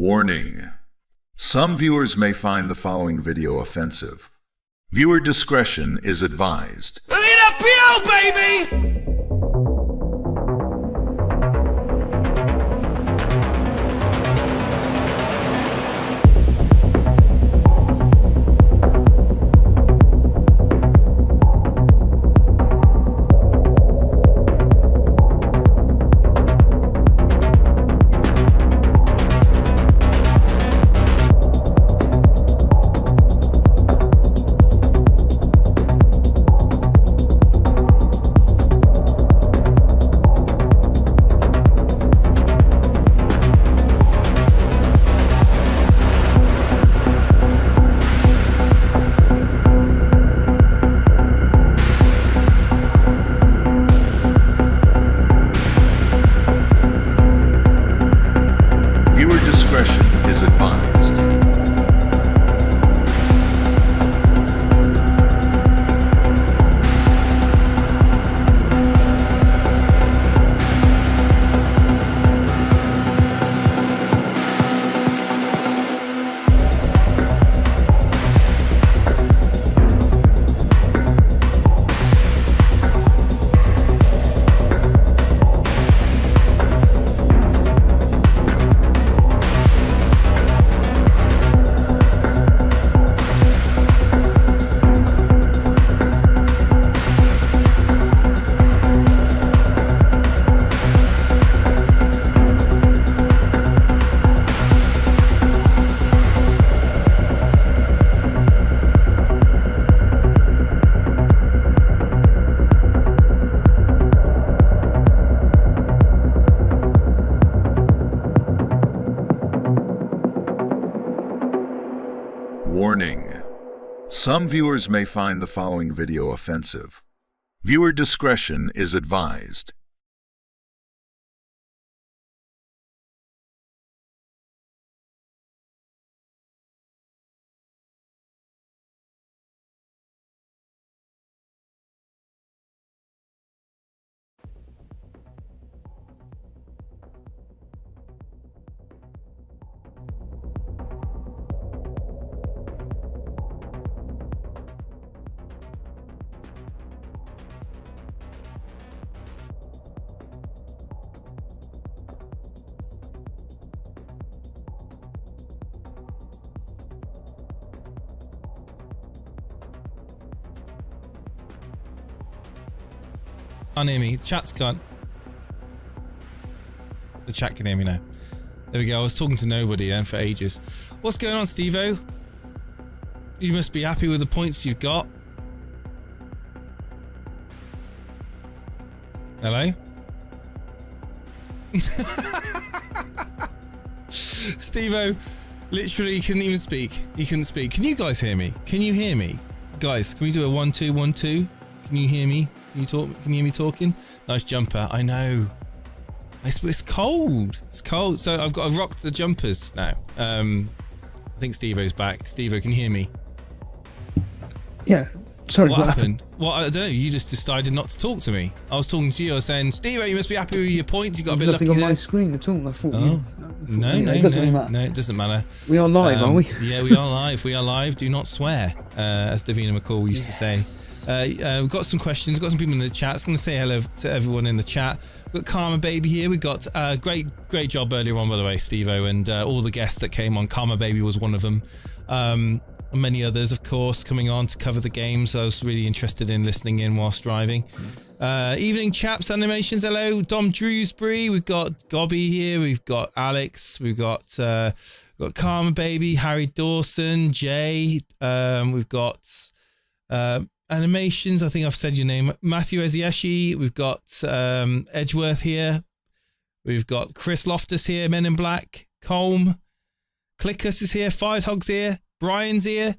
Warning. Some viewers may find the following video offensive. Viewer discretion is advised. Elite FPL, baby! Warning. Some viewers may find the following video offensive. Viewer discretion is advised. Can't hear me. Chat's gone. The chat can hear me now. There we go. I was talking to nobody then for ages. What's going on, Steve-O? You must be happy with the points you've got. Hello? Steve-O literally couldn't even speak. He couldn't speak. Can you guys hear me? Can you hear me? Guys, can we do a 1-2, 1-2? Can you hear me? Can you talk? Can you hear me talking? Nice jumper. I know. It's cold. It's cold. So I've got to rock the jumpers now. I think Steve-O's back. Steve-O, can you hear me? Yeah. Sorry. What happened? Well, I don't know. You just decided not to talk to me. I was talking to you. I was saying, Steve-O, you must be happy with your points. You got a bit lucky on there. my screen at all. I thought. Oh. No, it doesn't really matter. No, it doesn't matter. We are live, are we? Yeah, we are live. We are live. Do not swear, as Davina McCall used to say. We've got some questions. We've got some people in the chat. I'm going to say hello to everyone in the chat. We've got Karma Baby here. We've got great job earlier on, by the way, Steve-O, and all the guests that came on. Karma Baby was one of them. And many others, of course, coming on to cover the game. So I was really interested in listening in whilst driving. Evening chaps, animations. Hello, Dom Drewsbury. We've got Gobby here. We've got Alex. We've got Karma Baby, Harry Dawson, Jay. We've got animations. I think I've said your name. Matthew Ezieshi. We've got Edgeworth here. We've got Chris Loftus here. Men in Black. Colm. Clickus is here. Five Hogs here. Brian's here.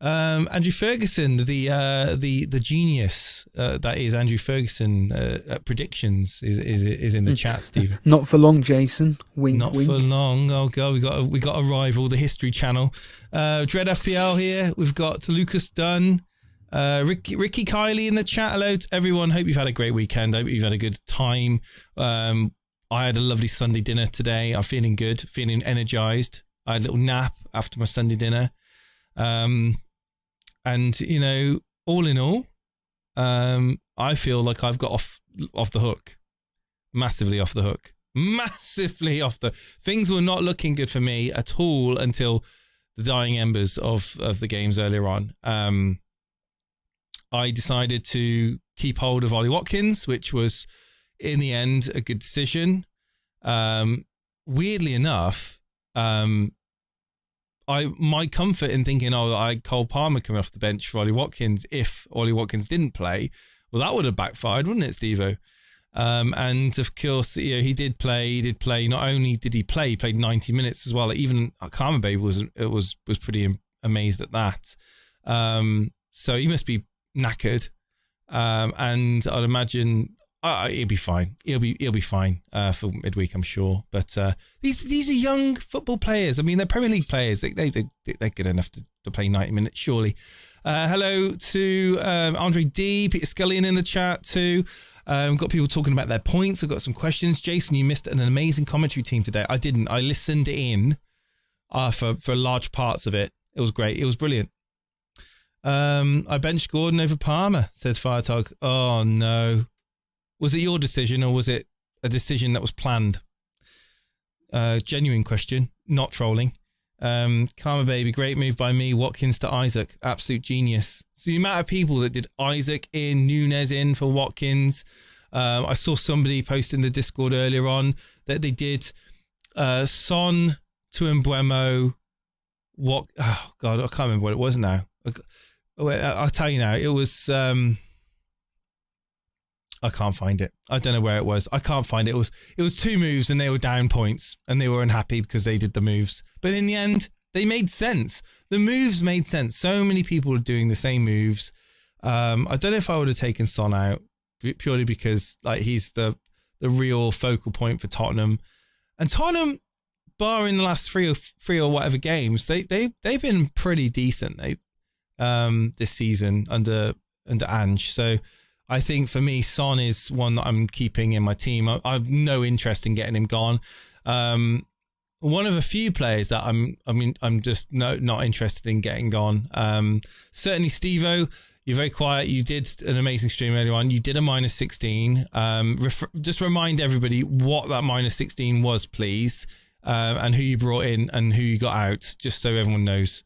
Andrew Ferguson, the genius that is Andrew Ferguson at predictions is in the chat, Steve. Not for long, Jason. Wink, Not wink. for long. Oh god, we got a rival, the History Channel. Dread FPL here. We've got Lucas Dunn, Ricky Kiley in the chat. Hello to everyone. Hope you've had a great weekend. Hope you've had a good time. I had a lovely Sunday dinner today. I'm feeling good, feeling energized. I had a little nap after my Sunday dinner. And, you know, all in all, I feel like I've got off the hook. Massively off the hook. Massively off the... Things were not looking good for me at all until the dying embers of the games earlier on. I decided to keep hold of Ollie Watkins, which was, in the end, a good decision. Weirdly enough, my comfort in thinking, I had Cole Palmer coming off the bench for Ollie Watkins if Ollie Watkins didn't play, well, that would have backfired, wouldn't it, Steve-O? And of course, you know, he did play. Not only did he play, he played 90 minutes as well. Even Karma Baby was pretty amazed at that. So he must be knackered. And I'd imagine he'll be fine. He'll be fine for midweek, I'm sure. But these are young football players. I mean, they're Premier League players. They're good enough to play 90 minutes, surely. Hello to Andre D, Peter Scullion in the chat too. We've got people talking about their points. I've got some questions. Jason, you missed an amazing commentary team today. I didn't. I listened in for large parts of it. It was great. It was brilliant. I benched Gordon over Palmer, said Firetog. Oh, no. Was it your decision or was it a decision that was planned? Genuine question, not trolling. Karma Baby, great move by me. Watkins to Isaac, absolute genius. So the amount of people that did Isaac in, Nunes in for Watkins. I saw somebody post in the Discord earlier on that they did Son to Mbeumo. Oh God, I can't remember what it was now. I'll tell you now. It was. I can't find it. I don't know where it was. I can't find it. It was two moves and they were down points and they were unhappy because they did the moves. But in the end, they made sense. The moves made sense. So many people are doing the same moves. I don't know if I would have taken Son out purely because like he's the real focal point for Tottenham. And Tottenham, barring the last three or whatever games, they've been pretty decent. This season under Ange. So I think for me, Son is one that I'm keeping in my team. I have no interest in getting him gone. One of a few players that I'm just not interested in getting gone. Certainly Steve-O, you're very quiet. You did an amazing stream earlier on. You did a -16. Just remind everybody what that -16 was, please, and who you brought in and who you got out, just so everyone knows.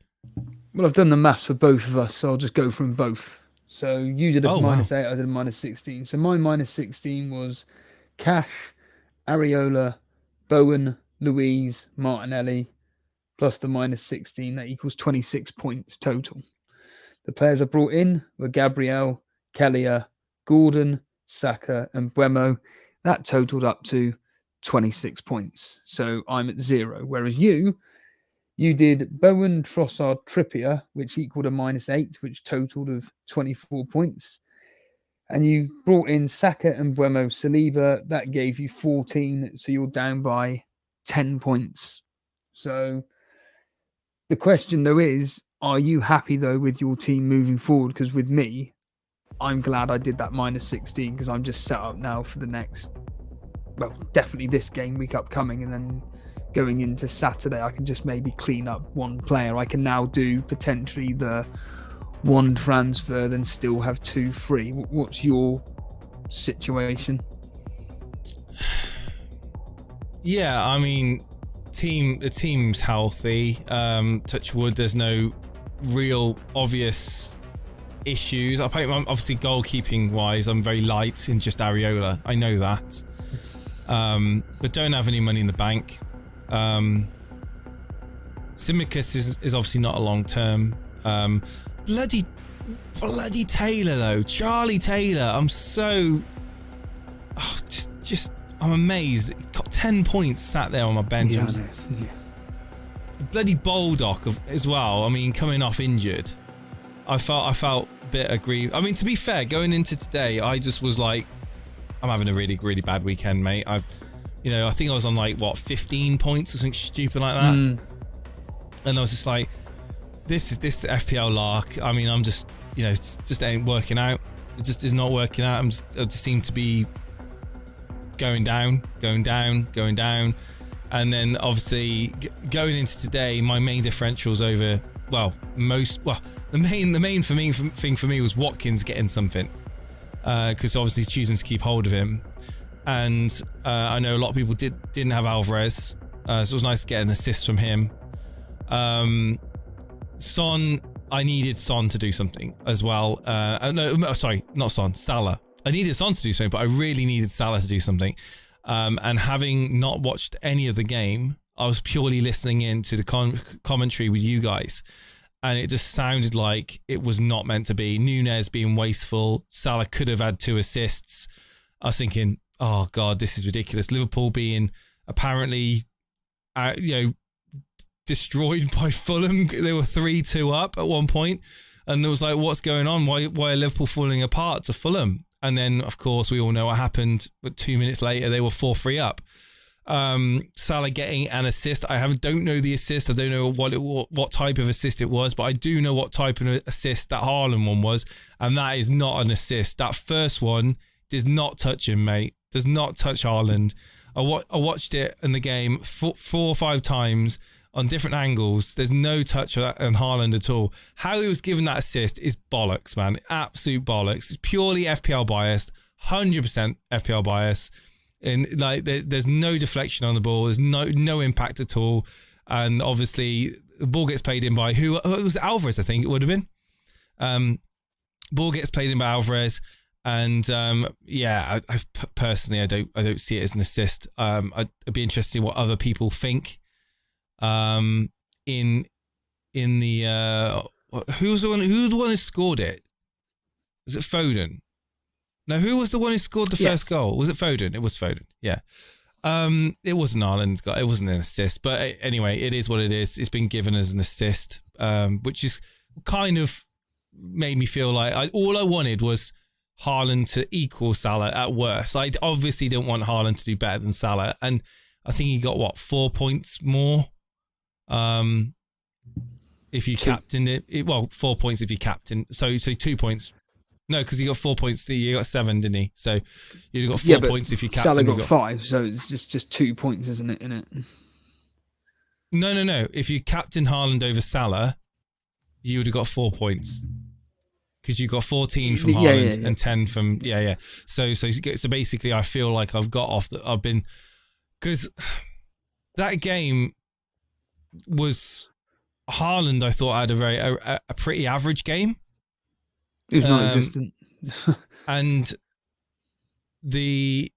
Well, I've done the maths for both of us, so I'll just go from both. So you did a -8, I did a -16. So my -16 was Cash, Areola, Bowen, Louise, Martinelli, plus the -16. That equals 26 points total. The players I brought in were Gabriel, Kellier, Gordon, Saka, and Mbeumo. That totaled up to 26 points. So I'm at 0. Whereas you did Bowen, Trossard, Trippier, which equaled a -8, which totaled of 24 points. And you brought in Saka and Mbeumo, Saliba. That gave you 14. So you're down by 10 points. So the question, though, is, are you happy, though, with your team moving forward? Because with me, I'm glad I did that -16 because I'm just set up now for the next, well, definitely this game week upcoming. And then going into Saturday, I can just maybe clean up one player. I can now do potentially the one transfer, then still have 2 free. What's your situation? Yeah, I mean, the team's healthy. Touch wood, there's no real obvious issues. Obviously, goalkeeping wise, I'm very light in just Areola. I know that, but don't have any money in the bank. Simicus is obviously not a long term. Bloody Taylor though, Charlie Taylor. I'm so I'm amazed. He got 10 points sat there on my bench. Yeah, Bloody Baldock as well. I mean, coming off injured, I felt a bit aggrieved. I mean, to be fair, going into today, I just was like, I'm having a really, really bad weekend, mate. I think I was on 15 points or something stupid like that. And I was just like, this FPL lark. I mean, I'm just, just ain't working out. It just is not working out. I just seem to be going down. And then obviously going into today, my main differentials over, the main thing for me was Watkins getting something. Because obviously he's choosing to keep hold of him. And I know a lot of people didn't have Alvarez. So it was nice to get an assist from him. Son, I needed Son to do something as well. Not Son, Salah. I needed Son to do something, but I really needed Salah to do something. And having not watched any of the game, I was purely listening in to the commentary with you guys. And it just sounded like it was not meant to be. Nunes being wasteful. Salah could have had 2 assists. I was thinking, oh God, this is ridiculous. Liverpool being apparently, destroyed by Fulham. They were 3-2 up at one point. And there was like, what's going on? Why are Liverpool falling apart to Fulham? And then, of course, we all know what happened. But 2 minutes later, they were 4-3 up. Salah getting an assist. Don't know the assist. I don't know what type of assist it was, but I do know what type of assist that Haaland one was, and that is not an assist. That first one does not touch him, mate. Does not touch Haaland. I watched it in the game 4 or 5 times on different angles. There's no touch on Haaland at all. How he was given that assist is bollocks, man. Absolute bollocks. It's purely FPL biased. 100% FPL bias. And like there's no deflection on the ball, there's no impact at all, and obviously the ball gets played in by who it was, Alvarez, I think it would have been. Ball gets played in by Alvarez, and I personally I don't see it as an assist. I'd be interested in what other people think. In the who's the one who scored it? Was it Foden? Now, who was the one who scored the first goal? Was it Foden? It was Foden, yeah. It wasn't Haaland. It wasn't an assist. But anyway, it is what it is. It's been given as an assist, which is kind of made me feel like all I wanted was Haaland to equal Salah at worst. I obviously don't want Haaland to do better than Salah. And I think he got, 4 points more? If you captained it. 4 points if you captain. So 2 points. No, because he got 4 points. He got 7, didn't he? So you'd have got 4 points if you captain. Salah got 5, so it's just 2 points, isn't it? No. If you captain Haaland over Salah, you would have got 4 points because you got 14 from Haaland and 10 from So basically, I feel like I've got off. I've been because that game was Haaland. I thought had a pretty average game. It was non-existent. And the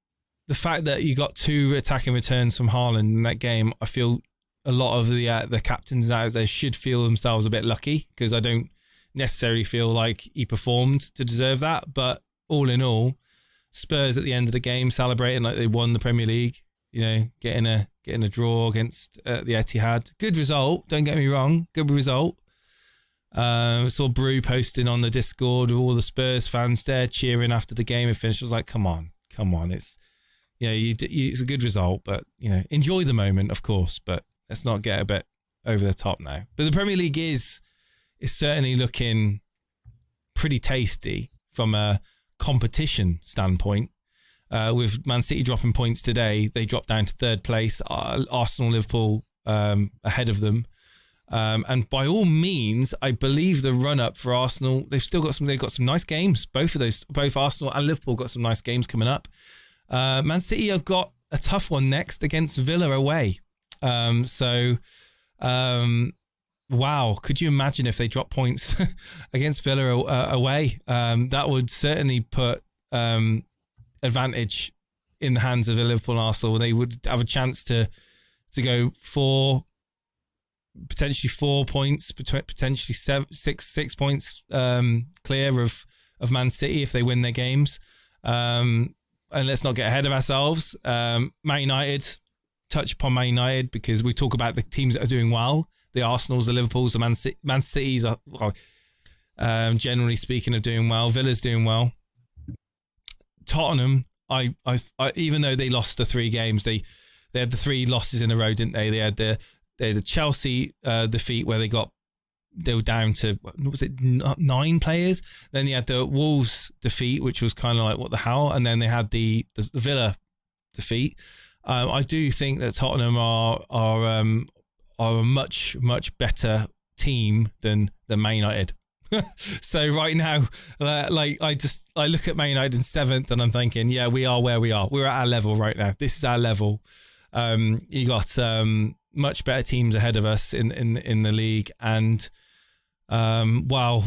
fact that you got 2 attacking returns from Haaland in that game, I feel a lot of the captains out there should feel themselves a bit lucky because I don't necessarily feel like he performed to deserve that. But all in all, Spurs at the end of the game celebrating like they won the Premier League, getting a draw against the Etihad. Good result, don't get me wrong, good result. Saw Brew posting on the Discord with all the Spurs fans there cheering after the game had finished. I was like, come on. It's, it's a good result, but, enjoy the moment, of course, but let's not get a bit over the top now. But the Premier League is certainly looking pretty tasty from a competition standpoint. With Man City dropping points today, they dropped down to 3rd place. Arsenal, Liverpool ahead of them. And by all means, I believe the run-up for Arsenal, they've got some nice games. Both Arsenal and Liverpool got some nice games coming up. Man City have got a tough one next against Villa away. Wow, could you imagine if they drop points against Villa away? That would certainly put advantage in the hands of Liverpool and Arsenal. They would have a chance to go potentially 4 points, potentially 6 points clear of Man City if they win their games. And let's not get ahead of ourselves. Man United, touch upon Man United because we talk about the teams that are doing well. The Arsenals, the Liverpools, the Man Cities are, generally speaking, are doing well. Villa's doing well. Tottenham, I even though they lost the 3 games, they had the 3 losses in a row, didn't they? They had the Chelsea defeat where they were down to, was it 9 players? Then they had the Wolves defeat, which was kind of like, what the hell? And then they had the Villa defeat. I do think that Tottenham are a much better team than Man United. So right now, like I look at Man United in 7th and I'm thinking, yeah, we are where we are. We're at our level right now. This is our level. You got much better teams ahead of us in the league, and wow,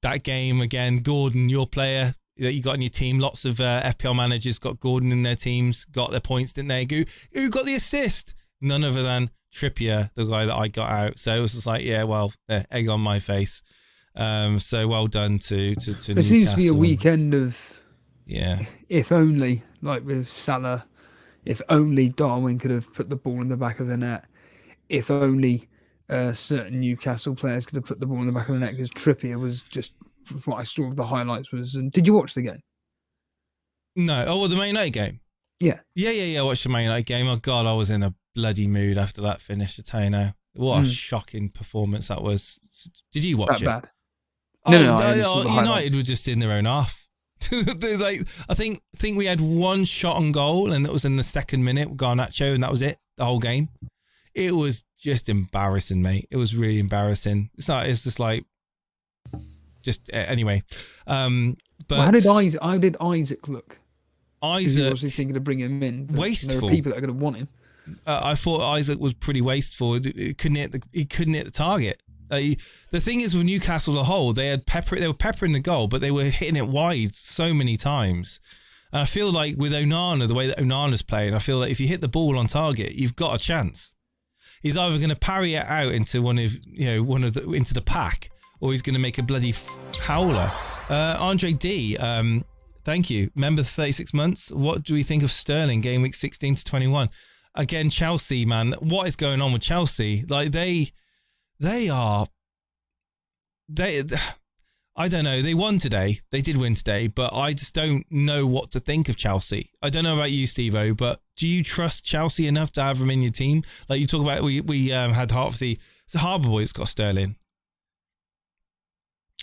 that game again, Gordon, your player that you got in your team. Lots of FPL managers got Gordon in their teams, got their points, didn't they? Who got the assist? None other than Trippier, the guy that I got out. So it was just like, yeah, well, egg on my face. So well done to Newcastle. It seems to be a weekend of, yeah, if only, like with Salah, if only Darwin could have put the ball in the back of the net. If only certain Newcastle players could have put the ball in the back of the net, because Trippier was just, from what I saw of the highlights was. And did you watch the game? No. Oh, well, the Man United game. Yeah. I watched the Man United game. Oh God, I was in a bloody mood after that finish. I tell you now, what a shocking performance that was. Did you watch that it? Bad. No, United were just in their own half. Like, I think we had one shot on goal, and it was in the 2nd minute with Garnacho, and that was it. The whole game. It was just embarrassing, mate. It was really embarrassing. It's just like, anyway. But how did Isaac look? Isaac was thinking of bringing him in. Wasteful. There are people that are going to want him. I thought Isaac was pretty wasteful. He couldn't hit the target. The thing is with Newcastle as a whole, they were peppering the goal, but they were hitting it wide so many times. And I feel like with Onana, the way that Onana's playing, I feel like if you hit the ball on target, you've got a chance. He's either going to parry it out into into the pack, or he's going to make a bloody howler. Andre D, thank you. Member 36 months. What do we think of Sterling game week 16 to 21? Again, Chelsea, man. What is going on with Chelsea? Like I don't know. They won today. They did win today, but I just don't know what to think of Chelsea. I don't know about you, Steve-O, but do you trust Chelsea enough to have them in your team? Like you talk about, we had Harvey. It's a Harbour Boy that's got Sterling.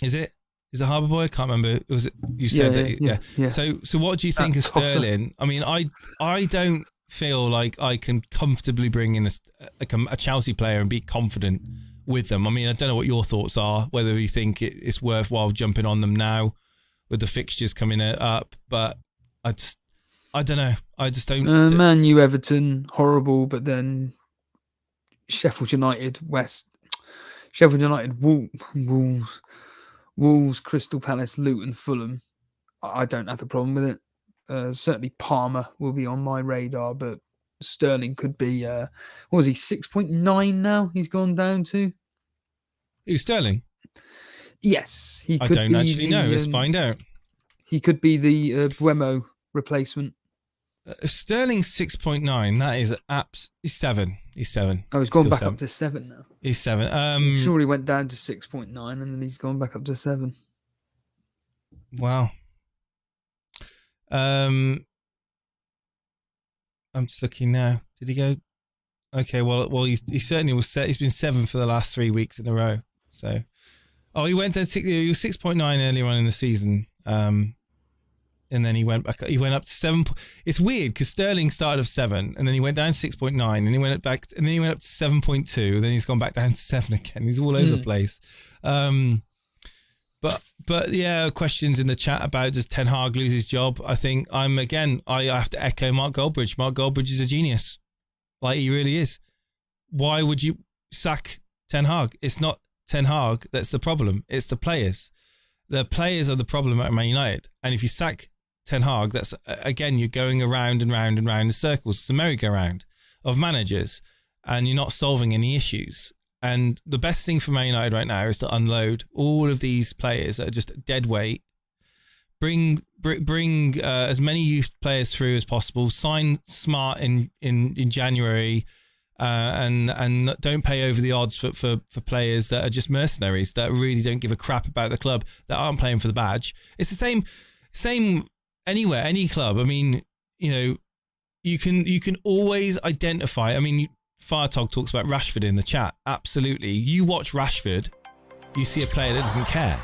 Is it? Is it Harbour Boy? I can't remember. Was it? You said yeah. So what do you think of Sterling? I mean, I don't feel like I can comfortably bring in a Chelsea player and be confident with them. I mean, I don't know what your thoughts are, whether you think it's worthwhile jumping on them now with the fixtures coming up, but I don't know. I just don't. Man U, Everton, horrible, but then Sheffield United, Wolves, Crystal Palace, Luton, Fulham. I don't have the problem with it. Certainly Palmer will be on my radar, but Sterling could be, what was he, 6.9 now? He's gone down to? Who's Sterling? Yes. He I could don't actually know. Let's find out. He could be the Buemo replacement. Sterling's 6.9. That is he's 7. He's 7. Oh, he's gone back up to 7 now. He's 7. Sure, he went down to 6.9 and then he's gone back up to 7. Wow. I'm just looking now. Did he go? Okay, well, he certainly was set. He's been 7 for the last 3 weeks in a row. So, he went to he was 6.9 earlier on in the season. And then he went back. He went up to 7. It's weird because Sterling started at 7, and then he went down to 6.9, and he went back, and then he went up to 7.2, and then he's gone back down to 7 again. He's all over the place. But yeah, questions in the chat about does Ten Hag lose his job? I think I have to echo Mark Goldbridge. Mark Goldbridge is a genius. Like, he really is. Why would you sack Ten Hag? It's not Ten Hag that's the problem. It's the players. The players are the problem at Man United. And if you sack Ten Hag, that's, again, you're going around and round and round in circles. It's a merry-go-round of managers, and you're not solving any issues. And the best thing for Man United right now is to unload all of these players that are just dead weight. Bring as many youth players through as possible. Sign smart in January, and don't pay over the odds for players that are just mercenaries, that really don't give a crap about the club, that aren't playing for the badge. It's the same anywhere, any club. I mean, you can always identify. I mean, Firetog talks about Rashford in the chat. Absolutely. You watch Rashford, you see a player that doesn't care.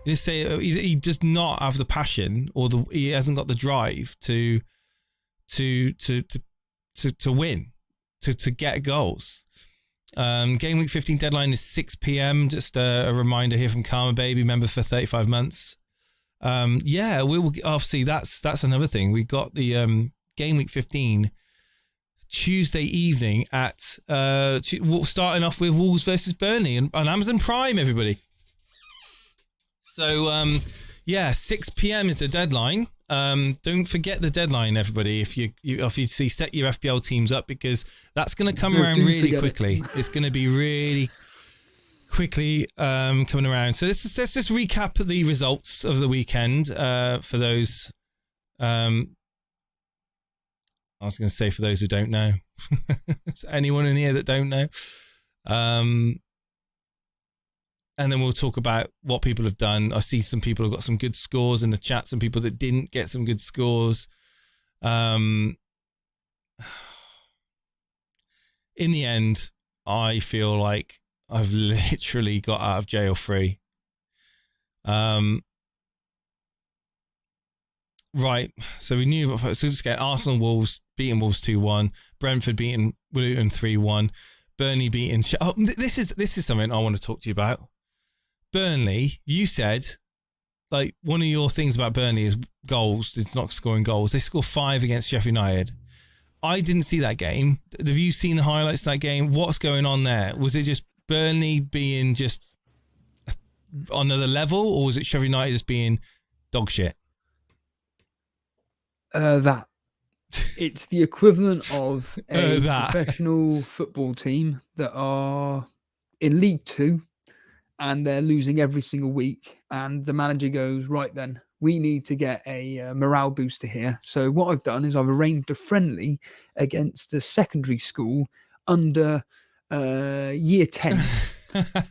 You just say he does not have the passion, or he hasn't got the drive to to win, to get goals. Game week 15 deadline is 6 p.m. Just a reminder here from Karma Baby, member for 35 months. We will obviously that's another thing. We got the game week 15 Tuesday evening at starting off with Wolves versus Burnley on Amazon Prime, everybody. So 6 p.m. is the deadline. Don't forget the deadline, everybody. If you set your FPL teams up, because that's going to come around really quickly. It's going to be really quickly coming around. So let's just recap the results of the weekend for those. I was going to say for those who don't know. Is anyone in here that don't know? And then we'll talk about what people have done. I see some people have got some good scores in the chat, some people that didn't get some good scores. In the end, I feel like I've literally got out of jail free. Right, so we knew. So let's get Arsenal, Wolves, beating Wolves 2-1. Brentford beating Luton 3-1. Burnley beating. This is something I want to talk to you about. Burnley, you said, like, one of your things about Burnley is goals. It's not scoring goals. They scored 5 against Sheffield United. I didn't see that game. Have you seen the highlights of that game? What's going on there? Was it just Burnley being just on another level, or was it Sheffield United just being dog shit? That. It's the equivalent of a professional football team that are in League 2 and they're losing every single week. And the manager goes, right then, we need to get a morale booster here. So what I've done is I've arranged a friendly against a secondary school under year 10.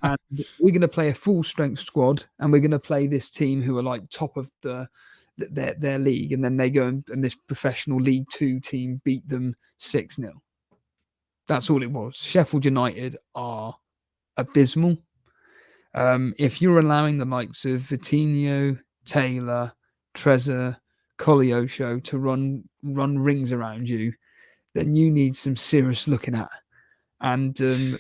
And we're going to play a full strength squad, and we're going to play this team who are like top of their league, and then they go and this professional League 2 team beat them 6-0. That's all it was. Sheffield United are abysmal. If you're allowing the likes of Vitinho, Taylor, Trezor, Koleosho to run rings around you, then you need some serious looking at. And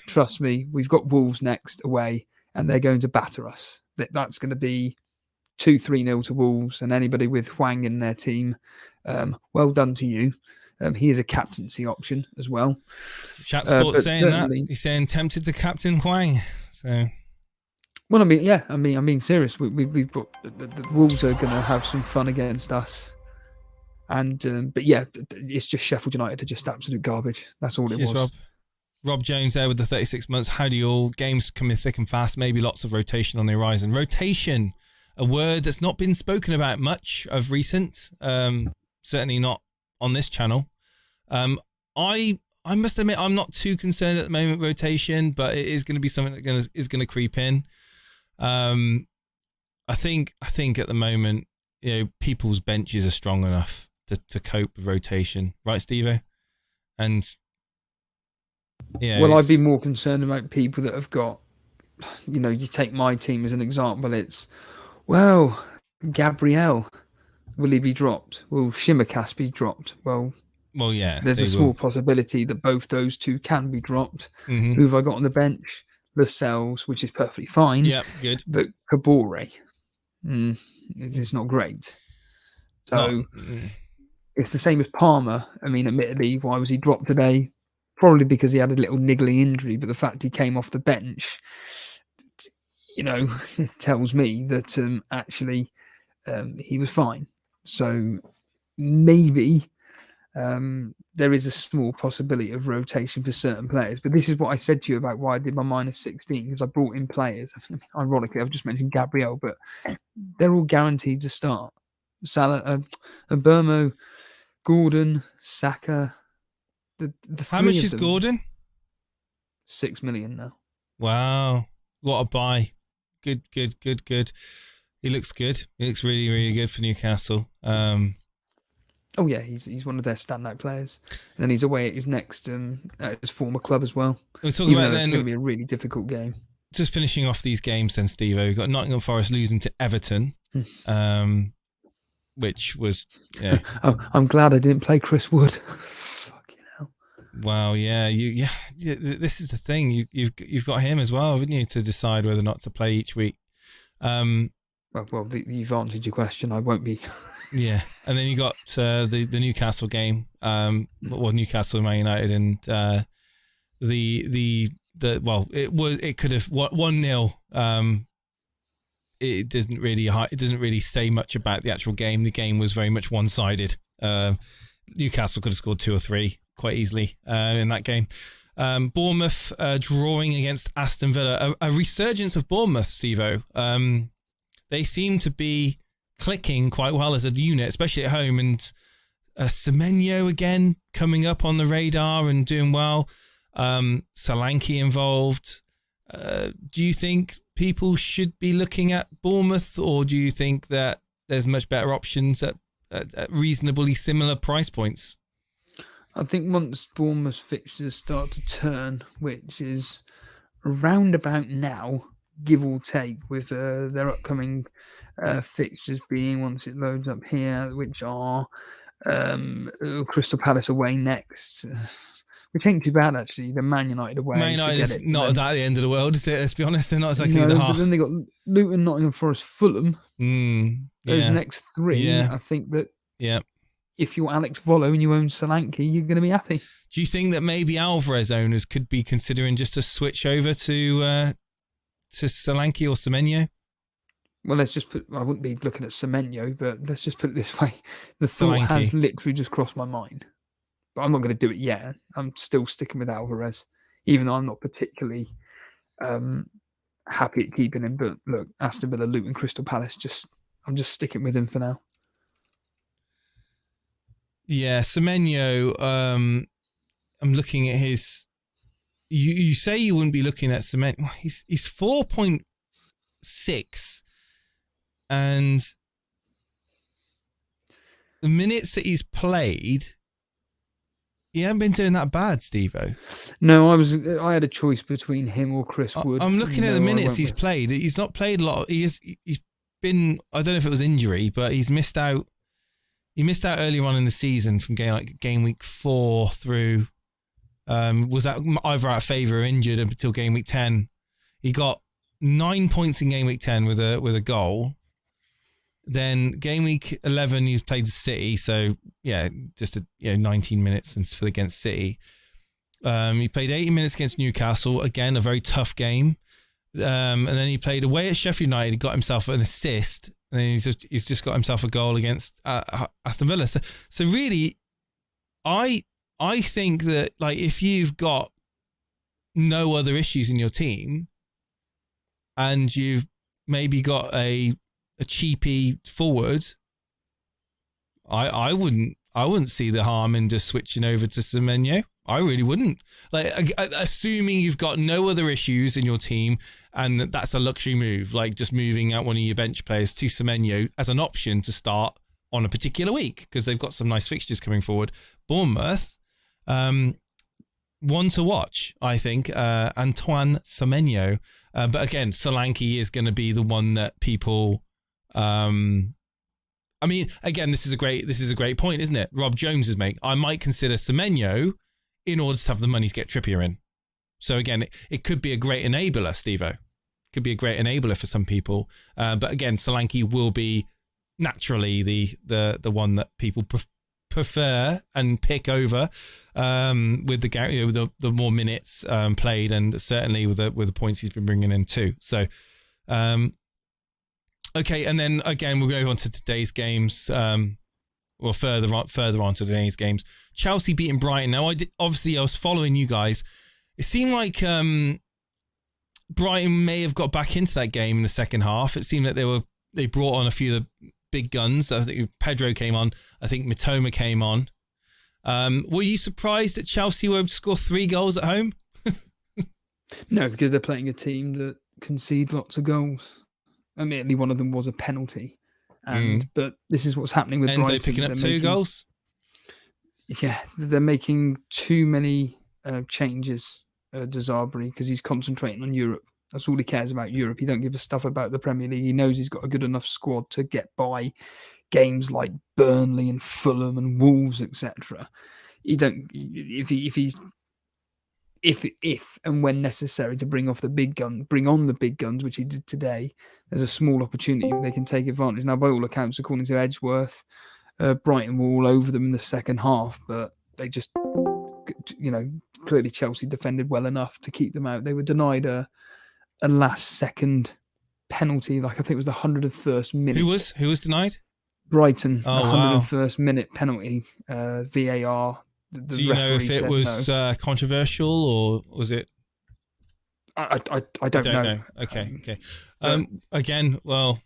trust me, we've got Wolves next away, and they're going to batter us. That's going to be 2-3-0 to Wolves, and anybody with Hwang in their team, well done to you. He is a captaincy option as well. Chat Sports saying that. He's saying tempted to captain Hwang. So, well, I mean, serious. We've got the Wolves are going to have some fun against us, and but yeah, it's just Sheffield United are just absolute garbage. That's all it was. Rob Jones there with the 36 months. How do you all? Games coming thick and fast. Maybe lots of rotation on the horizon. Rotation. A word that's not been spoken about much of recent, certainly not on this channel. I must admit I'm not too concerned at the moment with rotation, but it is going to be something that is going to creep in. I think at the moment, people's benches are strong enough to cope with rotation, right, Steve-O? And I'd be more concerned about people that have got, you take my team as an example. It's, well, Gabriel, will he be dropped? Will Shimmercast be dropped? Well, yeah. There's a small possibility that both those two can be dropped. Mm-hmm. Who have I got on the bench? Lascelles, which is perfectly fine. Yeah, good. But Kabore, it's not great. So it's the same as Palmer. I mean, admittedly, why was he dropped today? Probably because he had a little niggling injury, but the fact he came off the bench, it tells me that actually he was fine. So maybe there is a small possibility of rotation for certain players. But this is what I said to you about why I did my minus 16, because I brought in players. Ironically, I've just mentioned Gabriel, but they're all guaranteed to start. Salah, Burmo, Gordon, Saka. The How much is Gordon? 6 million now. Wow. What a buy. Good. He looks good. He looks really, really good for Newcastle. Oh yeah, he's one of their standout players. And then he's away at his next at his former club as well. We're talking about it's going to be a really difficult game. Just finishing off these games then, Steve-O. We've got Nottingham Forest losing to Everton. which was, yeah. I'm glad I didn't play Chris Wood. Fucking hell. Wow, yeah, this is the thing. You've got him as well, haven't you, to decide whether or not to play each week. Well, you've answered your question. I won't be. Yeah, and then you got the Newcastle game. Newcastle, Man United, and it could have 1-0. It doesn't really say much about the actual game. The game was very much one-sided. Newcastle could have scored 2 or 3 quite easily in that game. Bournemouth drawing against Aston Villa. A resurgence of Bournemouth, Steve-O. They seem to be clicking quite well as a unit, especially at home. And Semenyo again coming up on the radar and doing well. Solanke involved. Do you think people should be looking at Bournemouth, or do you think that there's much better options at reasonably similar price points? I think once Bournemouth fixtures start to turn, which is around about now, give or take, with their upcoming fixtures being, once it loads up here, which are Crystal Palace away next. Which ain't too bad, actually. The Man United away. Man United is not at the end of the world, is it? Let's be honest, they're not exactly the half. But then they got Luton, Nottingham Forest, Fulham. Those next 3, yeah. I think that yeah. if you're Alex Volo and you own Solanke, you're going to be happy. Do you think that maybe Alvarez owners could be considering just a switch over to Solanke or Semenyo? Well, I wouldn't be looking at Semenyo, but let's just put it this way. The thought Solanke has literally just crossed my mind. But I'm not going to do it yet. I'm still sticking with Alvarez, even though I'm not particularly happy at keeping him. But look, Aston Villa, Luton, Crystal Palace, I'm just sticking with him for now. Yeah, Semenyo, I'm looking at his... You say you wouldn't be looking at Semenyo. He's 4.6, and the minutes that he's played... He hasn't been doing that bad, Steve-O. No, I had a choice between him or Chris Wood. I'm looking at the minutes he's played. He's not played a lot. He's been, I don't know if it was injury, but he's missed out. He missed out earlier on in the season from game week 4 through, was either out of favour or injured until game week 10. He got 9 points in game week 10 with a goal. Then game week 11, he played City, so yeah, just 19 minutes against City. He played 80 minutes against Newcastle, again a very tough game. And then he played away at Sheffield United. He got himself an assist, and then he's just got himself a goal against Aston Villa. So really, I think that if you've got no other issues in your team, and you've maybe got a cheapy forward, I wouldn't see the harm in just switching over to Semenyo. I really wouldn't. Assuming you've got no other issues in your team, and that's a luxury move, just moving out one of your bench players to Semenyo as an option to start on a particular week, because they've got some nice fixtures coming forward. Bournemouth, one to watch, I think, Antoine Semenyo. But again, Solanke is going to be the one that people... again, this is a great point, isn't it? Rob Jones is making. I might consider Semenyo in order to have the money to get Trippier in. So again, it could be a great enabler, Steve-O. Could be a great enabler for some people. But again, Solanke will be naturally the one that people prefer and pick over with the more minutes played, and certainly with the points he's been bringing in too. So. Okay, and then again, we'll go on to today's games, or further on to today's games. Chelsea beating Brighton. Now, I was following you guys. It seemed like Brighton may have got back into that game in the second half. It seemed that they brought on a few of the big guns. I think Pedro came on. I think Mitoma came on. Were you surprised that Chelsea were able to score 3 goals at home? No, because they're playing a team that concede lots of goals. Admittedly, one of them was a penalty, but this is what's happening with Enzo Brighton. Picking up 2 goals. Yeah, they're making too many changes. Desirably, because he's concentrating on Europe. That's all he cares about, Europe. He don't give a stuff about the Premier League. He knows he's got a good enough squad to get by games like Burnley and Fulham and Wolves, etc. You don't if and when necessary to bring on the big guns, which he did today. There's a small opportunity they can take advantage. Now, by all accounts, according to Edgeworth, Brighton were all over them in the second half, but they just, clearly Chelsea defended well enough to keep them out. They were denied a last-second penalty, like I think it was the 101st minute. Who was denied? Brighton, 101st wow. minute penalty, VAR. Do you know if it was controversial or was it? I don't know. Okay. Again, well,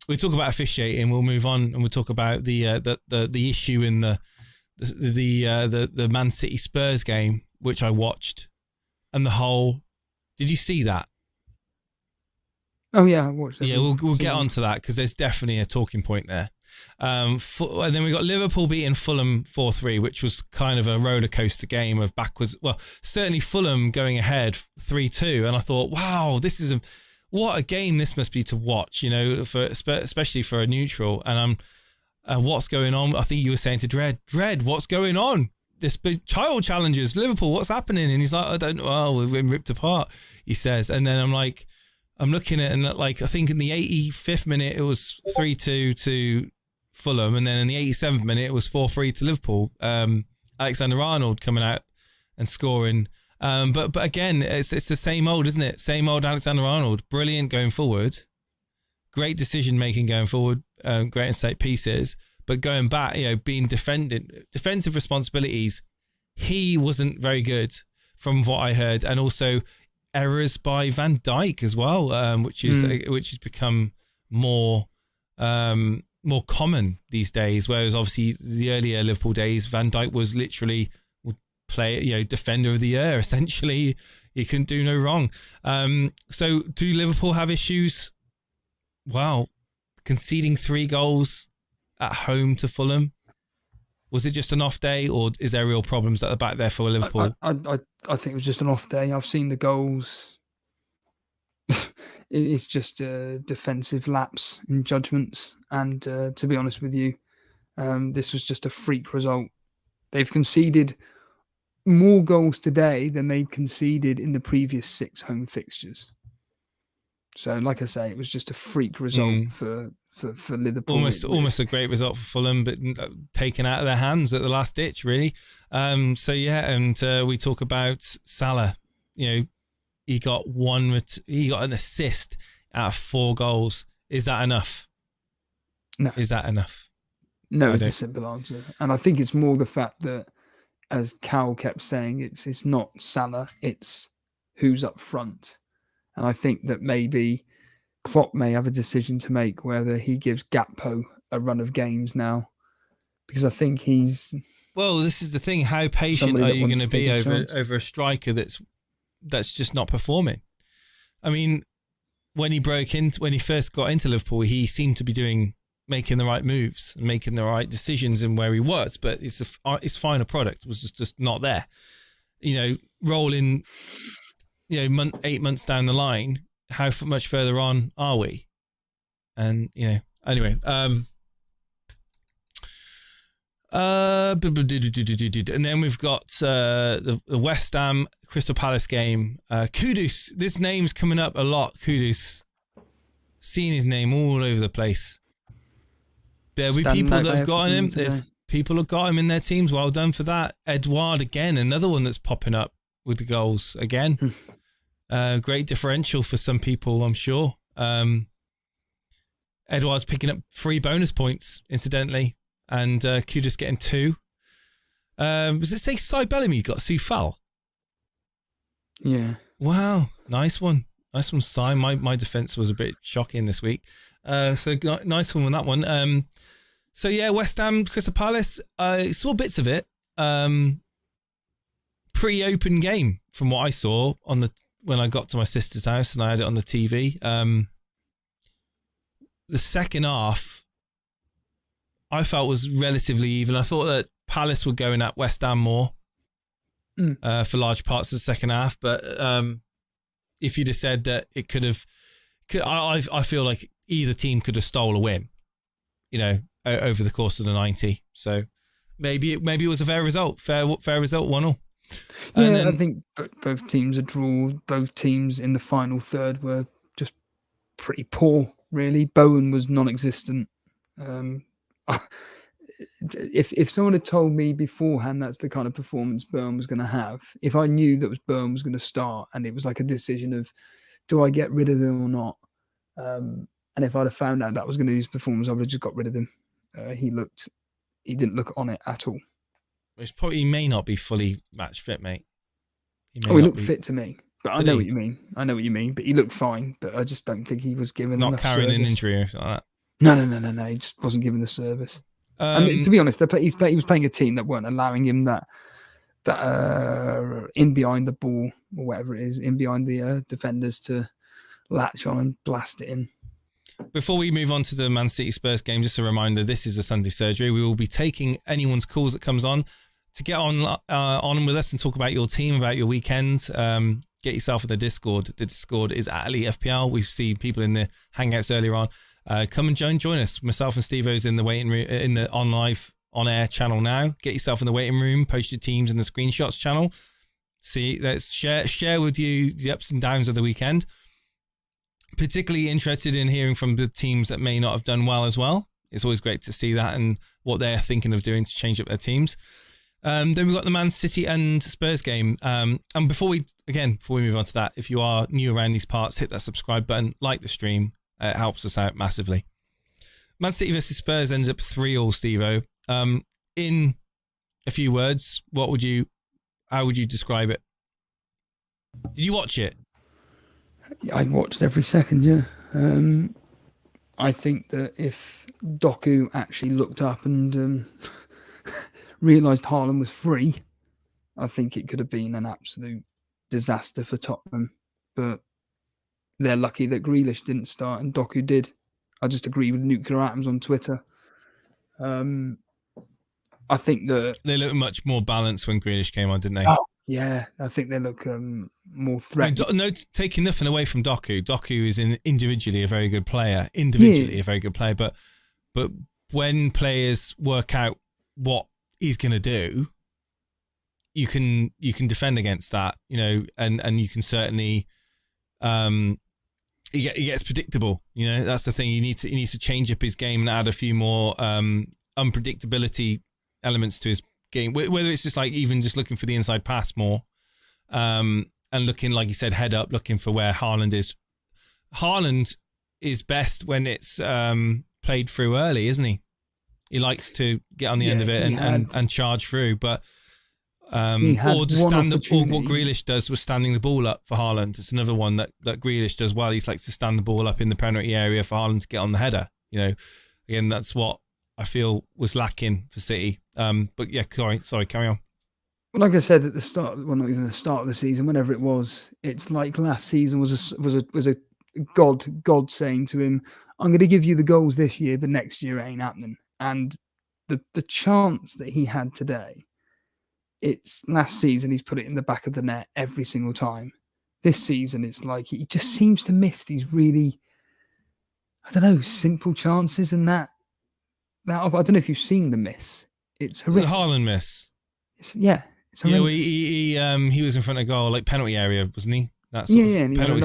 we talk about officiating. We'll move on and we'll talk about the issue in the Man City Spurs game, which I watched, and the whole. Did you see that? Oh yeah, I watched it. Yeah, we'll get onto that because there's definitely a talking point there. And then we got Liverpool beating Fulham 4-3, which was kind of a roller coaster game of backwards. Well, certainly Fulham going ahead 3-2, and I thought, wow, this is what a game this must be to watch. Especially for a neutral. And what's going on? I think you were saying to Dread, what's going on? This big child challenges Liverpool. What's happening? And he's like, I don't know. Oh, we've been ripped apart. He says, and then I'm looking at it, and I think in the 85th minute it was 3-2 to Fulham, and then in the 87th minute it was 4-3 to Liverpool. Alexander-Arnold coming out and scoring. But again, it's the same old, isn't it? Same old Alexander-Arnold. Brilliant going forward. Great decision making going forward. Great in set pieces. But going back, being defensive responsibilities, he wasn't very good from what I heard, and also errors by Van Dijk as well, which has become more common these days. Whereas obviously the earlier Liverpool days, Van Dijk was literally defender of the year. Essentially, he couldn't do no wrong. So do Liverpool have issues? Wow, conceding 3 goals at home to Fulham. Was it just an off day, or is there real problems at the back there for Liverpool? I think it was just an off day. I've seen the goals. It's just a defensive lapse in judgments. And to be honest with you, this was just a freak result. They've conceded more goals today than they'd conceded in the previous 6 home fixtures. So, like I say, it was just a freak result for Liverpool. Almost a great result for Fulham, but taken out of their hands at the last ditch, really. And we talk about Salah. He got an assist out of 4 goals. Is that enough? No. Is that enough? No, it's a simple answer. And I think it's more the fact that, as Cal kept saying, it's not Salah, it's who's up front. And I think that maybe Klopp may have a decision to make whether he gives Gakpo a run of games now, because I think he's. Well, this is the thing. How patient are you going to be over a striker that's just not performing? I mean, when he first got into Liverpool, he seemed to be making the right moves and making the right decisions in where he was, but his final product was just not there. Rolling, 8 months down the line, how much further on are we? And anyway, and then we've got the West Ham Crystal Palace game. Kudus, this name's coming up a lot. Kudus, seeing his name all over the place. There'll be people that have got him. There's people who've got him in their teams. Well done for that. Edouard again, another one that's popping up with the goals again. Great differential for some people, I'm sure. Edouard's picking up 3 bonus points, incidentally, and Kudus getting 2. Does it say Cy Bellamy got Soufal? Yeah. Wow, nice one. Nice one, Cy. My defence was a bit shocking this week. So nice one on that one. So yeah, West Ham, Crystal Palace. I saw bits of it. Pretty open game from what I saw when I got to my sister's house and I had it on the TV. The second half, I felt was relatively even. I thought that Palace were going at West Ham more for large parts of the second half. But if you'd have said that it I feel like either team could have stole a win. over the course of the 90. So maybe it was a fair result. Fair result, 1-1. Yeah, then, I think both teams are draw. Both teams in the final third were just pretty poor, really. Bowen was non-existent. If someone had told me beforehand that's the kind of performance Bowen was going to have, if I knew that Bowen was going to start and it was like a decision of, do I get rid of him or not? And if I'd have found out that was going to be his performance, I would have just got rid of him. He didn't look on it at all. He may not be fully match fit, mate. He looked fit to me, but I know what you mean. But he looked fine, but I just don't think he was given enough carrying service. An injury or something like that. No. He just wasn't given the service. To be honest, he was playing a team that weren't allowing him that in behind the ball or whatever it is, in behind the defenders to latch on and blast it in. Before we move on to the Man City Spurs game, just a reminder, this is a Sunday surgery. We will be taking anyone's calls that comes on to get on with us and talk about your team, about your weekend. Get yourself in the Discord. The Discord is at Elite FPL. We've seen people in the Hangouts earlier on. Come and join us. Myself and Steve-O's in the waiting room, in the on-air channel now. Get yourself in the waiting room, post your teams in the screenshots channel. Let's share with you the ups and downs of the weekend. Particularly interested in hearing from the teams that may not have done well as well. It's always great to see that and what they're thinking of doing to change up their teams. Then we've got the Man City and Spurs game. And before we move on to that, if you are new around these parts, hit that subscribe button, like the stream. It helps us out massively. Man City versus Spurs ends up 3-3, Steve-O. In a few words, how would you describe it? Did you watch it? I watched every second, yeah. I think that if Doku actually looked up and realised Haaland was free, I think it could have been an absolute disaster for Tottenham. But they're lucky that Grealish didn't start and Doku did. I just agree with Nuclear Atoms on Twitter. I think that they look much more balanced when Grealish came on, didn't they? Oh, yeah, I think they look more threatening. No, taking nothing away from Doku. Doku is individually a very good player. But when players work out what he's going to do, you can defend against that, and you can certainly. He gets predictable. That's the thing. He needs to change up his game and add a few more unpredictability elements to his game. Whether it's just like even just looking for the inside pass more, and looking, like you said, head up, looking for where Haaland is. Haaland is best when it's played through early, isn't he? He likes to get on the end of it and charge through, but. Or just stand up. Or what Grealish does was standing the ball up for Haaland. It's another one that Grealish does well. He likes to stand the ball up in the penalty area for Haaland to get on the header. Again, that's what I feel was lacking for City. But yeah, sorry, carry on. Well, like I said at the start, well, not even the start of the season, whenever it was, it's like last season was a God saying to him, "I'm going to give you the goals this year, but next year it ain't happening." And the chance that he had today. It's last season, he's put it in the back of the net every single time. This season, it's like he just seems to miss these really, simple chances. And that I don't know if you've seen the miss. It's horrific. The Haaland miss. It's horrendous. He was in front of goal, like penalty area, wasn't he? That penalty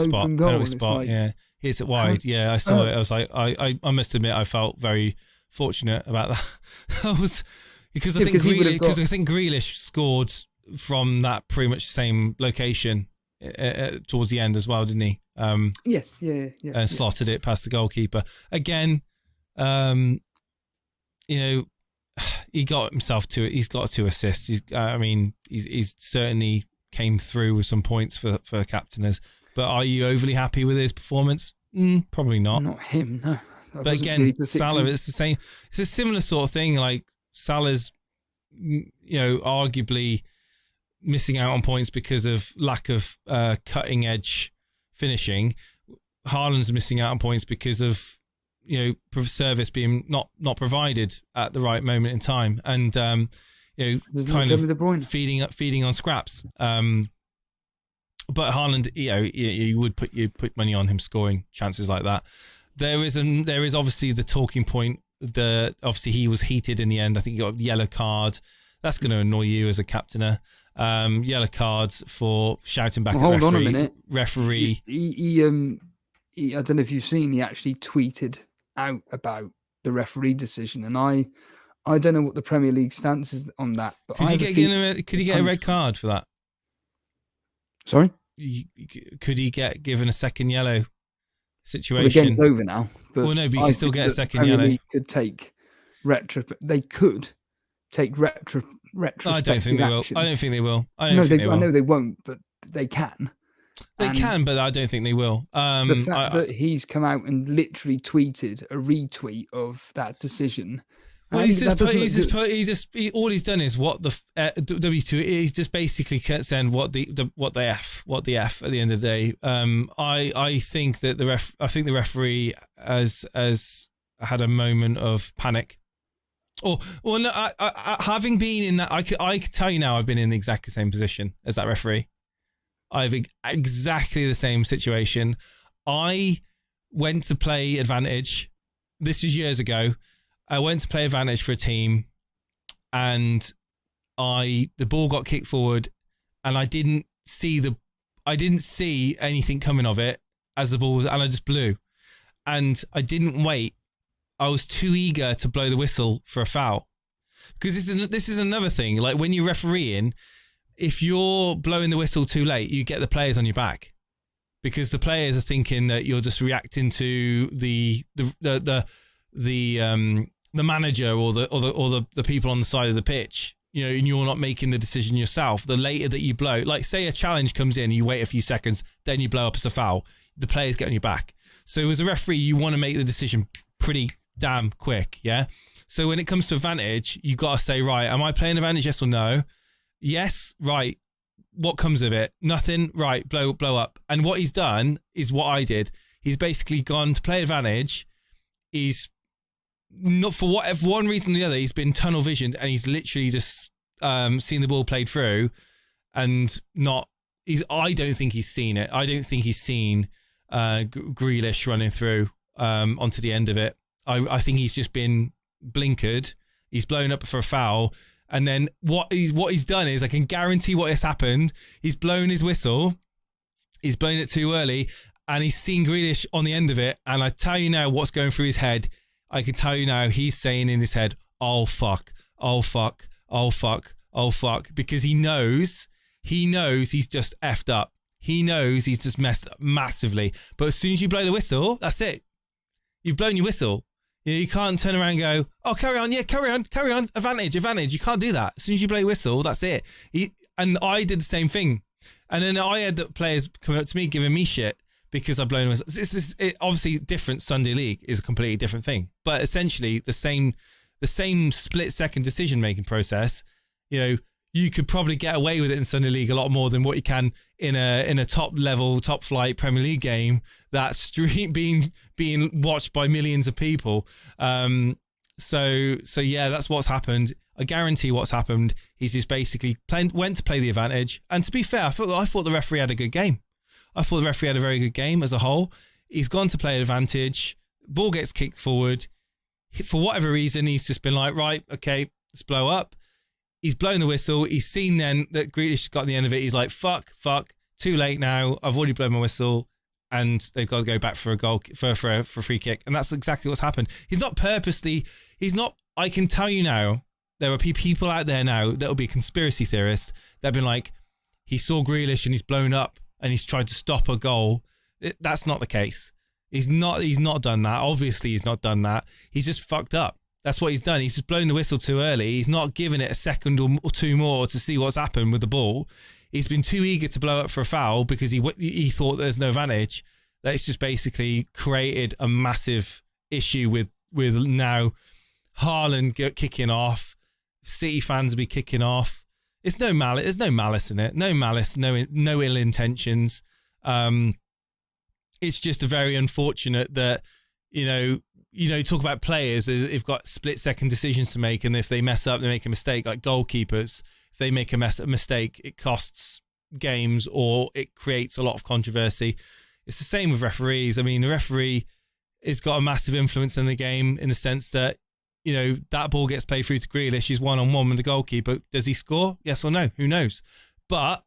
spot. Yeah, hits it wide. Yeah, I saw it. I was like, I must admit, I felt very fortunate about that. Because I think Grealish scored from that pretty much same location towards the end as well, didn't he? Yes, yeah. And slotted it past the goalkeeper. Again, he got himself to it. He's got 2 assists. He's certainly came through with some points for captainers. But are you overly happy with his performance? Probably not. Not him, no. But again, really Salah, it's the same. It's a similar sort of thing. Like Salah's, arguably missing out on points because of lack of cutting edge finishing. Haaland's missing out on points because of service being not provided at the right moment in time, and kind of feeding on scraps. But Haaland, you would put money on him scoring chances like that. There is obviously the talking point obviously he was heated in the end. I think he got a yellow card. That's going to annoy you as a captainer. Yellow cards for shouting back at referee. Hold on a minute. Referee. He, I don't know if you've seen, he actually tweeted out about the referee decision, and I don't know what the Premier League stance is on that. But could he get a red card for that? Sorry? Could he get given a second yellow situation? Well, the game's over now. But well, no, but you can still get a second yellow. League could take They could take retrospective I don't think they will. action. I don't think they will. I know they won't, but they can. They can, but I don't think they will. The fact that he's come out and literally tweeted a retweet of that decision. Well, all he's done is what the W2. He's just basically saying what the F at the end of the day. I think that the referee has had a moment of panic. No, having been in that, I can tell you now, I've been in the exact same position as that referee. I've exactly the same situation. I went to play Advantage. This was years ago. I went to play Advantage for a team, and the ball got kicked forward, and I didn't see anything coming of it as the ball was, and I just blew, and I didn't wait. I was too eager to blow the whistle for a foul, because this is another thing. Like when you're refereeing, if you're blowing the whistle too late, you get the players on your back, because the players are thinking that you're just reacting to the manager or the people on the side of the pitch, and you're not making the decision yourself. The later that you blow, like say a challenge comes in, you wait a few seconds, then you blow up as a foul, the players get on your back. So as a referee, you want to make the decision pretty damn quick, yeah? So when it comes to Advantage, you got to say, right, am I playing Advantage, yes or no? Yes, right. What comes of it? Nothing, right, blow up. And what he's done is what I did. He's basically gone to play Advantage. He's not, for whatever one reason or the other, he's been tunnel visioned, and he's literally just seen the ball played through, and I don't think he's seen it. I don't think he's seen Grealish running through onto the end of it. I think he's just been blinkered. He's blown up for a foul, and then what he's done is, I can guarantee what has happened. He's blown his whistle. He's blown it too early, and he's seen Grealish on the end of it. And I tell you now what's going through his head. I can tell you now, he's saying in his head, oh fuck, oh fuck, oh fuck, oh fuck, because he knows he's just effed up. He knows he's just messed up massively. But as soon as you blow the whistle, that's it. You've blown your whistle. You can't turn around and go, oh, carry on, advantage. You can't do that. As soon as you blow your whistle, that's it. And I did the same thing. And then I had the players coming up to me giving me shit because I've blown a whistle. Obviously, different Sunday League is a completely different thing. But essentially, the same split-second decision-making process, you could probably get away with it in Sunday League a lot more than what you can in a top-level, top-flight Premier League game that's being watched by millions of people. So yeah, that's what's happened. I guarantee what's happened. He's just basically went to play the Advantage. And to be fair, I thought the referee had a good game. I thought the referee had a very good game as a whole. He's gone to play Advantage. Ball gets kicked forward. For whatever reason, he's just been like, right, okay, let's blow up. He's blown the whistle. He's seen then that Grealish got the end of it. He's like, fuck, too late now. I've already blown my whistle, and they've got to go back for a goal, for a free kick. And that's exactly what's happened. I can tell you now, there are people out there now that will be conspiracy theorists that have been like, he saw Grealish and he's blown up and he's tried to stop a goal. That's not the case. He's not done that. Obviously, he's not done that. He's just fucked up. That's what he's done. He's just blown the whistle too early. He's not given it a second or two more to see what's happened with the ball. He's been too eager to blow up for a foul because he thought there's no advantage. That's just basically created a massive issue with now Haaland kicking off. City fans will be kicking off. It's no malice. There's no malice in it. No malice. No ill intentions. It's just a very unfortunate that talk about players. They've got split-second decisions to make, and if they mess up, they make a mistake. Like goalkeepers, if they make a mistake, it costs games or it creates a lot of controversy. It's the same with referees. I mean, the referee has got a massive influence in the game in the sense that you know, that ball gets played through to Grealish. He's one-on-one with the goalkeeper. Does he score? Yes or no? Who knows? But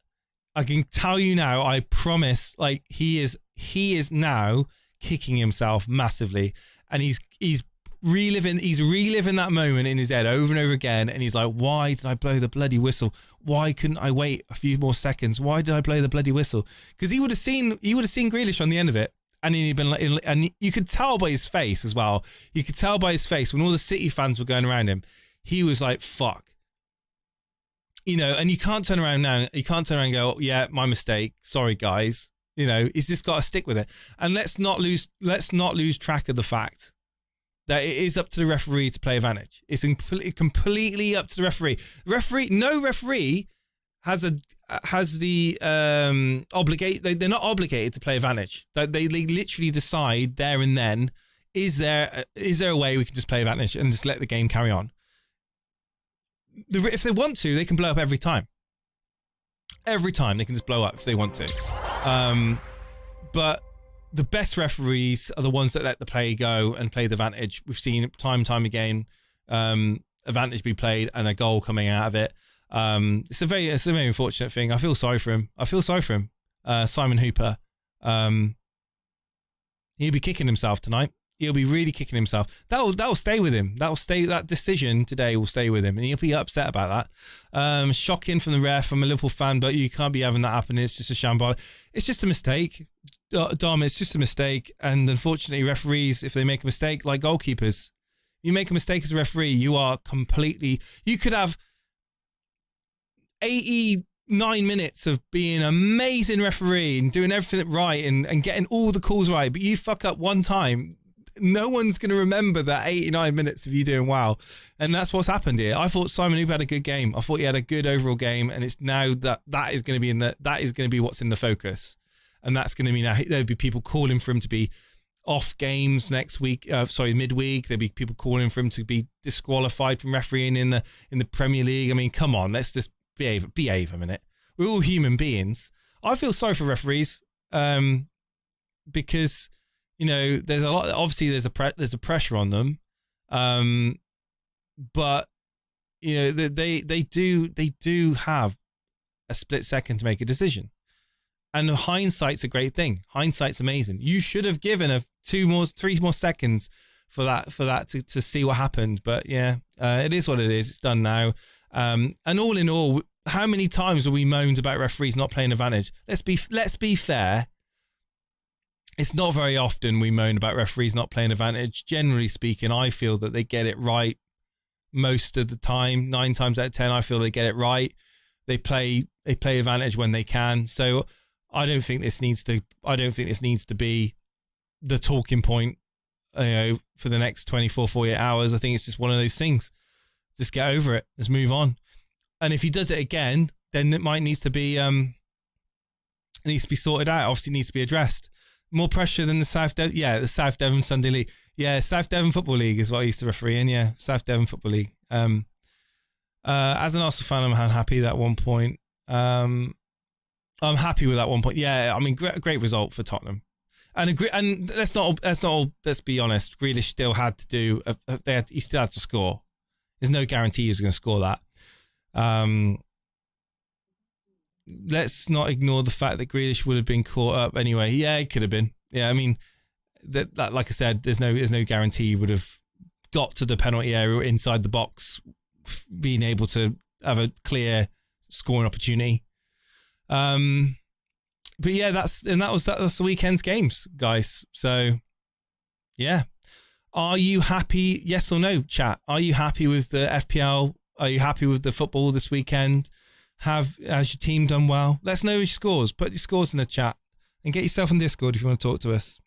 I can tell you now, I promise, like, he is now kicking himself massively, and he's reliving that moment in his head over and over again, and he's like, why did I blow the bloody whistle? Why couldn't I wait a few more seconds? Why did I blow the bloody whistle? Because he would have seen Grealish on the end of it, and he'd been like, and you could tell by his face as well. You could tell by his face when all the City fans were going around him, he was like, fuck. You know, and you can't turn around now. You can't turn around and go, yeah, my mistake. Sorry, guys. You know, he's just got to stick with it. And let's not lose track of the fact that it is up to the referee to play advantage. It's completely up to the referee. No referee has the obligate. They're not obligated to play advantage. They literally decide there and then, is there a way we can just play advantage and just let the game carry on? If they want to, they can blow up every time. Every time they can just blow up if they want to. But the best referees are the ones that let the play go and play the advantage. We've seen time and time again, advantage be played and a goal coming out of it. It's a very unfortunate thing. I feel sorry for him. Simon Hooper. He'll be kicking himself tonight. He'll be really kicking himself. That'll stay with him. That decision today will stay with him, and he'll be upset about that. Shocking from the ref. I'm a Liverpool fan, but you can't be having that happen. It's just a shambolic. It's just a mistake, Dom. It's just a mistake, and unfortunately, referees, if they make a mistake, like goalkeepers, you make a mistake as a referee, you are completely. You could have 89 minutes of being an amazing referee and doing everything right and getting all the calls right, but you fuck up one time. No one's going to remember that 89 minutes of you doing well. And that's what's happened here. I thought Simon Hooper had a good game. I thought he had a good overall game, and it's now that is going to be what's in the focus. And that's going to mean there'll be people calling for him to be off games next week, midweek. There'll be people calling for him to be disqualified from refereeing in the Premier League. I mean, come on, let's just behave a minute. We're all human beings. I feel sorry for referees because, you know, there's a lot. Obviously, there's a pressure on them, but you know they do have a split second to make a decision, and hindsight's a great thing. Hindsight's amazing. You should have given 3 more seconds for that to see what happened. But yeah, it is what it is. It's done now. And all in all, how many times have we moaned about referees not playing advantage? Let's be fair. It's not very often we moan about referees not playing advantage. Generally speaking, I feel that they get it right most of the time. 9 times out of 10, I feel they get it right. They play advantage when they can. So I don't think this needs to be the talking point, you know, for the next 24, 48 hours. I think it's just one of those things. Just get over it. Let's move on. And if he does it again, then it needs to be sorted out. Obviously, it needs to be addressed. More pressure than the South Devon Sunday League. Yeah, South Devon Football League is what I used to referee in. Yeah, South Devon Football League. As an Arsenal fan, I'm unhappy at 1 point. I'm happy with that 1 point. Yeah, I mean, great result for Tottenham. And let's be honest. Grealish still had to do. He still had to score. There's no guarantee he was going to score that. Let's not ignore the fact that Grealish would have been caught up anyway. Yeah, it could have been. Yeah, I mean, that like I said, there's no guarantee he would have got to the penalty area inside the box, being able to have a clear scoring opportunity. But yeah, that's the weekend's games, guys. So yeah, are you happy? Yes or no, chat? Are you happy with the FPL? Are you happy with the football this weekend? Has your team done well? Let us know your scores. Put your scores in the chat and get yourself on Discord if you want to talk to us.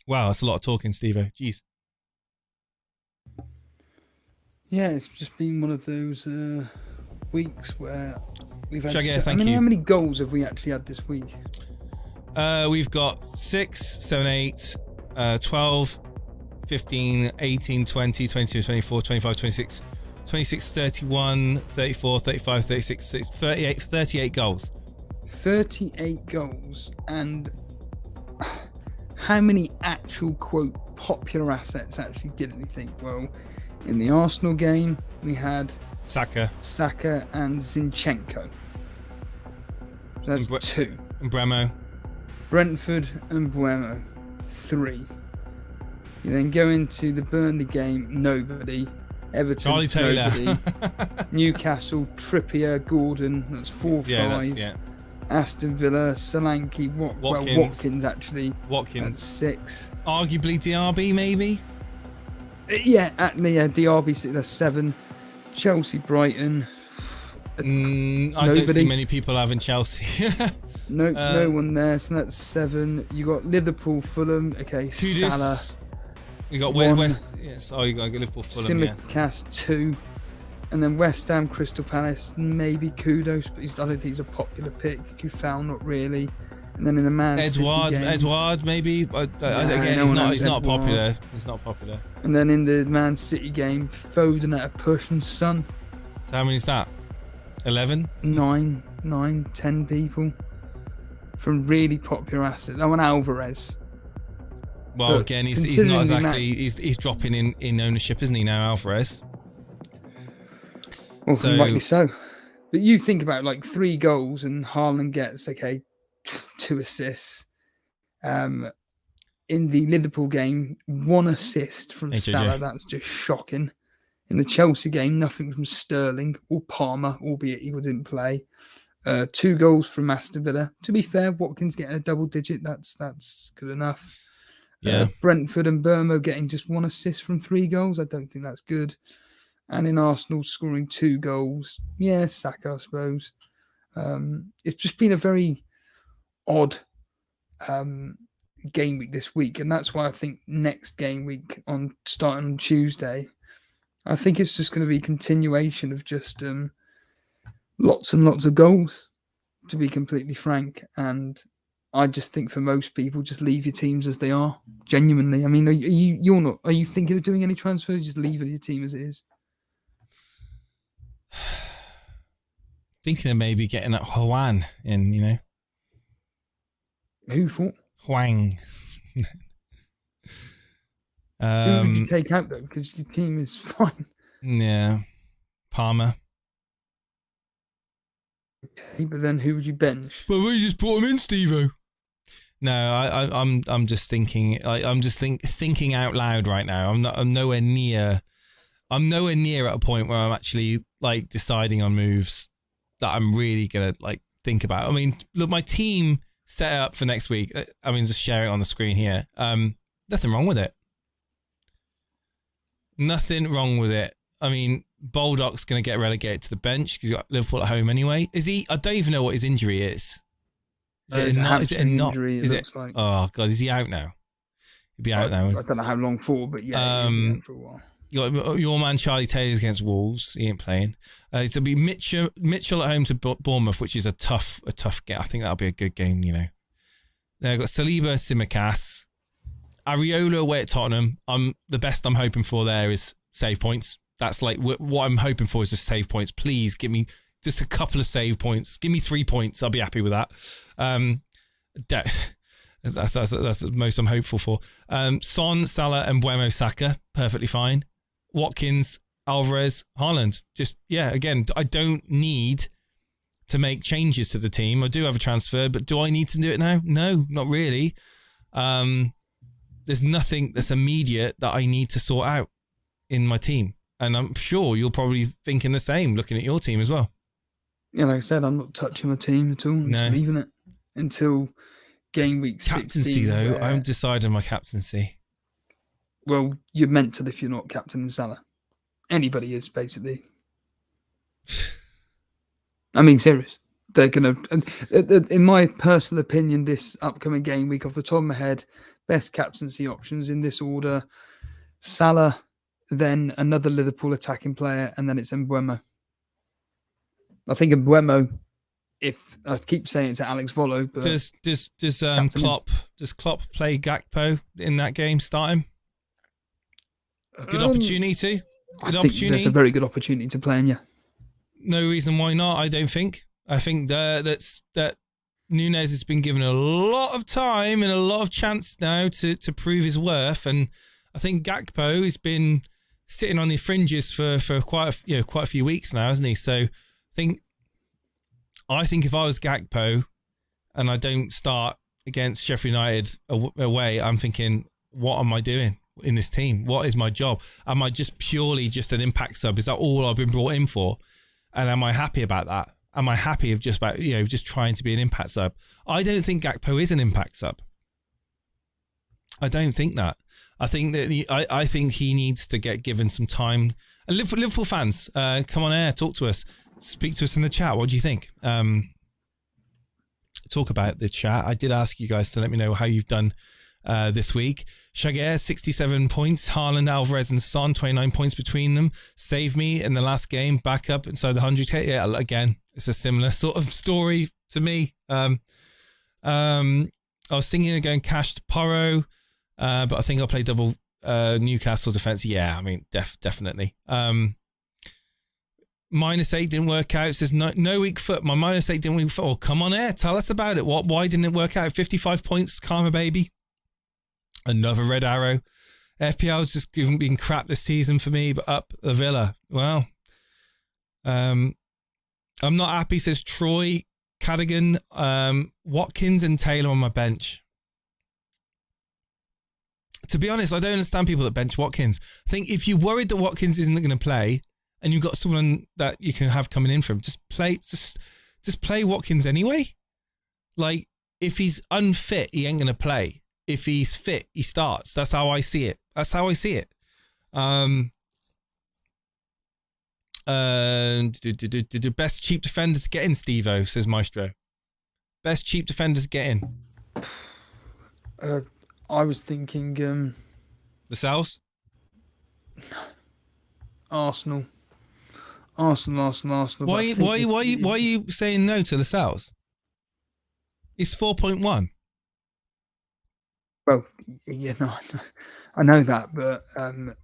Wow, that's a lot of talking, Steve-O. Jeez. Yeah, it's just been one of those weeks where we've had. How many goals have we actually had this week? We've got 6, 7, 8, 12, 15, 18, 20, 22, 24, 25, 26, 26, 31, 34, 35, 36, 38 goals. 38 goals. And how many actual, quote, popular assets actually did anything? Well, In the Arsenal game, we had Saka and Zinchenko. So that's 2. And Bremo. Brentford and Buemo, 3. You then go into the Burnley game, nobody. Everton, Charlie Taylor. nobody. Newcastle, Trippier, Gordon, that's 4-5. Yeah. Aston Villa, Solanke, Watkins actually. Watkins. That's 6. Arguably DRB, maybe? DRB, that's 7. Chelsea, Brighton. I don't see many people having Chelsea. No one there, so that's 7. You got Liverpool, Fulham. Okay, Kudus. Salah. You got West. Yes. Oh, you got Liverpool, Fulham. Simicast, 2. And then West Ham, Crystal Palace, maybe Kudos, but I don't think he's a popular pick. Kufal, not really. And then in the Man City game, Edouard, maybe. He's not popular. He's not popular. And then in the Man City game, Foden at a push and Son. So how many is that? 11? 9, 10 people from really popular assets. I want Alvarez. Well, but again, he's not exactly. He's dropping in ownership, isn't he now, Alvarez? Well, rightly so. But you think about like 3 goals and Haaland gets 2 assists. In the Liverpool game, 1 assist from Salah. That's just shocking. In the Chelsea game, nothing from Sterling or Palmer, albeit he didn't play. 2 goals from Aston Villa. To be fair, Watkins getting a double digit. That's good enough. Yeah. Brentford and Burmo getting just 1 assist from 3 goals. I don't think that's good. And in Arsenal scoring 2 goals. Yeah, Saka, I suppose. It's just been a very odd game week this week. And that's why I think next game week starting on Tuesday, I think it's just going to be continuation of just lots and lots of goals, to be completely frank. And I just think for most people, just leave your teams as they are. Genuinely. I mean, are you thinking of doing any transfers? Just leave your team as it is. Thinking of maybe getting that Juan in, Who for? Huang. Who would you take out though? Because your team is fine. Yeah. Palmer. Okay, but then who would you bench? Well, we just brought him in, Steve-O. No, I'm just thinking. I'm just thinking out loud right now. I'm nowhere near at a point where I'm actually deciding on moves that I'm really gonna think about. I mean, look, my team set up for next week. I mean, just share it on the screen here. Nothing wrong with it. Nothing wrong with it. I mean, Baldock's going to get relegated to the bench because he's got Liverpool at home anyway. Is he? I don't even know what his injury is. Is it not? Oh God, is he out now? He'll be out now. I don't know how long for, but yeah, he'll be out for a while. Your man Charlie Taylor's against Wolves. He ain't playing. It'll be Mitchell at home to Bournemouth, which is a tough game. I think that'll be a good game. Then I've got Saliba, Simicast, Areola away at Tottenham. The best I'm hoping for there is save points. That's what I'm hoping for is just save points. Please give me just a couple of save points. Give me 3 points. I'll be happy with that. That's the most I'm hopeful for. Son, Salah, and Buemo Saka, perfectly fine. Watkins, Alvarez, Haaland. Just, again, I don't need to make changes to the team. I do have a transfer, but do I need to do it now? No, not really. There's nothing that's immediate that I need to sort out in my team. And I'm sure you're probably thinking the same, looking at your team as well. Yeah, like I said, I'm not touching my team at all. I'm just leaving it until game week 16. Captaincy, though, I haven't decided my captaincy. Well, you're meant to if you're not captain in Salah. Anybody is, basically. I mean, serious. They're going to, in my personal opinion, this upcoming game week, off the top of my head, best captaincy options in this order: Salah, then another Liverpool attacking player, and then it's Mbeumo. I think Mbeumo, if I keep saying it to Alex Volo, but does Klopp play Gakpo in that game? Start him. Good opportunity to. Good opportunity. There's a very good opportunity to play him. Yeah. No reason why not. I don't think. I think that Nunes has been given a lot of time and a lot of chance now to prove his worth, and I think Gakpo has been sitting on the fringes for quite a few weeks now, hasn't he? So I think if I was Gakpo and I don't start against Sheffield United away, I'm thinking, what am I doing in this team? What is my job? Am I just purely just an impact sub? Is that all I've been brought in for? And am I happy about that? Am I happy of just trying to be an impact sub? I don't think Gakpo is an impact sub. I don't think that. I think that I think he needs to get given some time. And Liverpool fans, come on air, talk to us, speak to us in the chat. What do you think? Talk about the chat. I did ask you guys to let me know how you've done this week. Shaguer, 67 points. Haaland, Alvarez and Son, 29 points between them. Save me in the last game, back up inside the 100k. Yeah, again, it's a similar sort of story to me. I was thinking of going cash to Porro, but I think I'll play double Newcastle defence. Yeah, I mean, definitely. -8 didn't work out. It says no weak foot. My -8 didn't weak foot. Oh, come on air. Tell us about it. Why didn't it work out? 55 points, Karma Baby. Another red arrow. FPL's just been crap this season for me, but up the Villa. Well, I'm not happy, says Troy, Cadigan, Watkins and Taylor on my bench. To be honest, I don't understand people that bench Watkins. I think if you're worried that Watkins isn't going to play and you've got someone that you can have coming in for him, just play Watkins anyway. Like, if he's unfit, he ain't going to play. If he's fit, he starts. That's how I see it. Best cheap defenders to get in, Steve-O, says Maestro. Best cheap defenders to get in. I was thinking... Lascelles? Arsenal. Why are you saying no to Lascelles? It's 4.1. Well, yeah, no, I know that, but I'm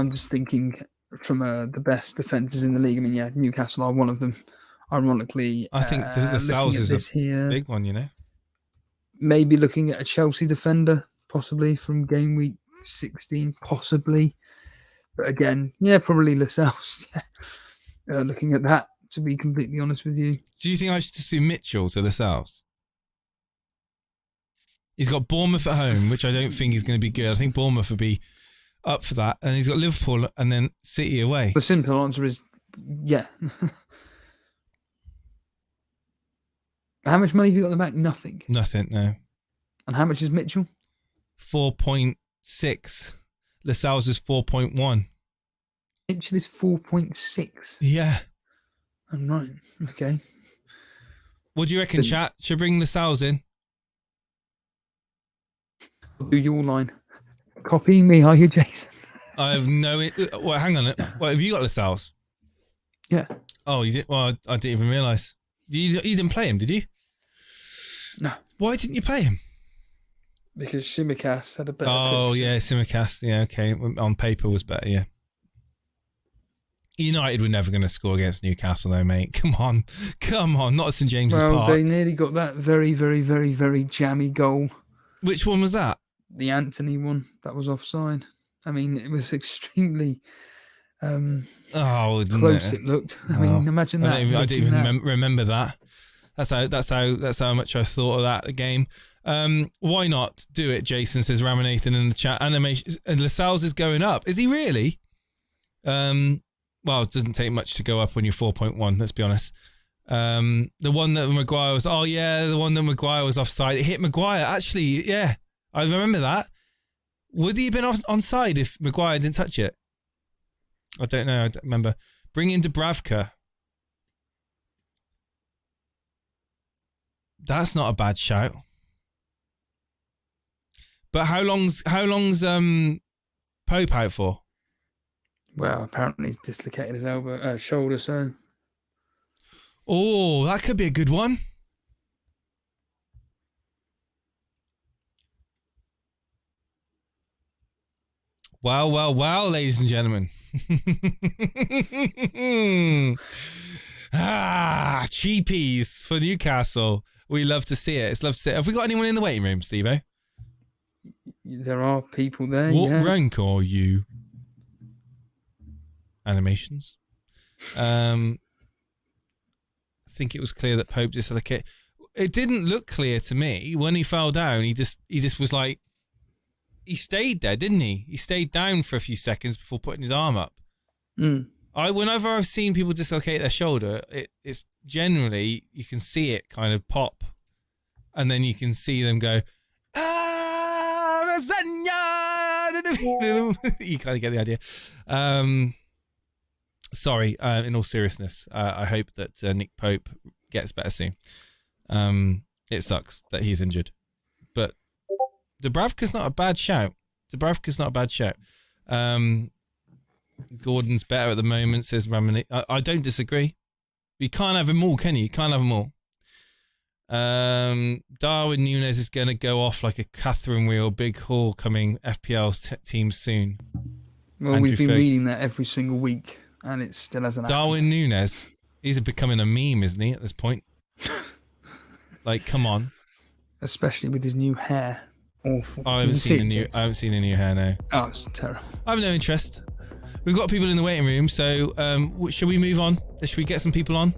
just thinking from the best defences in the league. I mean, yeah, Newcastle are one of them. Ironically, I think Lascelles is a big one, you know. Maybe looking at a Chelsea defender, possibly from game week 16, possibly. But again, yeah, probably Lascelles. Looking at that, to be completely honest with you. Do you think I should just do Mitchell to Lascelles? He's got Bournemouth at home, which I don't think is going to be good. I think Bournemouth would be up for that. And he's got Liverpool and then City away. The simple answer is, yeah. How much money have you got in the bank? Nothing. Nothing, no. And how much is Mitchell? 4.6. Lascelles is 4.1. Mitchell is 4.6. Yeah. I'm right. Okay. What do you reckon, chat? Should I bring Lascelles in? Do your line. Copying me, are you, Jason? I have no... Well, hang on. Well, have you got Lascelles? Yeah. Oh, you did? Well, I didn't even realise. You didn't play him, did you? No. Why didn't you play him? Because Tsimikas had a better pitch. Yeah, Tsimikas. Yeah, okay. On paper was better, yeah. United were never going to score against Newcastle, though, mate. Come on. Not at St James's Park. Well, they nearly got that very, very, very, very jammy goal. Which one was that? The Anthony one. That was offside. I mean, it was extremely close it looked. I mean, imagine that. I didn't even remember that. That's how much I thought of that game. Why not do it? Jason says Ramanathan in the chat. Animation. And Lascelles is going up. Is he really? Well, it doesn't take much to go up when you're 4.1. Let's be honest. The one that Maguire was. Oh yeah, the one that Maguire was offside. It hit Maguire. Actually, yeah, I remember that. Would he have been onside if Maguire didn't touch it? I don't know. I don't remember. Bring in Dubravka. That's not a bad shout. But how long's Pope out for? Well, apparently he's dislocated his shoulder, so. Oh, that could be a good one. Wow, ladies and gentlemen. Cheapies for Newcastle. We love to see it. It's love to see it. Have we got anyone in the waiting room, Steve-O? There are people there, What rank are you? animations. I think it was clear that Pope dislocated. It didn't look clear to me when he fell down. He just was like, he stayed there, didn't he? He stayed down for a few seconds before putting his arm up. Whenever I've seen people dislocate their shoulder, it's generally, you can see it kind of pop, and then you can see them go, you kind of get the idea. Sorry, in all seriousness, I hope that Nick Pope gets better soon. It sucks that he's injured, but Dubravka's not a bad shout. Gordon's better at the moment, says Ramani. I don't disagree. You can't have them all, can you? You can't have them all. Darwin Nunes is going to go off like a Catherine wheel. Big haul coming FPL's team soon. Well, Andrew we've been Ferguson. reading that every single week, and it still hasn't happened. Darwin Nunes, he's becoming a meme, isn't he, at this point? Like, come on. Especially with his new hair. Awful. I haven't seen the new hair now. Oh, it's terrible. I have no interest. We've got people in the waiting room, so shall we move on? Should we get some people on?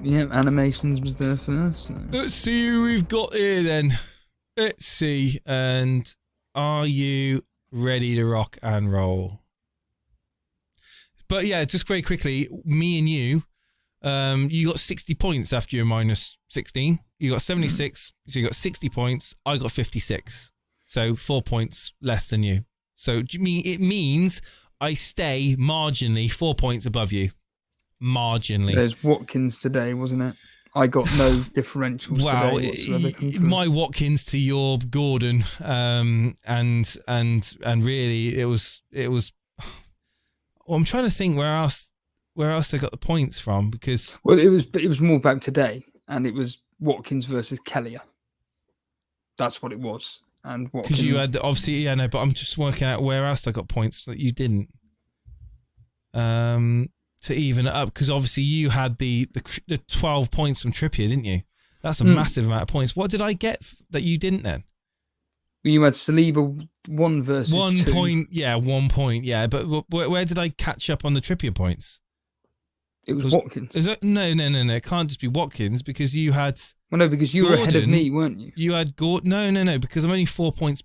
Yeah, animations was there first. So. Let's see who we've got here then. Let's see. And are you ready to rock and roll? But yeah, just very quickly, me and you got 60 points after your minus 16. You got 76, so you got 60 points. I got 56, so 4 points less than you. So it means I stay marginally 4 points above you. Marginally. There's Watkins today, wasn't it? I got no differentials today whatsoever. My Watkins to your Gordon, and really it was. Well, I'm trying to think where else I got the points from, because it was more back today, and it was Watkins versus Kellier. That's what it was, and Watkins. Because you had obviously, but I'm just working out where else I got points that you didn't. To even it up, because obviously you had the 12 points from Trippier, didn't you? That's a massive amount of points. What did I get that you didn't then? You had Saliba 1 versus 1 2. 1 point, yeah. But where did I catch up on the Trippier points? It was Watkins. No. It can't just be Watkins, because you had. Well, no, because you were ahead of me, weren't you? You had Gordon. No, because I'm only 4 points.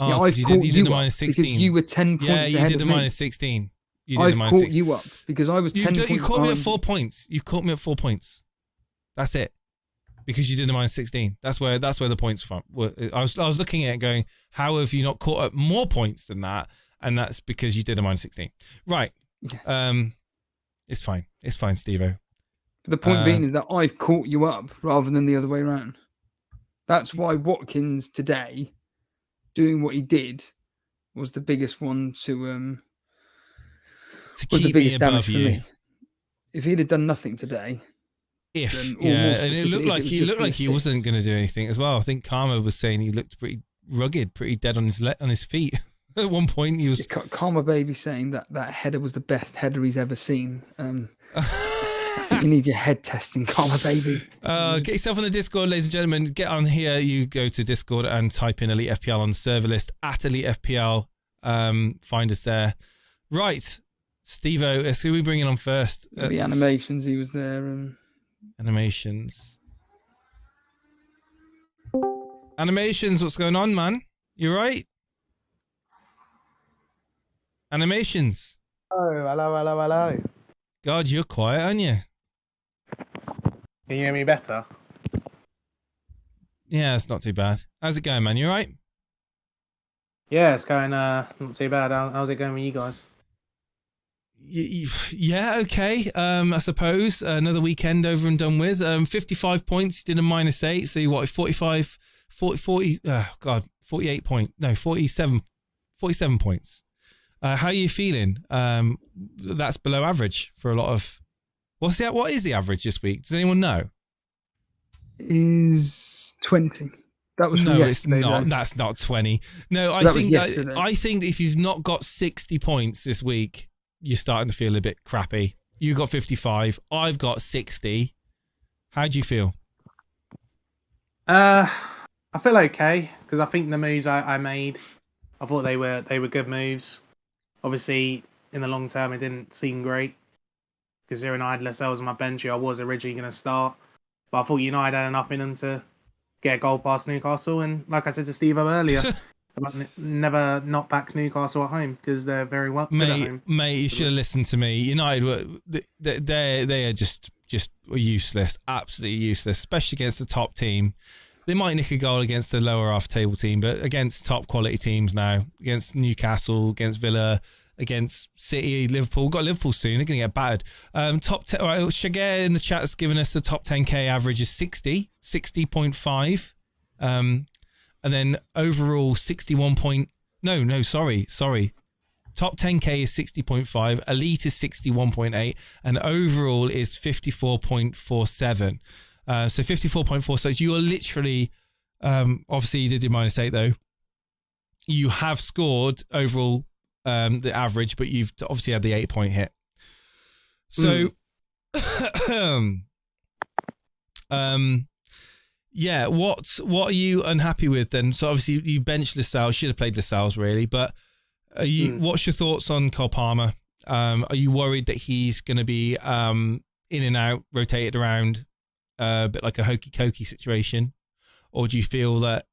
Oh, yeah, I've you did the minus 16. Because you were 10 points ahead of me. Yeah, you did the minus 16. I've caught you up because I was 10 points. You caught me at 4 points. You've caught me at 4 points. That's it. Because you did the minus 16. That's where the points from. I was looking at it going, how have you not caught up more points than that? And that's because you did a minus 16. Right. Yeah. It's fine. It's fine, Steve-O. But the point being is that I've caught you up rather than the other way around. That's why Watkins today, doing what he did, was the biggest one to keep me above you. If he'd have done nothing today, and it looked like he wasn't going to do anything as well. I think Karma was saying he looked pretty rugged, pretty dead on his feet. At one point, he was Karma Baby saying that header was the best header he's ever seen. You need your head testing, Karma Baby. Get yourself on the Discord, ladies and gentlemen. Get on here. You go to Discord and type in Elite FPL on the server list at Elite FPL. Find us there. Right. Steve-O, who are we bringing on first? The animations, he was there. Animations, what's going on, man? You right? Animations. Oh, hello. God, you're quiet, aren't you? Can you hear me better? Yeah, it's not too bad. How's it going, man? You right? Yeah, it's going not too bad. How's it going with you guys? Yeah, okay. I suppose another weekend over and done with. 55 points. You did a minus 8, so you what? 47 points. How are you feeling? That's below average for a lot of. What is the average this week? Does anyone know? Is 20. That was from yesterday. It's not. Though. That's not 20. No, I think that if you've not got 60 points this week, you're starting to feel a bit crappy. You got 55. I've got 60. How do you feel? I feel okay because I think the moves I made, I thought they were good moves. Obviously, in the long term, it didn't seem great. Considering I had Lascelles on my bench, who I was originally going to start. But I thought United had enough in them to get a goal past Newcastle. And like I said to Steve earlier, never not back Newcastle at home because they're very well good at home. Mate, you should have listened to me. United, they are just useless, absolutely useless, especially against the top team. They might nick a goal against the lower half table team, but against top quality teams now, against Newcastle, against Villa, against City, Liverpool. We've got Liverpool soon. They're going to get battered. Top 10. Right, Shagir in the chat has given us the top 10k average is 60.5. And then overall 61 point. No, sorry. Top 10k is 60.5. Elite is 61.8, and overall is 54.47. So 54.4. So you are literally, obviously you did your -8 though. You have scored overall the average, but you've obviously had the 8-point hit. So, yeah, what are you unhappy with then? So obviously you benched Lascelles, should have played Lascelles really, but are you? What's your thoughts on Cole Palmer? Are you worried that he's going to be in and out, rotated around, a bit like a hokey-cokey situation? Or do you feel that,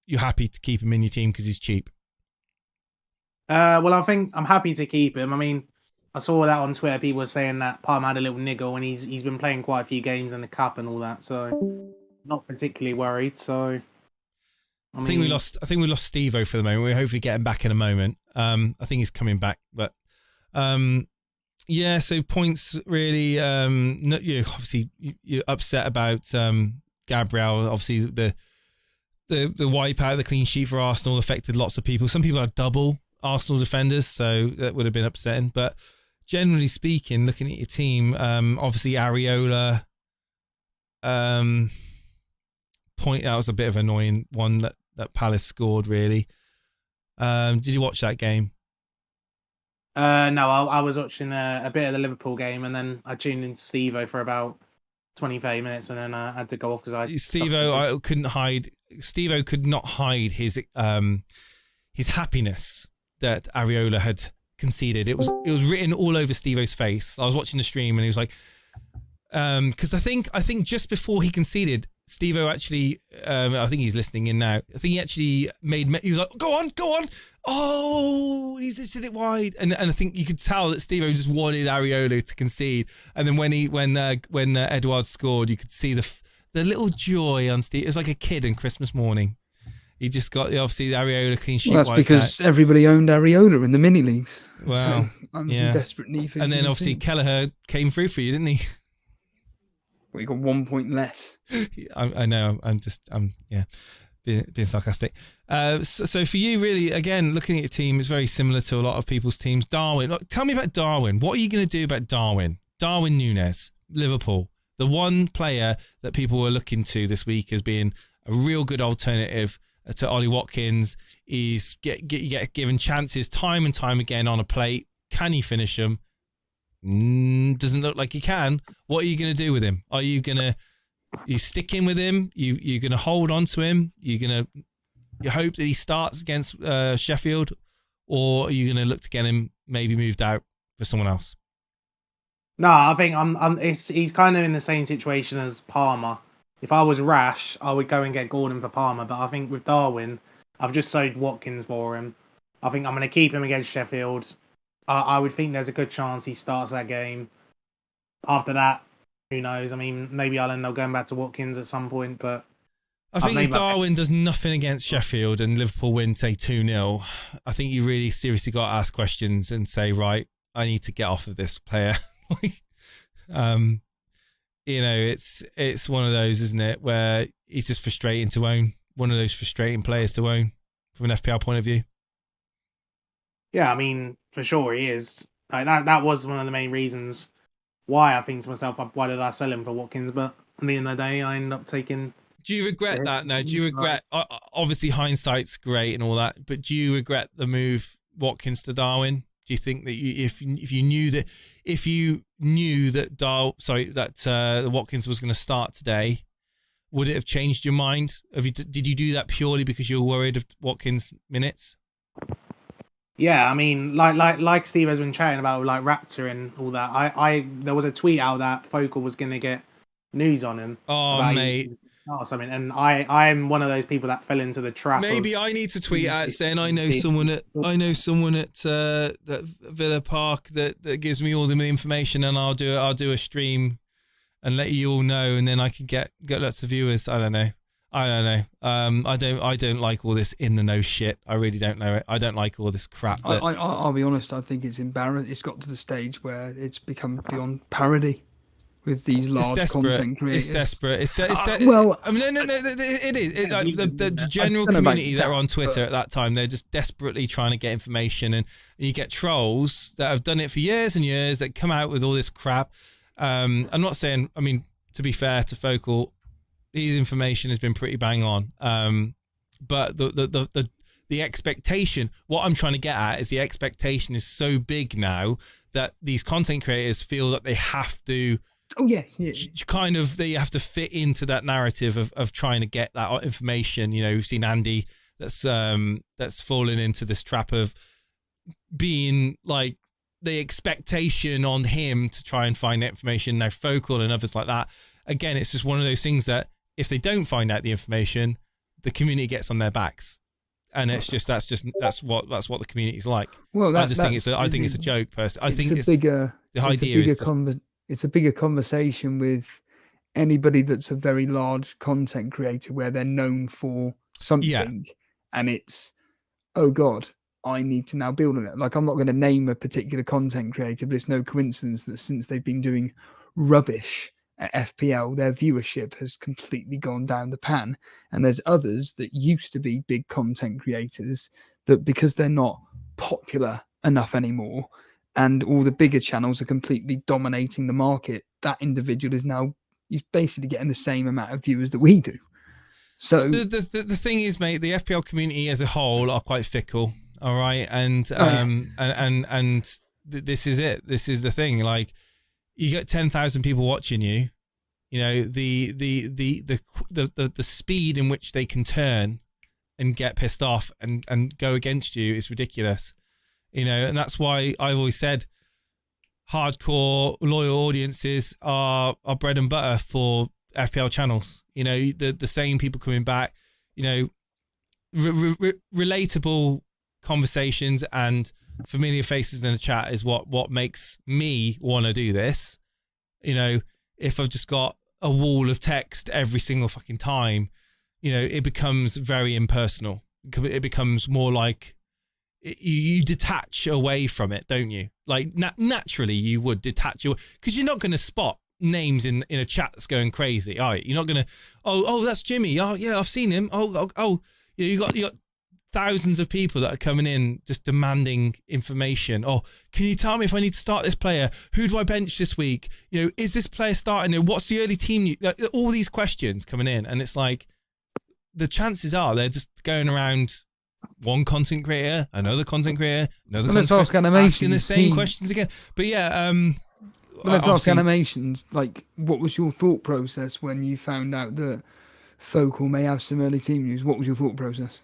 you're happy to keep him in your team because he's cheap? Well, I think I'm happy to keep him. I mean, I saw that on Twitter. People were saying that Palmer had a little niggle, and he's been playing quite a few games in the cup and all that. So, not particularly worried. So, I think we lost Steve-O for the moment. We'll hopefully get him back in a moment. I think he's coming back, but yeah. So points really. You're upset about Gabriel. Obviously the wipeout, the clean sheet for Arsenal affected lots of people. Some people have double Arsenal defenders, so that would have been upsetting. But generally speaking, looking at your team, obviously Areola, that was a bit of an annoying one that Palace scored, really. Did you watch that game? No, I was watching a bit of the Liverpool game, and then I tuned into Steve-O for about 20-30 minutes, and then I had to go off because Steve-O could not hide his happiness that Areola had conceded. It was written all over Steve-O's face. I was watching the stream and he was like, because I think just before he conceded, Steve-O actually, I think he's listening in now. I think he actually he was like, go on. Oh, he's just hit it wide, and I think you could tell that Steve-O just wanted Areola to concede. And then when Edouard scored, you could see the little joy on Steve. It was like a kid on Christmas morning. He just got obviously the Areola clean sheet. Well, that's because everybody owned Areola in the mini leagues. Wow, so I was in desperate need for. And then obviously Kelleher came through for you, didn't he? Well, you got 1 point less. I know. I'm being sarcastic. So for you, really, again, looking at your team is very similar to a lot of people's teams. Darwin, tell me about Darwin. What are you going to do about Darwin? Darwin Nunes, Liverpool, the one player that people were looking to this week as being a real good alternative to Ollie Watkins. He's get given chances time and time again on a plate. Can he finish them? Doesn't look like he can. What are you going to do with him? Are you sticking with him? You're going to hold on to him? You hope that he starts against Sheffield, or are you going to look to get him maybe moved out for someone else? No, I think he's kind of in the same situation as Palmer. If I was rash, I would go and get Gordon for Palmer. But I think with Darwin, I've just sold Watkins for him. I think I'm going to keep him against Sheffield. I would think there's a good chance he starts that game. After that, who knows? I mean, maybe I'll end up going back to Watkins at some point. But I think if Darwin does nothing against Sheffield and Liverpool win, say 2-0, I think you really seriously got to ask questions and say, right, I need to get off of this player. It's one of those, isn't it, where he's just frustrating to own. One of those frustrating players to own from an FPL point of view. Yeah, I mean, for sure he is. That was one of the main reasons why I think to myself, why did I sell him for Watkins? But at the end of the day, I end up taking... Do you regret that now? Do you regret... Obviously, hindsight's great and all that, but do you regret the move Watkins to Darwin? Do you think that if you knew that Watkins was going to start today, would it have changed your mind? Did you do that purely because you were worried of Watkins' minutes? Yeah, I mean, like Steve has been chatting about, like Raptor and all that. There was a tweet out that Focal was gonna get news on him. Oh, mate. Or something, and I'm one of those people that fell into the trap. Maybe I need to tweet out saying I know someone at that Villa Park that gives me all the information, and I'll do a stream and let you all know, and then I can get lots of viewers. I don't know. I don't like all this in the know shit. I really don't know it. I don't like all this crap. I'll be honest. I think it's embarrassing. It's got to the stage where it's become beyond parody with these large content creators. It's desperate. Well, I mean, no, it is. Like the general community that are on Twitter at that time, they're just desperately trying to get information, and you get trolls that have done it for years and years that come out with all this crap. I'm not saying. I mean, to be fair to Focal, his information has been pretty bang on. But the expectation, what I'm trying to get at is the expectation is so big now that these content creators feel that they have to. Oh yes, kind of they have to fit into that narrative of trying to get that information. You know, we've seen Andy that's fallen into this trap of being like the expectation on him to try and find information. Now Focal and others like that. Again, it's just one of those things that if they don't find out the information, the community gets on their backs, and it's just that's what the community's like. Well, I think it's a joke. Personally, I think it's bigger. The idea is it's a bigger conversation with anybody that's a very large content creator where they're known for something, and it's, oh God, I need to now build on it. Like, I'm not going to name a particular content creator, but it's no coincidence that since they've been doing rubbish at FPL, their viewership has completely gone down the pan. And there's others that used to be big content creators that, because they're not popular enough anymore, and all the bigger channels are completely dominating the market, that individual is now, he's basically getting the same amount of viewers that we do. So the thing is, mate, the FPL community as a whole are quite fickle. All right, and this is it. This is the thing. Like, you get 10,000 people watching you. You know, the speed in which they can turn and get pissed off and go against you is ridiculous. You know, and that's why I've always said hardcore loyal audiences are bread and butter for FPL channels. You know, the same people coming back, you know, relatable conversations and familiar faces in the chat is what makes me want to do this. You know, if I've just got a wall of text every single fucking time, you know, it becomes very impersonal. It becomes more like you detach away from it, don't you? Like naturally you would detach because you're not going to spot names in a chat that's going crazy, are you? You're not going to, oh, that's Jimmy. Oh yeah, I've seen him. Oh, you got thousands of people that are coming in just demanding information. Oh, can you tell me if I need to start this player? Who do I bench this week? You know, is this player starting? What's the early team? All these questions coming in, and it's like the chances are they're just going around one content creator, another content creator, another content creator, asking the same questions again. But yeah, let's ask Animations. Like, what was your thought process when you found out that Focal may have some early team news? What was your thought process?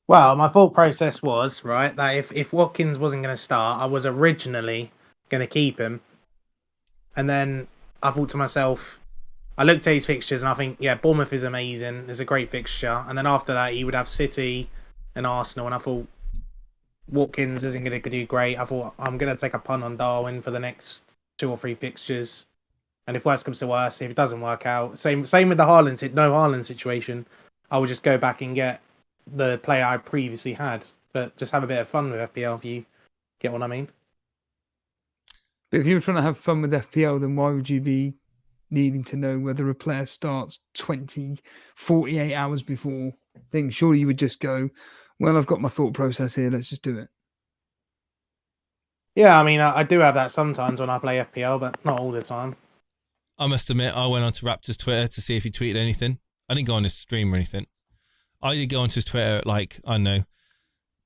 Well, my thought process was, right, that if Watkins wasn't going to start, I was originally going to keep him. And then I thought to myself, I looked at his fixtures and I think, yeah, Bournemouth is amazing. It's a great fixture. And then after that, he would have City and Arsenal. And I thought, Watkins isn't going to do great. I thought, I'm going to take a punt on Darwin for the next 2 or 3 fixtures. And if worse comes to worse, if it doesn't work out, same with the Haaland situation, I would just go back and get the player I previously had, but just have a bit of fun with FPL, if you get what I mean. But if you were trying to have fun with FPL, then why would you be needing to know whether a player starts 48 hours before things? Surely you would just go, well, I've got my thought process here, let's just do it. Yeah, I mean, I do have that sometimes when I play FPL, but not all the time. I must admit, I went onto Raptor's Twitter to see if he tweeted anything. I didn't go on his stream or anything. I did go onto his Twitter at like, I don't know,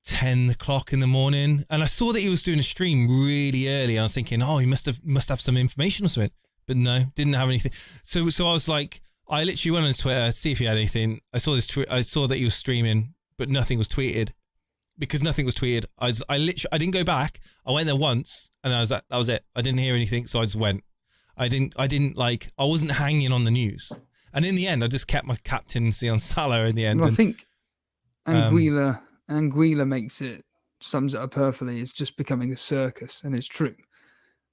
10 o'clock in the morning. And I saw that he was doing a stream really early. I was thinking, oh, he must have some information or something. But no, didn't have anything. So I was like, I literally went on his Twitter to see if he had anything. I saw that he was streaming, but nothing was tweeted. because nothing was tweeted. I didn't go back. I went there once, and that was it. I didn't hear anything, so I just went. I wasn't hanging on the news. And in the end, I just kept my captaincy on Salah in the end. Well, I think Anguilla sums it up perfectly. It's just becoming a circus, and it's true.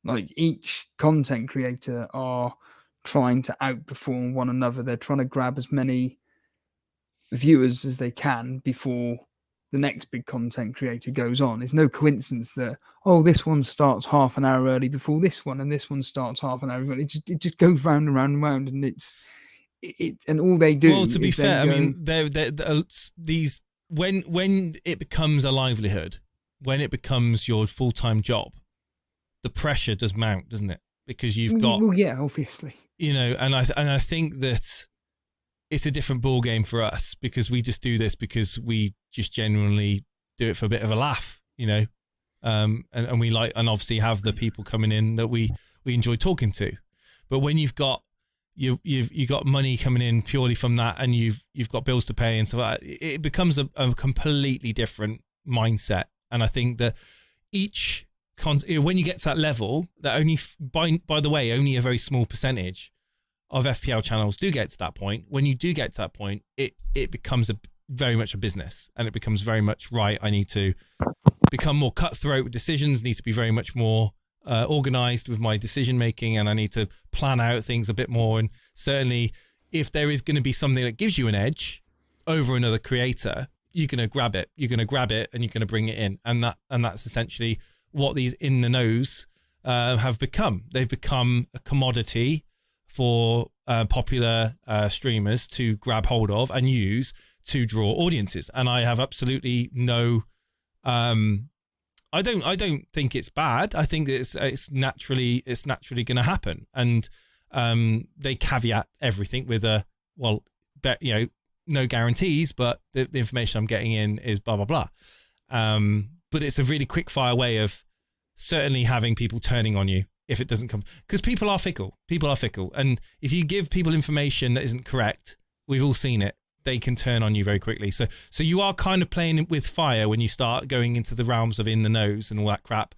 Like, each content creator are trying to outperform one another. They're trying to grab as many viewers as they can before the next big content creator goes on. It's no coincidence that, this one starts half an hour early before this one, and this one starts half an hour early. It just goes round and round and round, and and all they do. Well, to be fair, I mean, these when it becomes a livelihood, when it becomes your full-time job, the pressure does mount, doesn't it? Because you've got, well, yeah, obviously, and I think that it's a different ball game for us, because we just do this because we just genuinely do it for a bit of a laugh, and we like, and obviously have the people coming in that we enjoy talking to. But when you've got you've got money coming in purely from that, and you've got bills to pay and stuff like that, it becomes a completely different mindset. And I think that when you get to that level, that only by the way, only a very small percentage of FPL channels do get to that point. When you do get to that point, it becomes very much a business, and it becomes very much, right, I need to become more cutthroat with decisions, need to be very much more organized with my decision making, and I need to plan out things a bit more. And certainly, if there is going to be something that gives you an edge over another creator, you're going to grab it. You're going to grab it, and you're going to bring it in. And that's essentially what these in the nose have become. They've become a commodity for popular streamers to grab hold of and use to draw audiences. And I have absolutely no. I don't think it's bad. I think it's naturally going to happen. And they caveat everything with no guarantees, but the information I'm getting in is blah blah blah. But it's a really quick fire way of certainly having people turning on you if it doesn't come, because people are fickle. And if you give people information that isn't correct, we've all seen it, they can turn on you very quickly. So you are kind of playing with fire when you start going into the realms of in the nose and all that crap.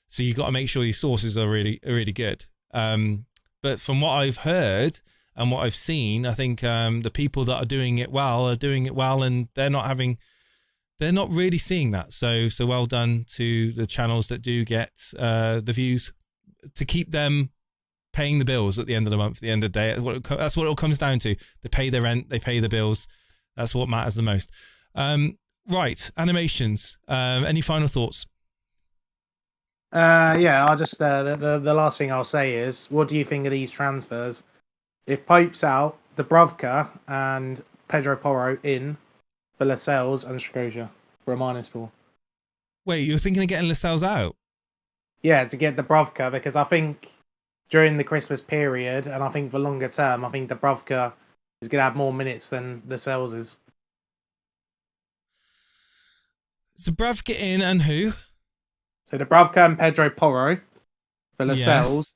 So you got to make sure your sources are really good. But from what I've heard and what I've seen, I think the people that are doing it well, and they're not really seeing that. So well done to the channels that do get the views, to keep them paying the bills at the end of the month, at the end of the day. That's what it all comes down to. They pay their rent, they pay the bills. That's what matters the most. Right, animations. Any final thoughts? I'll just the last thing I'll say is, what do you think of these transfers? If Pope's out, Dubravka and Pedro Porro in for Lascelles and Strakosha for a -4. Wait, you're thinking of getting Lascelles out? Yeah, to get Dubravka, because I think during the Christmas period, and I think for longer term, I think Dubravka is going to have more minutes than Lascelles is. Dubravka in, and who? So Dubravka and Pedro Porro for Lascelles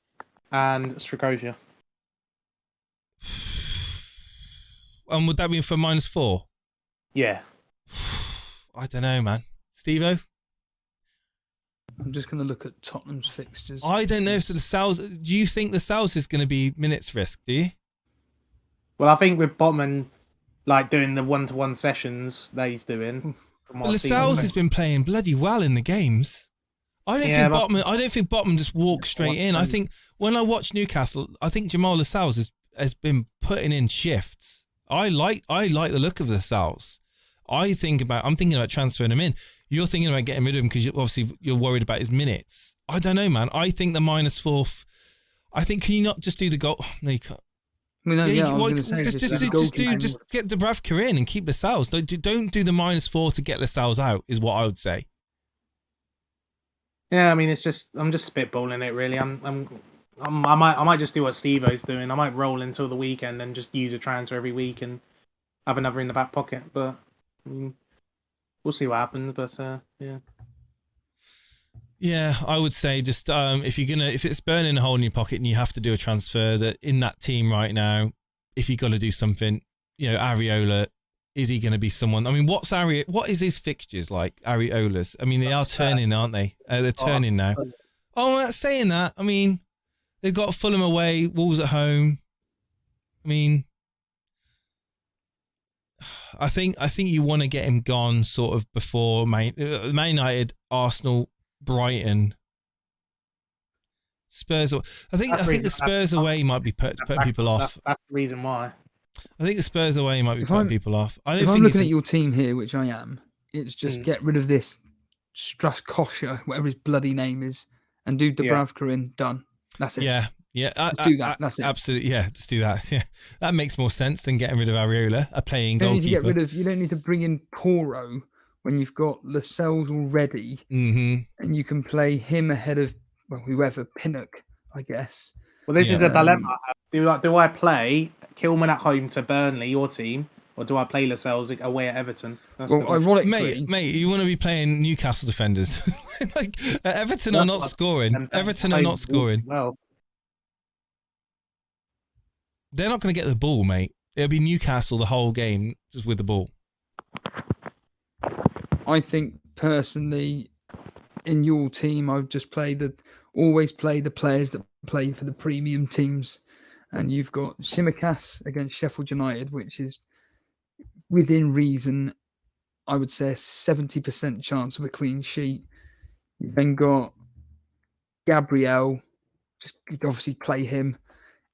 and Strakosha. And would that be for -4? Yeah. I don't know, man. Steve-O? I'm just going to look at Tottenham's fixtures. I don't know if Lascelles. Do you think Lascelles is going to be minutes risk? Do you? Well, I think with Botman doing the 1-to-1 sessions that he's doing. Lascelles has been playing bloody well in the games. I don't think Botman just walks straight in. I think when I watch Newcastle, I think Jamal Lascelles has been putting in shifts. I like the look of Lascelles. I'm thinking about transferring him in. You're thinking about getting rid of him because obviously you're worried about his minutes. I don't know, man. I think the -4. I think, can you not just do the goal? No, you can't. Just get Dubravka in and keep Lascelles. Don't do the -4 to get Lascelles out, is what I would say. Yeah, I mean, I'm just spitballing it really. I might just do what Steve-O's doing. I might roll until the weekend and just use a transfer every week and have another in the back pocket. But I mean, we'll see what happens. But yeah. Yeah, I would say just if it's burning a hole in your pocket and you have to do a transfer, that in that team right now, if you've got to do something, Areola is he going to be someone? I mean, what is his fixtures like, Areola's? I mean, they are turning, aren't they? They're turning now. Oh, saying that, I mean, they've got Fulham away, Wolves at home. I mean, I think you want to get him gone sort of before Man United, Arsenal, Brighton, Spurs. I think the Spurs away might be putting people off. That's the reason why. I think the Spurs away might be putting people off. If I'm looking at your team here, which I am, it's just get rid of this Straskosha, whatever his bloody name is, and do Dubravka in. Done. That's it. Yeah. Do that. That's it. Absolutely. Yeah, just do that. Yeah, that makes more sense than getting rid of Areola, a playing goalkeeper. You don't need to bring in Porro when you've got Lascelles already, and you can play him ahead of whoever, Pinnock, I guess. Well, this is a dilemma. Do I play Kilman at home to Burnley, your team, or do I play Lascelles away at Everton? Ironically, mate, you want to be playing Newcastle defenders. Like Everton are not scoring. Everton are not scoring. Well, they're not going to get the ball, mate. It'll be Newcastle the whole game just with the ball. I think personally, in your team, I'd just always play the players that play for the premium teams. And you've got Shimikas against Sheffield United, which is within reason, I would say a 70% chance of a clean sheet. You've then got Gabriel, just obviously play him.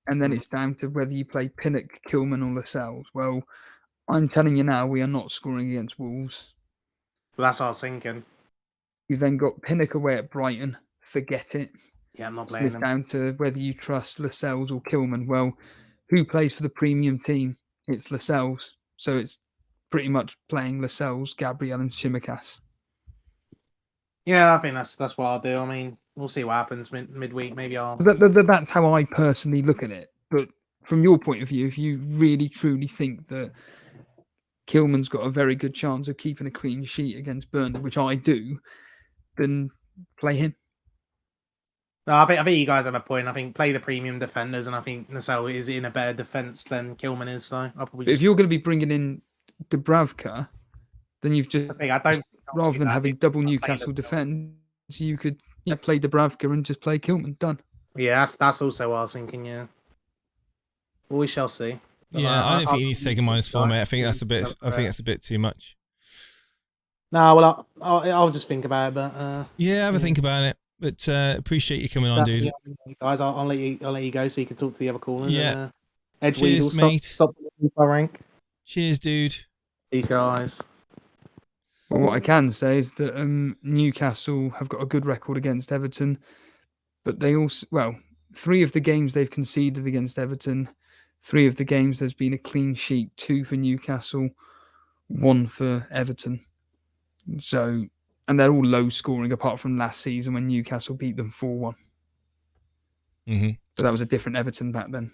And then it's down to whether you play Pinnock, Kilman or Lascelles. Well, I'm telling you now, we are not scoring against Wolves. Well, that's what I was thinking. You've then got Pinnock away at Brighton. Forget it. Yeah, I'm not playing It's down to whether you trust Lascelles or Kilman. Well, who plays for the premium team? It's Lascelles. So it's pretty much playing Lascelles, Gabriel and Shimikas. Yeah, I think that's what I'll do. I mean, we'll see what happens midweek. Maybe I'll... That's how I personally look at it. But from your point of view, if you really, truly think that Kilman's got a very good chance of keeping a clean sheet against Burnley, which I do, then play him. No, I think you guys have a point. I think play the premium defenders, and I think Lascelles is in a better defence than Kilman is. So I'll probably. If you're going to be bringing in Dubravka, then you've just rather than having double Newcastle defence, you could play Dubravka and just play Kilman. Done. Yeah, that's also what I was thinking. Yeah, we shall see. Yeah, I don't think he needs to take a -4, mate. I think that's a bit. I think that's a bit too much. No, well, I'll just think about it. But have a think about it. But appreciate you coming on, dude. Yeah, guys, I'll let you go so you can talk to the other callers. Yeah. And, cheers, mate. Stop my rank. Cheers, dude. Peace, guys. Well, what I can say is that Newcastle have got a good record against Everton, but they also 3 of the games they've conceded against Everton, 3 of the games there's been a clean sheet, 2 for Newcastle, 1 for Everton. So. And they're all low scoring apart from last season when Newcastle beat them 4-1. But that was a different Everton back then.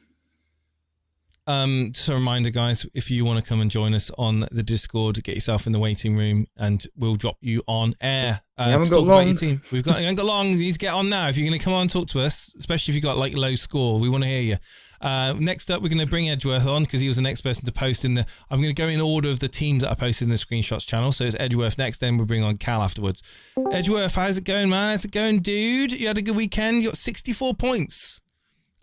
Just a reminder, guys, if you want to come and join us on the Discord, get yourself in the waiting room and we'll drop you on air. We haven't got long. You haven't got long. You need to get on now. If you're going to come on and talk to us, especially if you've got like low score, we want to hear you. Next up, we're going to bring Edgeworth on because he was the next person to post I'm going to go in order of the teams that I posted in the screenshots channel. So it's Edgeworth next, then we'll bring on Cal afterwards. Edgeworth, how's it going, man? How's it going, dude? You had a good weekend. You got 64 points.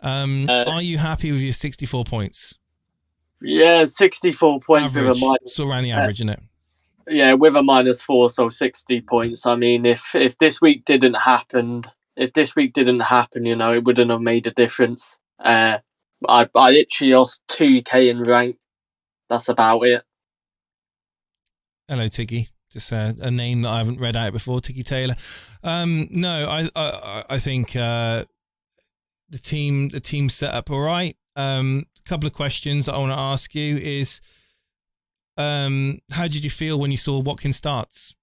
Are you happy with your 64 points? Yeah, 64 points average. With a minus. So around the average, isn't it? Yeah, with a -4, so 60 points. I mean, if this week didn't happen, it wouldn't have made a difference. I literally lost 2k in rank. That's about it. Hello, Tiggy. Just a name that I haven't read out before, Tiggy Taylor. No, I think the team set up all right. A couple of questions that I want to ask you is, how did you feel when you saw Watkins starts?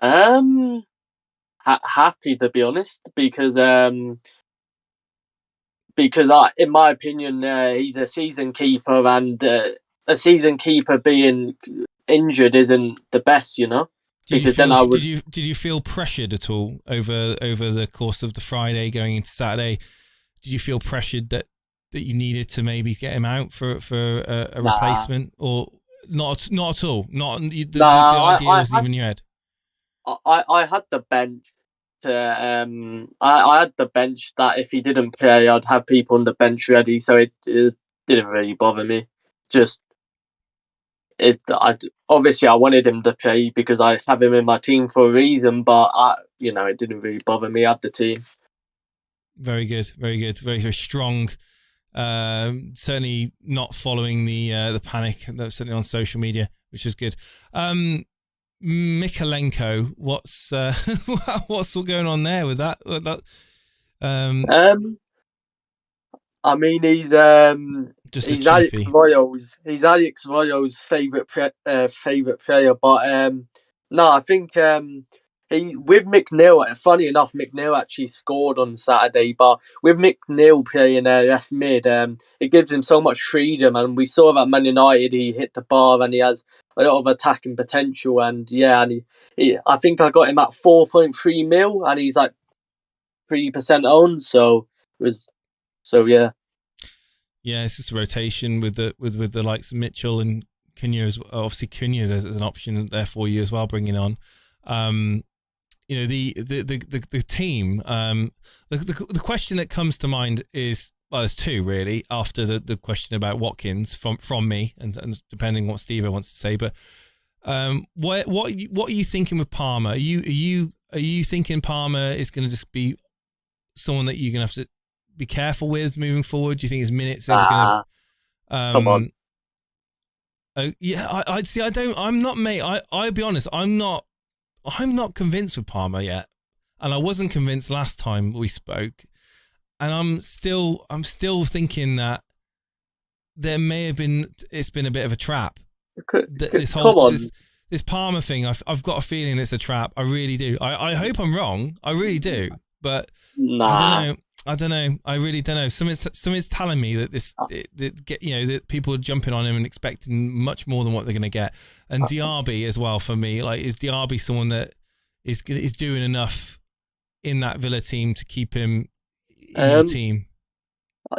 Happy, to be honest, because in my opinion, he's a season keeper, and a season keeper being injured isn't the best, Did you feel pressured at all over the course of the Friday going into Saturday? Did you feel pressured that you needed to maybe get him out for a replacement, or Not at all. Not the Nah, idea wasn't even in your head. I had the bench. I had the bench that if he didn't play, I'd have people on the bench ready, so it didn't really bother me. Obviously I wanted him to play because I have him in my team for a reason, but it didn't really bother me. I had the team. Very good, very good, very, very strong. Certainly not following the panic that was certainly on social media, which is good. Mikalenko, what's all going on there with that? I mean, he's Just Alex Volo's favourite player, but no, I think he with McNeil. Funny enough, McNeil actually scored on Saturday, but with McNeil playing left mid, it gives him so much freedom, and we saw that Man United he hit the bar and he has a lot of attacking potential, and I think I got him at 4.3 mil, and he's like 3% owned, so it was. So yeah, it's just a rotation with the likes of Mitchell and Cunha as well. Obviously Cunha as an option there for you as well, bringing on. The team. The question that comes to mind is, well, there's two really. After the question about Watkins from me, and depending what Steve wants to say, but what are you thinking with Palmer? Are you thinking Palmer is going to just be someone that you're going to have to be careful with moving forward? Do you think his minutes are going to? Come on. I'd see. I'm not, mate. I'll be honest. I'm not convinced with Palmer yet, and I wasn't convinced last time we spoke, and I'm still thinking that it's been a bit of a trap. This Palmer thing, I've got a feeling it's a trap. I really do. I hope I'm wrong. I really do. But nah. I don't know. I really don't know. Something's telling me that that people are jumping on him and expecting much more than what they're going to get. And Diaby as well for me. Like, is Diaby someone that is doing enough in that Villa team to keep him in your team?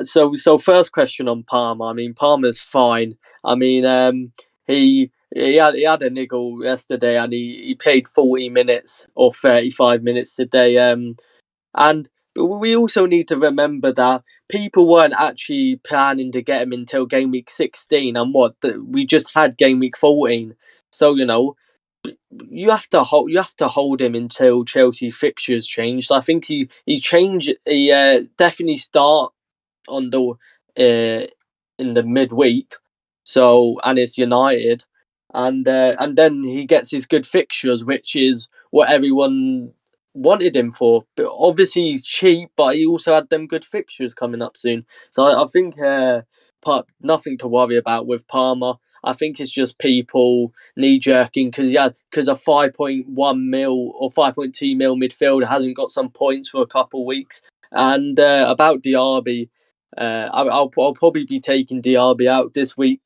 So first question on Palmer. I mean, Palmer's fine. I mean, he had a niggle yesterday, and he played 40 minutes or 35 minutes today. But we also need to remember that people weren't actually planning to get him until game week 16, and we just had game week 14. So you have to hold him until Chelsea fixtures changed. I think he changed. He definitely start on the in the midweek. So, and it's United, and then he gets his good fixtures, which is what everyone wanted him for. But obviously he's cheap, but he also had them good fixtures coming up soon. So I think nothing to worry about with Palmer. I think it's just people knee-jerking because a 5.1 mil or 5.2 mil midfielder hasn't got some points for a couple of weeks. And about Diaby, I'll probably be taking Diaby out this week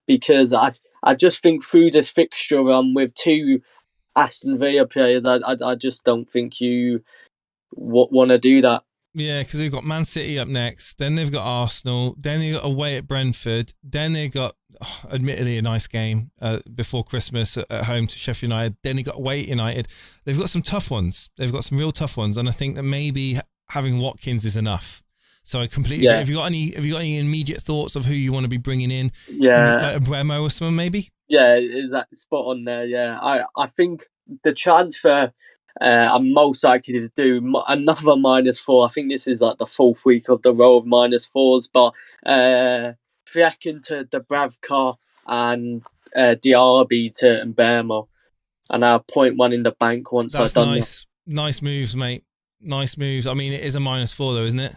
because I just think through this fixture run with two Aston Villa players, I just don't think you want to do that. Yeah, because they've got Man City up next, then they've got Arsenal, then they've got away at Brentford, then they've got, admittedly, a nice game before Christmas at home to Sheffield United, then they've got away at United. They've got some tough ones. They've got some real tough ones, and I think that maybe having Watkins is enough. So I completely agree. Have you got any immediate thoughts of who you want to be bringing in? Yeah. Like a Bremo or someone, maybe? Yeah, is that spot on there? Yeah, I think the transfer I'm most likely to do another -4. I think this is like the fourth week of the row of -4s, but Fiakin to Dubravka and Diaby to Mbeumo, and I have 0.1 in the bank once I've done nice. That. Nice moves, mate. Nice moves. I mean, it is a -4 though, isn't it?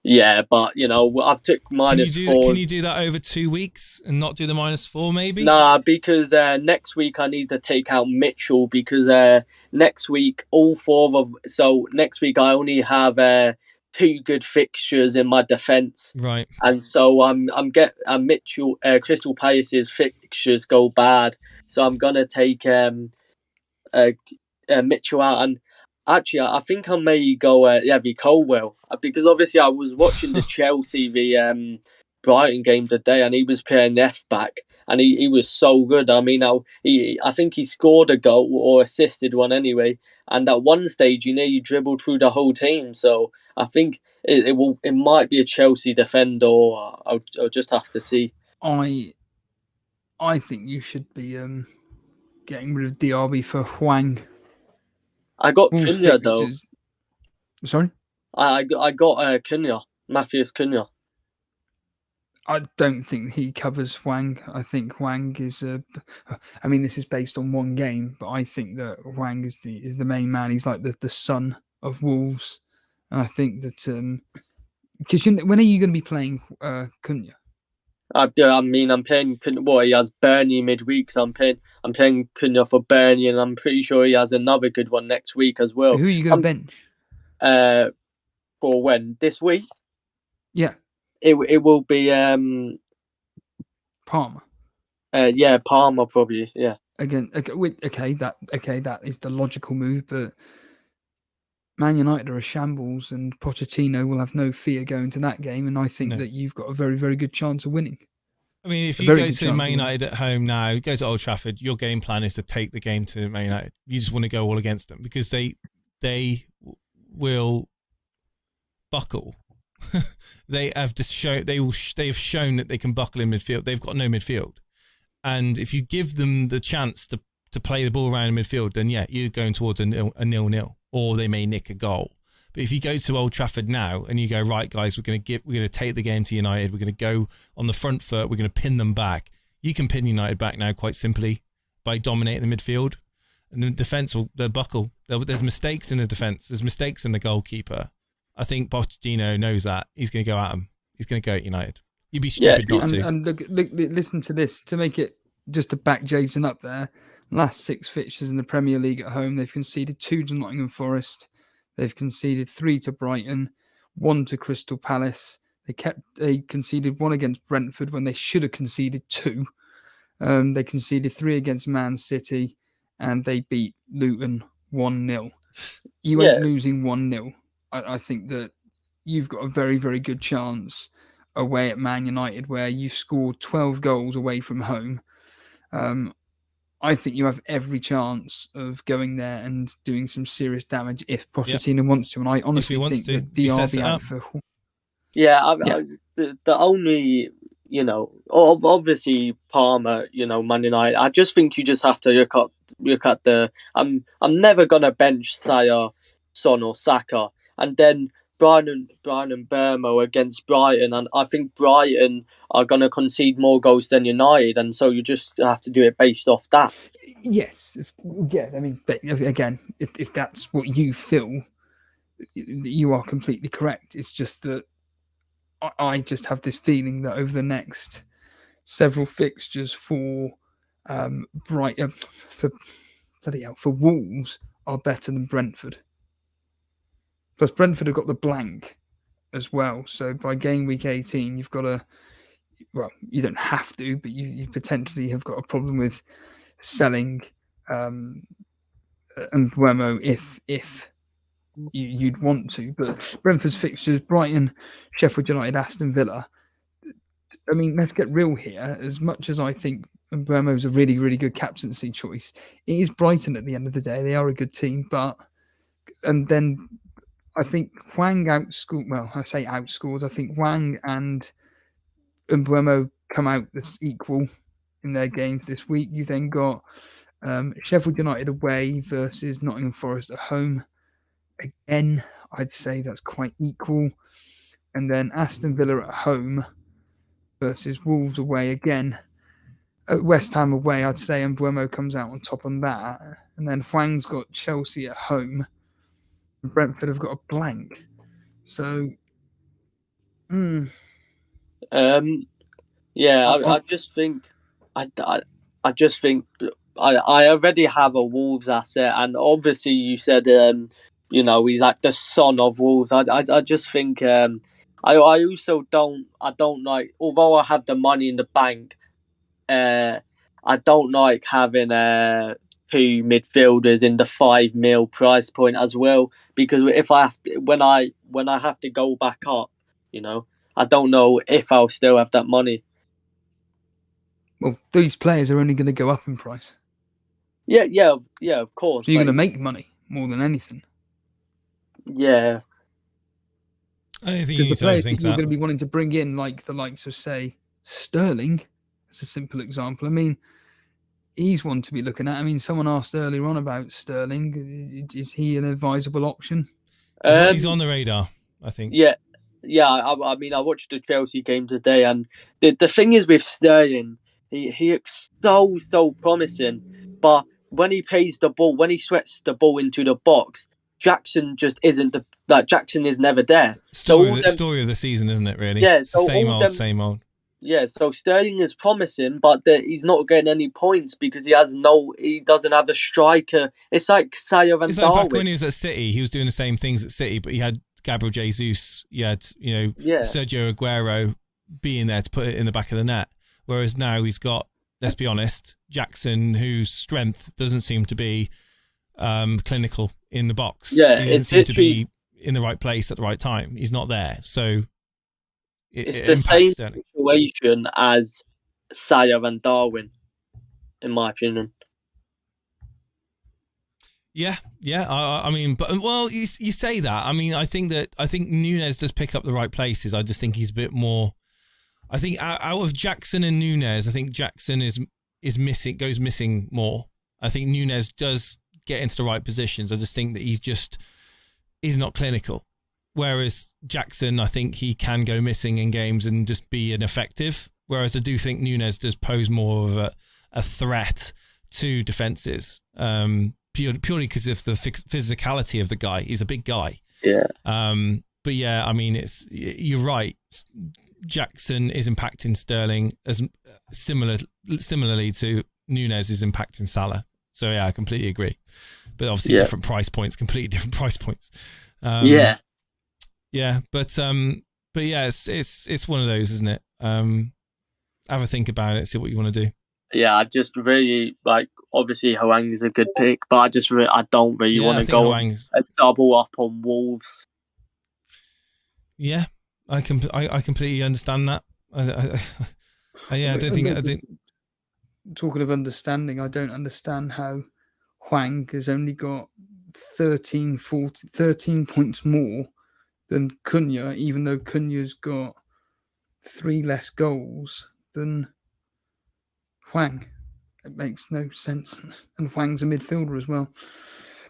Yeah, but I've took -4. Can you do that over 2 weeks and not do the -4 maybe? Nah, because next week I need to take out Mitchell because next week next week I only have 2 good fixtures in my defence. Right. And so I'm Mitchell Crystal Palace's fixtures go bad, so I'm gonna take Mitchell out. And actually, I think I may go Evie Colwell because obviously I was watching the Chelsea Brighton game today, and he was playing left back, and he was so good. I mean, I think he scored a goal or assisted one anyway, and at one stage, you dribbled through the whole team. So I think it might be a Chelsea defender, or I'll just have to see. I think you should be getting rid of DRB for Hwang. I got Cunha though. Sorry? I got Cunha, Matthias Cunha. I don't think he covers Hwang. I think Hwang is I mean, this is based on one game, but I think that Hwang is the main man. He's like the son of Wolves, and I think that because when are you going to be playing Cunha? I mean, I'm playing Cunha. Well, he has Burnley midweek, so I'm playing Cunha for Burnley, and I'm pretty sure he has another good one next week as well. Who are you going to bench? For when this week? Yeah, it will be Palmer. Yeah, Palmer probably. Yeah. Again, that is the logical move, but Man United are a shambles, and Pochettino will have no fear going to that game, and I think that you've got a very, very good chance of winning. I mean, if you go to Man United at home now, go to Old Trafford, your game plan is to take the game to Man United. You just want to go all against them because they will buckle. They have shown that they can buckle in midfield. They've got no midfield, and if you give them the chance to play the ball around in midfield, then you're going towards a 0-0, or they may nick a goal. But if you go to Old Trafford now and you go, right, guys, we're going to take the game to United. We're going to go on the front foot. We're going to pin them back. You can pin United back now quite simply by dominating the midfield, and the defense they'll buckle. There's mistakes in the defense. There's mistakes in the goalkeeper. I think Pochettino knows that. He's going to go at them. He's going to go at United. You'd be stupid not to. And look, listen to this. To make it, just to back Jason up there, last 6 fixtures in the Premier League at home, they've conceded 2 to Nottingham Forest. They've conceded 3 to Brighton, 1 to Crystal Palace. They conceded 1 against Brentford when they should have conceded 2. They conceded 3 against Man City, and they beat Luton 1-0. You ain't losing 1-0. I think that you've got a very, very good chance away at Man United, where you've scored 12 goals away from home. I think you have every chance of going there and doing some serious damage if Pochettino wants to. And I honestly think that DRB out for... The only, obviously Palmer, Man United. I just think you just have to look at the... I'm never going to bench Sayer, Son or Saka. And then Brian and Burmo against Brighton, and I think Brighton are going to concede more goals than United, and so you just have to do it based off that. Yes, I mean, again, if that's what you feel, you are completely correct. It's just that I just have this feeling that over the next several fixtures for Brighton, for Wolves are better than Brentford. Plus, Brentford have got the blank as well. So by game week 18, you've got to... Well, you don't have to, but you potentially have got a problem with selling and Wemo if you'd want to. But Brentford's fixtures, Brighton, Sheffield United, Aston Villa. I mean, let's get real here. As much as I think Wemo a really, really good captaincy choice, it is Brighton at the end of the day. They are a good team, but... And then... I think Hwang outscored. Well, I say outscored. I think Hwang and Mbeumo come out as equal in their games this week. You then got Sheffield United away versus Nottingham Forest at home. Again, I'd say that's quite equal. And then Aston Villa at home versus Wolves away again. At West Ham away, I'd say Mbeumo comes out on top on that. And then Hwang's got Chelsea at home. Brentford have got a blank, so. I just think, I already have a Wolves asset, and obviously you said, he's like the son of Wolves. I just think, I also don't like, although I have the money in the bank, I don't like having 2 midfielders in the 5 mil price point as well, because if I have to, when I have to go back up, I don't know if I'll still have that money. Well, those players are only going to go up in price. Yeah, of course. So you're going to make money more than anything. Yeah. I don't think you Because the need to players overthink that you're that. going to be wanting to bring in, like the likes of, say, Sterling, as a simple example. I mean, he's one to be looking at. I mean, someone asked earlier on about Sterling. Is he an advisable option? He's on the radar, I think. Yeah. I mean, I watched the Chelsea game today, and the thing is with Sterling, he looks so promising, but when he plays the ball, when he sweats the ball into the box, Jackson just isn't Jackson is never there. Story of the season, isn't it? Really? Yeah. It's the same old. Yeah, so Sterling is promising, but he's not getting any points because he doesn't have a striker. It's like Salah and It's like back when he was at City, he was doing the same things at City, but he had Gabriel Jesus, you had, Sergio Aguero being there to put it in the back of the net. Whereas now he's got, let's be honest, Jackson, whose strength doesn't seem to be clinical in the box. Yeah, he doesn't seem to be in the right place at the right time. He's not there. So it's the same situation as Salah and Darwin, in my opinion. Yeah. I mean, but you say that. I mean, I think Nunes does pick up the right places. I just think he's a bit more. I think out of Jackson and Nunes, I think Jackson is goes missing more. I think Nunes does get into the right positions. I just think that he's not clinical. Whereas Jackson, I think he can go missing in games and just be ineffective. Whereas I do think Nunes does pose more of a threat to defences. Purely because of the physicality of the guy. He's a big guy. Yeah. But yeah, I mean, you're right. Jackson is impacting Sterling as similarly to Nunes is impacting Salah. So yeah, I completely agree. But obviously different price points, completely different price points. Yeah, but yeah, it's one of those, isn't it? Have a think about it, see what you want to do. Yeah, I just really obviously Hwang is a good pick, but I don't really want to go a double up on Wolves. Yeah, I completely understand that. I don't think. Talking of understanding, I don't understand how Hwang has only got 13 points more than Cunha, even though Cunha's got 3 less goals than Hwang. It makes no sense. And Hwang's a midfielder as well.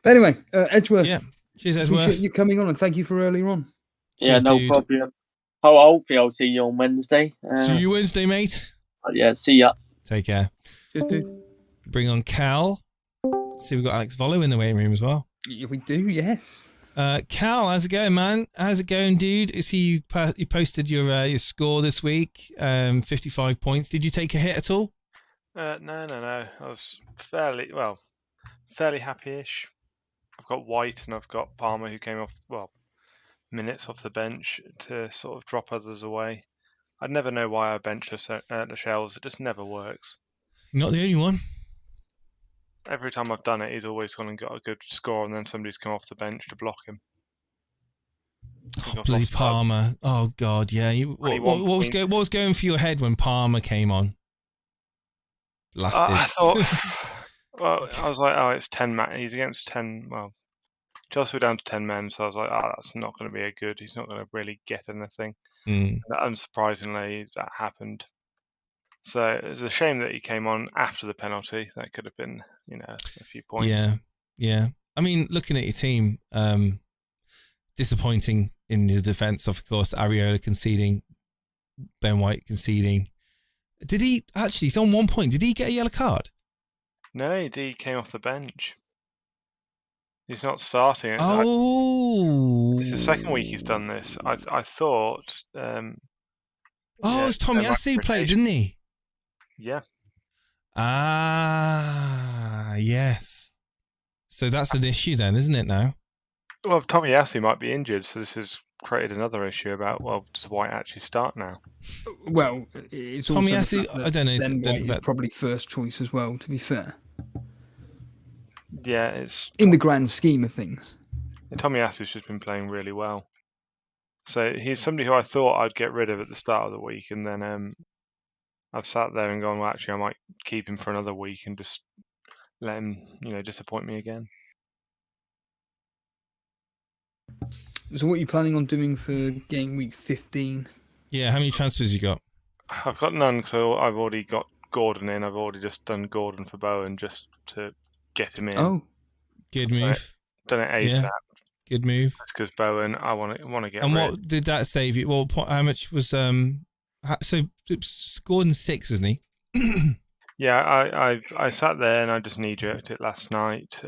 But anyway, Edgeworth. Yeah. Cheers, Edgeworth. Appreciate you coming on, and thank you for earlier on. Cheers, no problem. Hopefully I'll see you on Wednesday. See you Wednesday, mate. Yeah, see ya. Take care. Cheers, dude. Bring on Cal. See, we've got Alex Volo in the waiting room as well. Yeah, we do, yes. Cal, how's it going, man? How's it going, dude? I see you posted your score this week, 55 points. Did you take a hit at all? No. I was fairly happy-ish. I've got White and I've got Palmer, who came off, minutes off the bench to sort of drop others away. I'd never know why I bench the shells. It just never works. You're not the only one. Every time I've done it, he's always gone and got a good score, and then somebody's come off the bench to block him. Bloody Palmer! Oh God, yeah. What was going through your head when Palmer came on? Lasted. I thought. I was like, it's 10 men. He's against 10. Well, Chelsea were down to 10 men, so I was like, that's not going to be a good. He's not going to really get anything. And unsurprisingly, that happened. So it was a shame that he came on after the penalty. That could have been, a few points. Yeah. I mean, looking at your team, disappointing in the defence, of course. Areola conceding, Ben White conceding. Did he actually? He's on 1 point. Did he get a yellow card? No, he came off the bench. He's not starting. Oh, it's the second week he's done this. I thought. It's Tommy Asu played, didn't he? Yeah. Yes. So that's an issue then, isn't it now? Well, Tommy Asu might be injured, so this has created another issue about, does White actually start now? Well, it's Tommy also Asu, I don't know. Then White is probably first choice as well, to be fair. Yeah, it's... in the grand scheme of things. Tommy Asu's just been playing really well. So he's somebody who I thought I'd get rid of at the start of the week, and then I've sat there and gone, well, actually, I might keep him for another week and just let him, disappoint me again. So what are you planning on doing for game week 15? Yeah, how many transfers you got? I've got none, so I've already got Gordon in. I've already just done Gordon for Bowen just to get him in. Oh, good move. Done it ASAP. Yeah, good move. That's because Bowen, I want to get And rid. what did that save you? Well, how much was so it's Gordon 6, isn't he? Yeah, I sat there and I just knee-jerked it last night.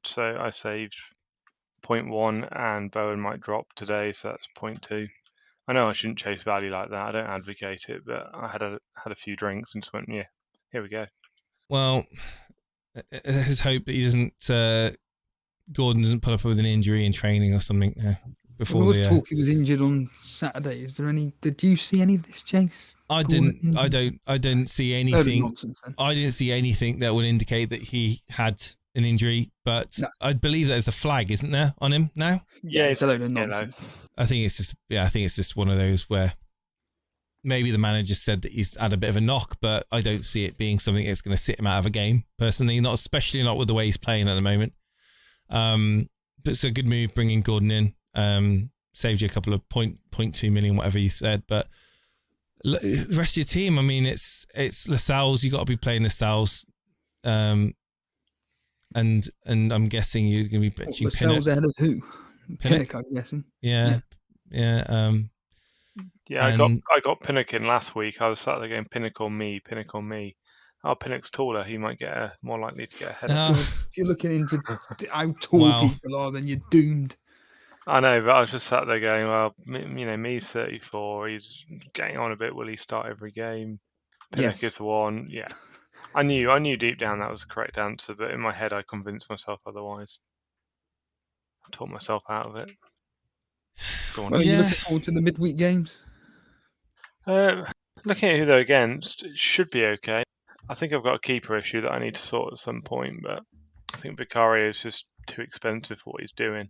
So I saved 0.1 and Bowen might drop today, so that's 0.2. I know I shouldn't chase value like that. I don't advocate it, but I had a few drinks and just went, yeah, here we go. Well, let's hope that he doesn't. Gordon doesn't put up with an injury in training or something before. There was talk he was injured on Saturday. Is there any? Did you see any of this, Chase? I didn't. I didn't see anything. Nonsense, then. I didn't see anything that would indicate that he had an injury, but no. I believe there's a flag, isn't there, on him now? Yeah, it's a load of nonsense. I think it's just one of those where maybe the manager said that he's had a bit of a knock, but I don't see it being something that's going to sit him out of a game personally. Especially not with the way he's playing at the moment. But it's a good move bringing Gordon in. Saved you a couple of 0.2 million, whatever you said. But the rest of your team, I mean, it's Lascelles. You got to be playing Lascelles. And I'm guessing you're going to be benching Lascelles ahead of who? Pinnock, I'm guessing. Yeah. I got Pinnock in last week. I was sat there going Pinnock on me. Oh, Pinnock's taller. He might get more likely to get ahead. If you're looking into how tall people are, then you're doomed. I know, but I was just sat there going, well, me's 34. He's getting on a bit. Will he start every game? Pinnock is the one. Yeah. I knew deep down that was the correct answer, but in my head I convinced myself otherwise. I talked myself out of it. Are you looking forward to the midweek games? Looking at who they're against, it should be okay. I think I've got a keeper issue that I need to sort at some point, but I think Vicario is just too expensive for what he's doing.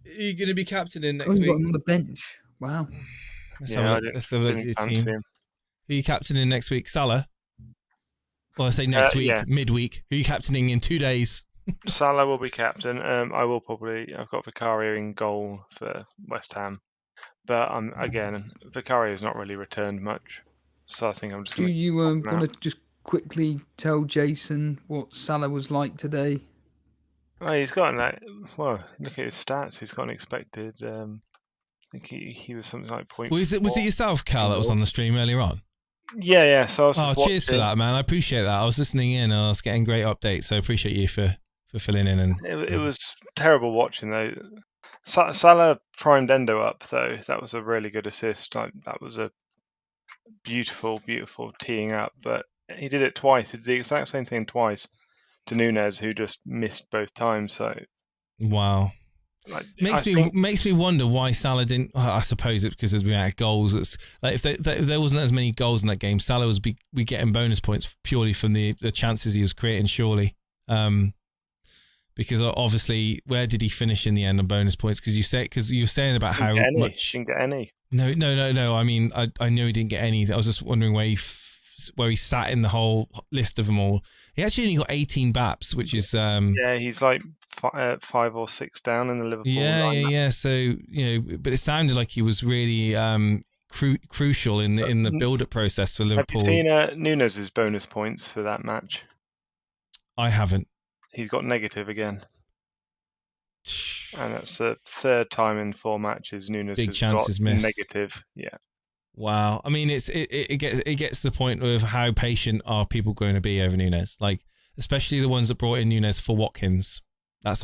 Are you going to be captaining next week? Got him on the bench. Wow. Let's have a look at your team. Who are you captaining next week? Salah? Well, I say next week, midweek. Who are you captaining in 2 days? Salah will be captain. I've got Vicario in goal for West Ham. But again, Vicario has not really returned much. So I think I'm just going to... Do you want to just quickly tell Jason what Salah was like today? Oh, he's got look at his stats. He's got an expected... I think he was something like 0.4. Was it yourself, Cal, that was on the stream earlier on? Yeah. So I was cheers for that, man. I appreciate that. I was listening in and I was getting great updates. So I appreciate you for filling in. And it was terrible watching, though. Salah primed Endo up, though. That was a really good assist. That was a beautiful teeing up. But he did it twice. He did the exact same thing twice to Nunes, who just missed both times. So wow. Makes me wonder why Salah didn't. I suppose it's because there's been out goals. It's like if there wasn't as many goals in that game, Salah was be getting bonus points purely from the chances he was creating. Surely, because obviously, where did he finish in the end on bonus points? Because you were saying about how much. Didn't get any. No. I mean, I know he didn't get any. I was just wondering where he sat in the whole list of them all. He actually only got 18 BAPs, which is he's like 5 or 6 down in the Liverpool. Yeah. So but it sounded like he was really crucial in the build-up process for Liverpool. Have you seen Nunes' bonus points for that match? I haven't. He's got negative again, and that's the third time in 4 matches Nunes big has chances got missed. negative. Yeah. Wow. I mean, it gets to the point of how patient are people going to be over Nunes? Like, especially the ones that brought in Nunes for Watkins. That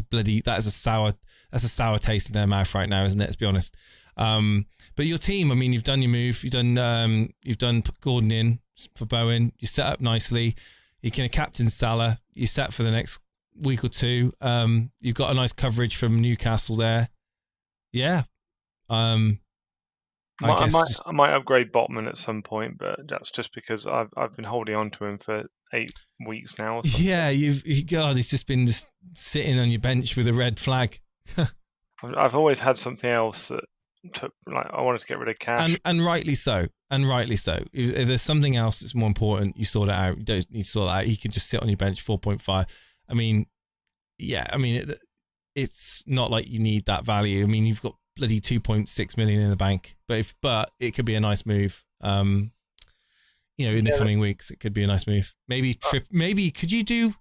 is a sour taste in their mouth right now, isn't it? Let's be honest. But your team, I mean, you've done your move. You've done Gordon in for Bowen. You set up nicely. You can captain Salah. You're set for the next week or two. You've got a nice coverage from Newcastle there. Yeah. I might upgrade Botman at some point, but that's just because I've been holding on to him for 8 weeks now. Or something. Yeah, he's just been sitting on your bench with a red flag. I've always had something else that I wanted to get rid of cash, and rightly so. And rightly so. If there's something else that's more important, you sort it out. You don't need to sort that out. He can just sit on your bench 4.5. I mean, yeah. I mean, it's not like you need that value. I mean, you've got bloody 2.6 million in the bank, but it could be a nice move. In the coming weeks, it could be a nice move. Maybe Maybe could you do?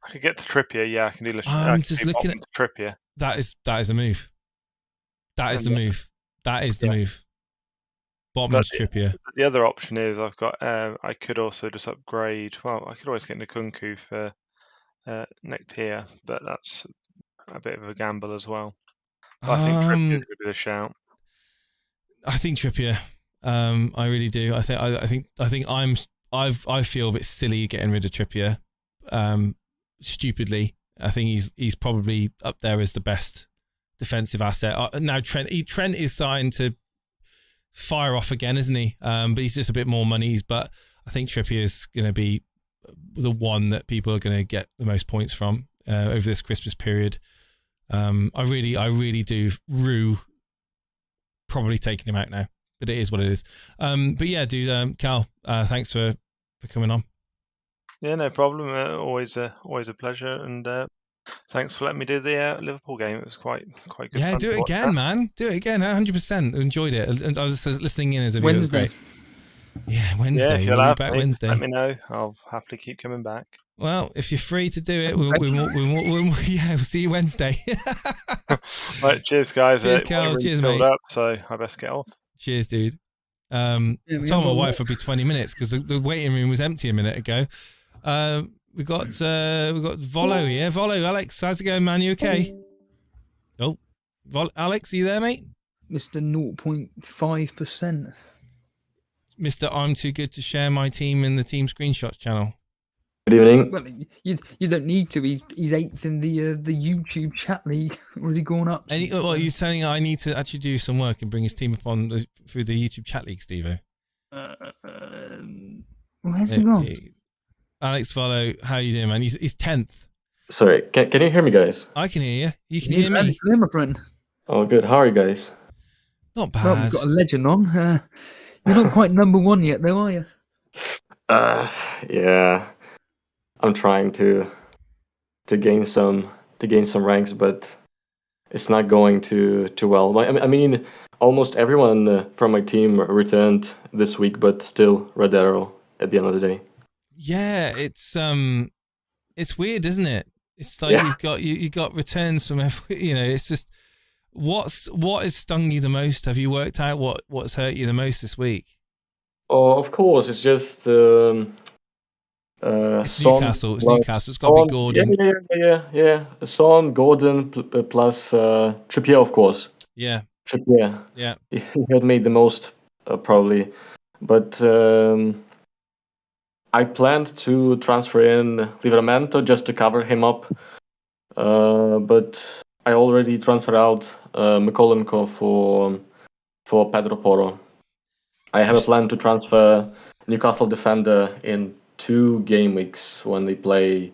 I could get to Trippier. Yeah, I can do. I'm just looking at Trippier. That is a move. That is the move. That is the move. Botman's Trippier. The other option is I've got. I could also just upgrade. Well, I could always get Nkunku for next tier, but that's a bit of a gamble as well. But I think Trippier could be the shout. I think Trippier. I really do. I feel a bit silly getting rid of Trippier. Stupidly, I think he's probably up there as the best defensive asset. Now Trent is starting to fire off again, isn't he? But he's just a bit more monies. But I think Trippier is going to be the one that people are going to get the most points from over this Christmas period. I really do rue probably taking him out now, but it is what it is. But yeah, dude, Cal, thanks for coming on. Yeah, no problem. Always a pleasure, and thanks for letting me do the Liverpool game. It was quite good. Yeah, fun do it again, man. Do it again. 100%. Enjoyed it. And I was listening in as a viewer. It was great. Yeah, Wednesday. Yeah, we'll be back Wednesday. Let me know. I'll happily keep coming back. Well, if you're free to do it, we'll see you Wednesday. Right, cheers, guys. Cheers, Cal. Cheers, mate. Up, so I best get off. Cheers, dude. I told my wife it'd be 20 minutes because the waiting room was empty a minute ago. We got Volo here. Volo, Alex, how's it going, man? You okay? Oh, Alex, are you there, mate? Mr. 0.5%. Mr. I'm too good to share my team in the team screenshots channel. Good evening. Well, you don't need to. He's 8th in the YouTube chat league. Already gone up. Well, you're saying I need to actually do some work and bring his team up on through the YouTube chat league, Steve-O? Where's he gone? Alex Volo, how you doing, man? He's 10th. Sorry, can you hear me, guys? I can hear you. You can hear me. Oh, good. How are you guys? Not bad. Well, we've got a legend on. You're not quite number one yet, though, are you? Yeah. I'm trying to gain some ranks, but it's not going too well. I mean, almost everyone from my team returned this week, but still red arrow at the end of the day. Yeah, it's weird, isn't it? It's like you got returns from every, it's just what has stung you the most? Have you worked out what's hurt you the most this week? Oh, of course, it's just it's Newcastle. It's Newcastle. It's got to be Gordon. Yeah. Son, Gordon plus Trippier, of course. Yeah. Trippier. Yeah. He had made the most probably, but I planned to transfer in Livramento just to cover him up, but I already transferred out Mikolenko for Pedro Porro. I have a plan to transfer Newcastle defender in 2 game weeks when they play.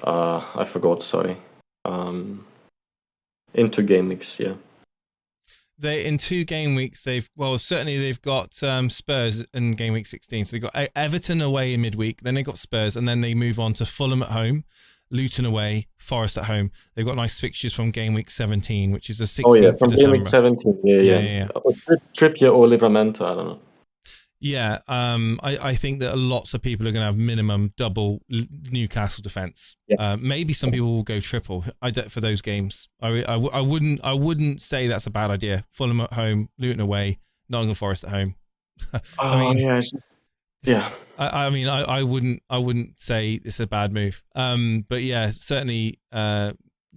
I forgot. Sorry. In 2 game weeks, yeah. In 2 game weeks, they've got Spurs in game week 16. So they've got Everton away in midweek, then they've got Spurs, and then they move on to Fulham at home, Luton away, Forest at home. They've got nice fixtures from game week 17, which is the 16th of December. From game week 17, yeah. Trippier or Livramento, I don't know. Yeah, I think that lots of people are going to have minimum double Newcastle defense. Yeah. Maybe some people will go triple. For those games. I wouldn't say that's a bad idea. Fulham at home, Luton away, Nottingham Forest at home. I wouldn't say it's a bad move. But yeah, certainly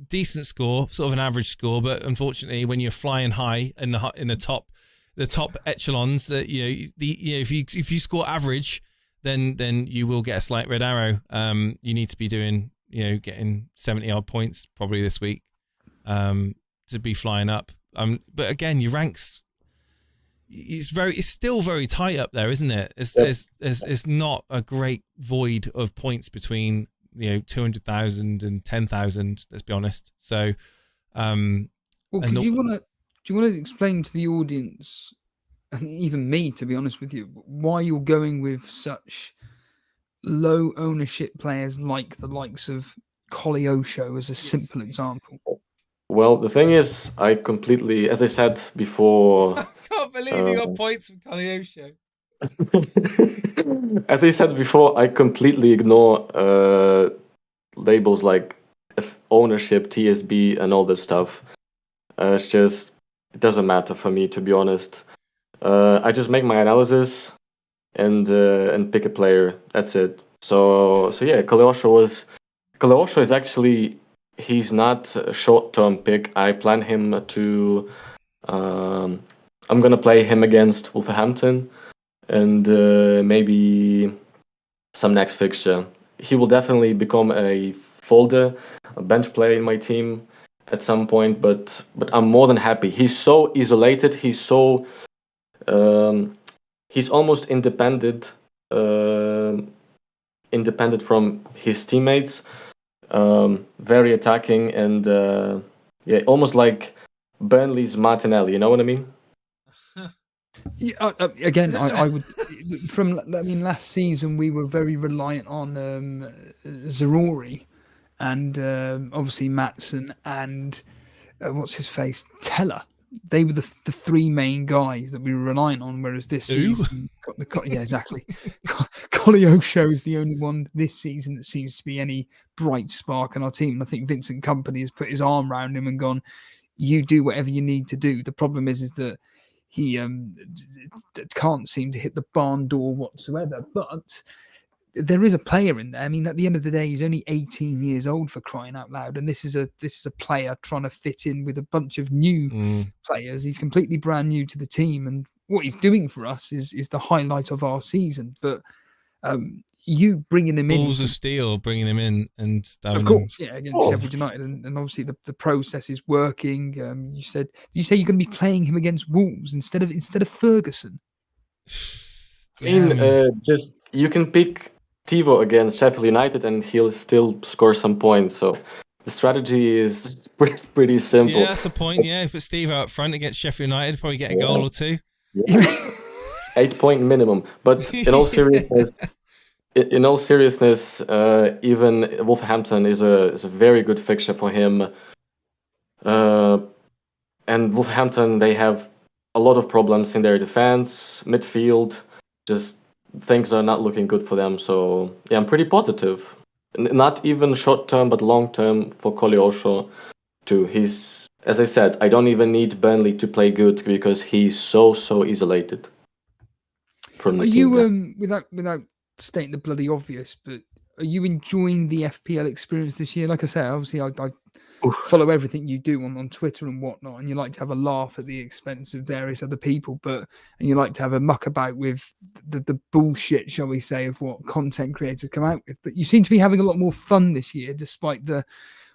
decent score, sort of an average score. But unfortunately, when you're flying high in the top echelons, if you score average, then you will get a slight red arrow. You need to be doing, getting 70 odd points probably this week to be flying up. But again, your ranks, it's still very tight up there, isn't it? It's not a great void of points between 200,000 and 10,000. Let's be honest. So, well, because you want to. Do you want to explain to the audience, and even me, to be honest with you, why you're going with such low ownership players like the likes of Koleosho as a simple example? Well, the thing is, I completely, as I said before... I can't believe you got points from Koleosho. As I said before, I completely ignore labels like ownership, TSB, and all this stuff. It's just, it doesn't matter for me, to be honest. I just make my analysis and pick a player. That's it. So yeah, Koleosho is actually, he's not a short-term pick. I plan him to. I'm gonna play him against Wolverhampton, and maybe some next fixture. He will definitely become a folder, a bench player in my team at some point. But I'm more than happy. He's so isolated. He's so he's almost independent from his teammates. Very attacking and yeah, almost like Burnley's Martinelli. You know what I mean? Yeah, again, I would. Last season we were very reliant on Zarori, and obviously Maatsen and what's his face, Teller. They were the three main guys that we were relying on. Whereas this season, yeah, exactly. Koleosho is the only one this season that seems to be any bright spark in our team. And I think Vincent Kompany has put his arm around him and gone, "You do whatever you need to do." The problem is that he can't seem to hit the barn door whatsoever. But there is a player in there. I mean, at the end of the day, he's only 18 years old, for crying out loud, and this is a player trying to fit in with a bunch of new players. He's completely brand new to the team, and what he's doing for us is the highlight of our season. But you bringing him in, balls of steel, bringing him in, and of course, yeah, against Sheffield United, and obviously the process is working. You say you're going to be playing him against Wolves instead of Ferguson. I mean, just you can pick Tivo against Sheffield United and he'll still score some points. So the strategy is pretty simple. Yeah, that's the point. Yeah, put Steve out front against Sheffield United, probably get a goal or two. Yeah. 8-point minimum. But in all seriousness, even Wolverhampton is a very good fixture for him. And Wolverhampton, they have a lot of problems in their defense, midfield. Just things are not looking good for them. So yeah, I'm pretty positive. Not even short term, but long term for Koleosho too. He's, as I said, I don't even need Burnley to play good because he's so isolated from the team. Are you without stating the bloody obvious, but are you enjoying the FPL experience this year? Like I said, obviously I follow everything you do on Twitter and whatnot, and you like to have a laugh at the expense of various other people, and you like to have a muck about with the bullshit, shall we say, of what content creators come out with. But you seem to be having a lot more fun this year, despite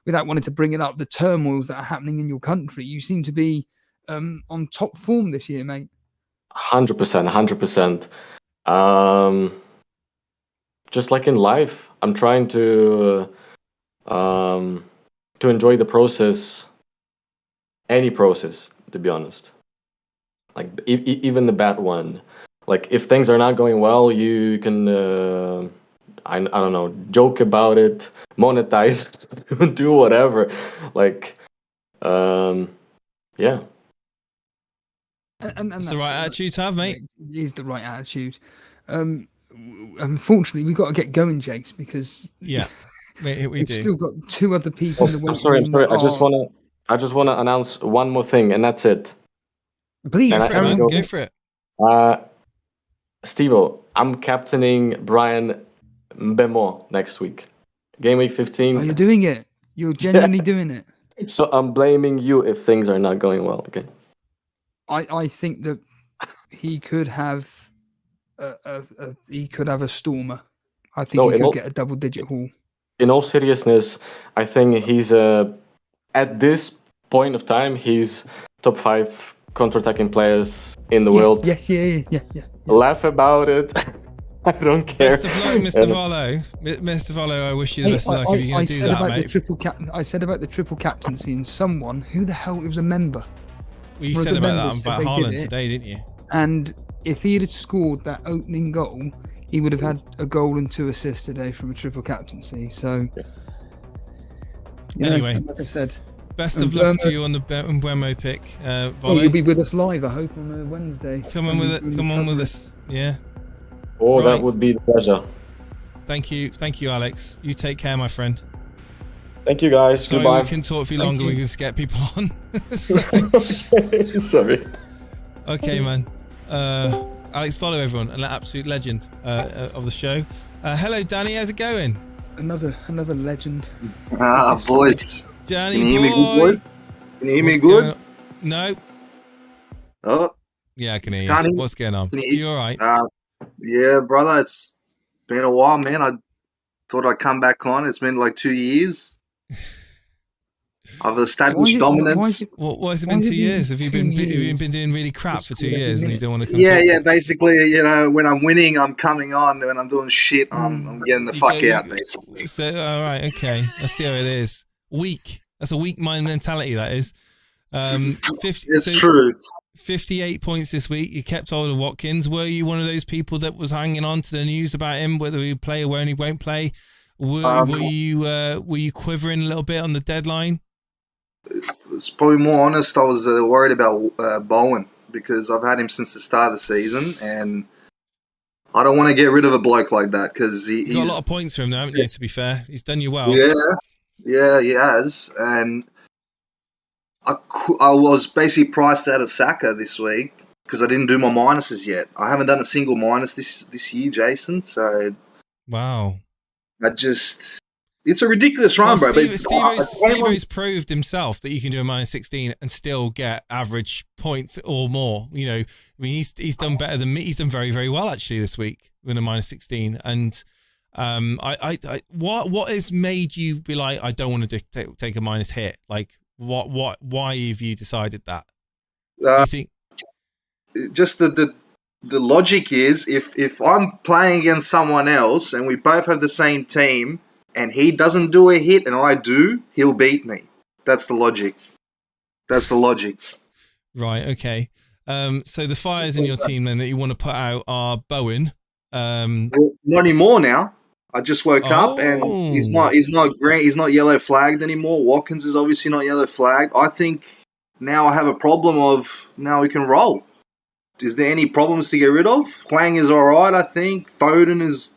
without wanting to bring it up, the turmoils that are happening in your country. You seem to be on top form this year, mate. 100%. Just like in life, I'm trying to enjoy the process, any process, to be honest. Like even the bad one. Like if things are not going well, you can I don't know, joke about it, monetize, do whatever. Like yeah. And that's the right attitude to have, mate. It is the right attitude. Unfortunately, we've got to get going, Jakes, because we've still got two other people in the waiting room. I'm sorry. I just wanna announce one more thing, and that's it. Please, go for it. Stevo, I'm captaining Brian Mbemo next week. Game week 15. Oh, you're doing it. You're genuinely doing it. So I'm blaming you if things are not going well. Okay. I think that he could have a stormer. I think he could get a double-digit haul. In all seriousness, I think he's at this point of time, he's top 5 counter-attacking players in the world. Yes, yeah. Laugh about it. I don't care. Best of luck, Mr. Volo. Mr. Volo, I wish you the best of luck if you're going to do that, mate. I said about the triple captaincy, and someone, who the hell, it was a member. Well, you said about that about Haaland today, didn't you? And if he had scored that opening goal, he would have had a goal and 2 assists today from a triple captaincy. So, anyway, like I said, best of luck to you on the Mbeumo pick. You'll be with us live, I hope, on a Wednesday. Come on with it. Come on with us. Yeah. Oh, right. That would be a pleasure. Thank you, Alex. You take care, my friend. Thank you, guys. Sorry, goodbye. We can talk for you longer. We can just get people on. Sorry. Okay, man. Alex, follow everyone. An absolute legend of the show. Hello, Danny. How's it going? Another legend. Boys. Danny, can you hear me good, boys? Can you hear me good? No. Oh. Yeah, I can hear you. Danny, what's going on? You all right? Yeah, brother. It's been a while, man. I thought I'd come back on. It's been like 2 years. I've established dominance. Why has it been 2 years? Have you been doing really crap for 2 years and you don't want to come? Yeah. Basically, when I'm winning, I'm coming on. When I'm doing shit, I'm getting the fuck out. Basically. So, all right, okay. Let's see how it is. Weak. That's a weak mind mentality. That is. It's true. 58 points this week. You kept hold of Watkins. Were you one of those people that was hanging on to the news about him, whether he would play or when he won't play? Were you quivering a little bit on the deadline? It's probably more honest. I was worried about Bowen because I've had him since the start of the season, and I don't want to get rid of a bloke like that because he's got a lot of points for him now, haven't you? To be fair, he's done you well. Yeah, he has, and I was basically priced out of Saka this week because I didn't do my minuses yet. I haven't done a single minus this year, Jason. So wow, it's a ridiculous run, bro. Steve-O's proved himself that you can do a minus 16 and still get average points or more. He's done better than me. He's done very, very well actually this week with a minus 16. And what has made you be like, I don't want to take a minus hit? Like why have you decided that? Do you think? Just the logic is if I'm playing against someone else and we both have the same team, and he doesn't do a hit and I do, he'll beat me. That's the logic. Right, okay. So the fires in your team then that you want to put out are Bowen. Well, not anymore now. I just woke up and he's not green, he's not yellow flagged anymore. Watkins is obviously not yellow flagged. I think now I have a problem of now we can roll. Is there any problems to get rid of? Hwang is alright, I think. Foden is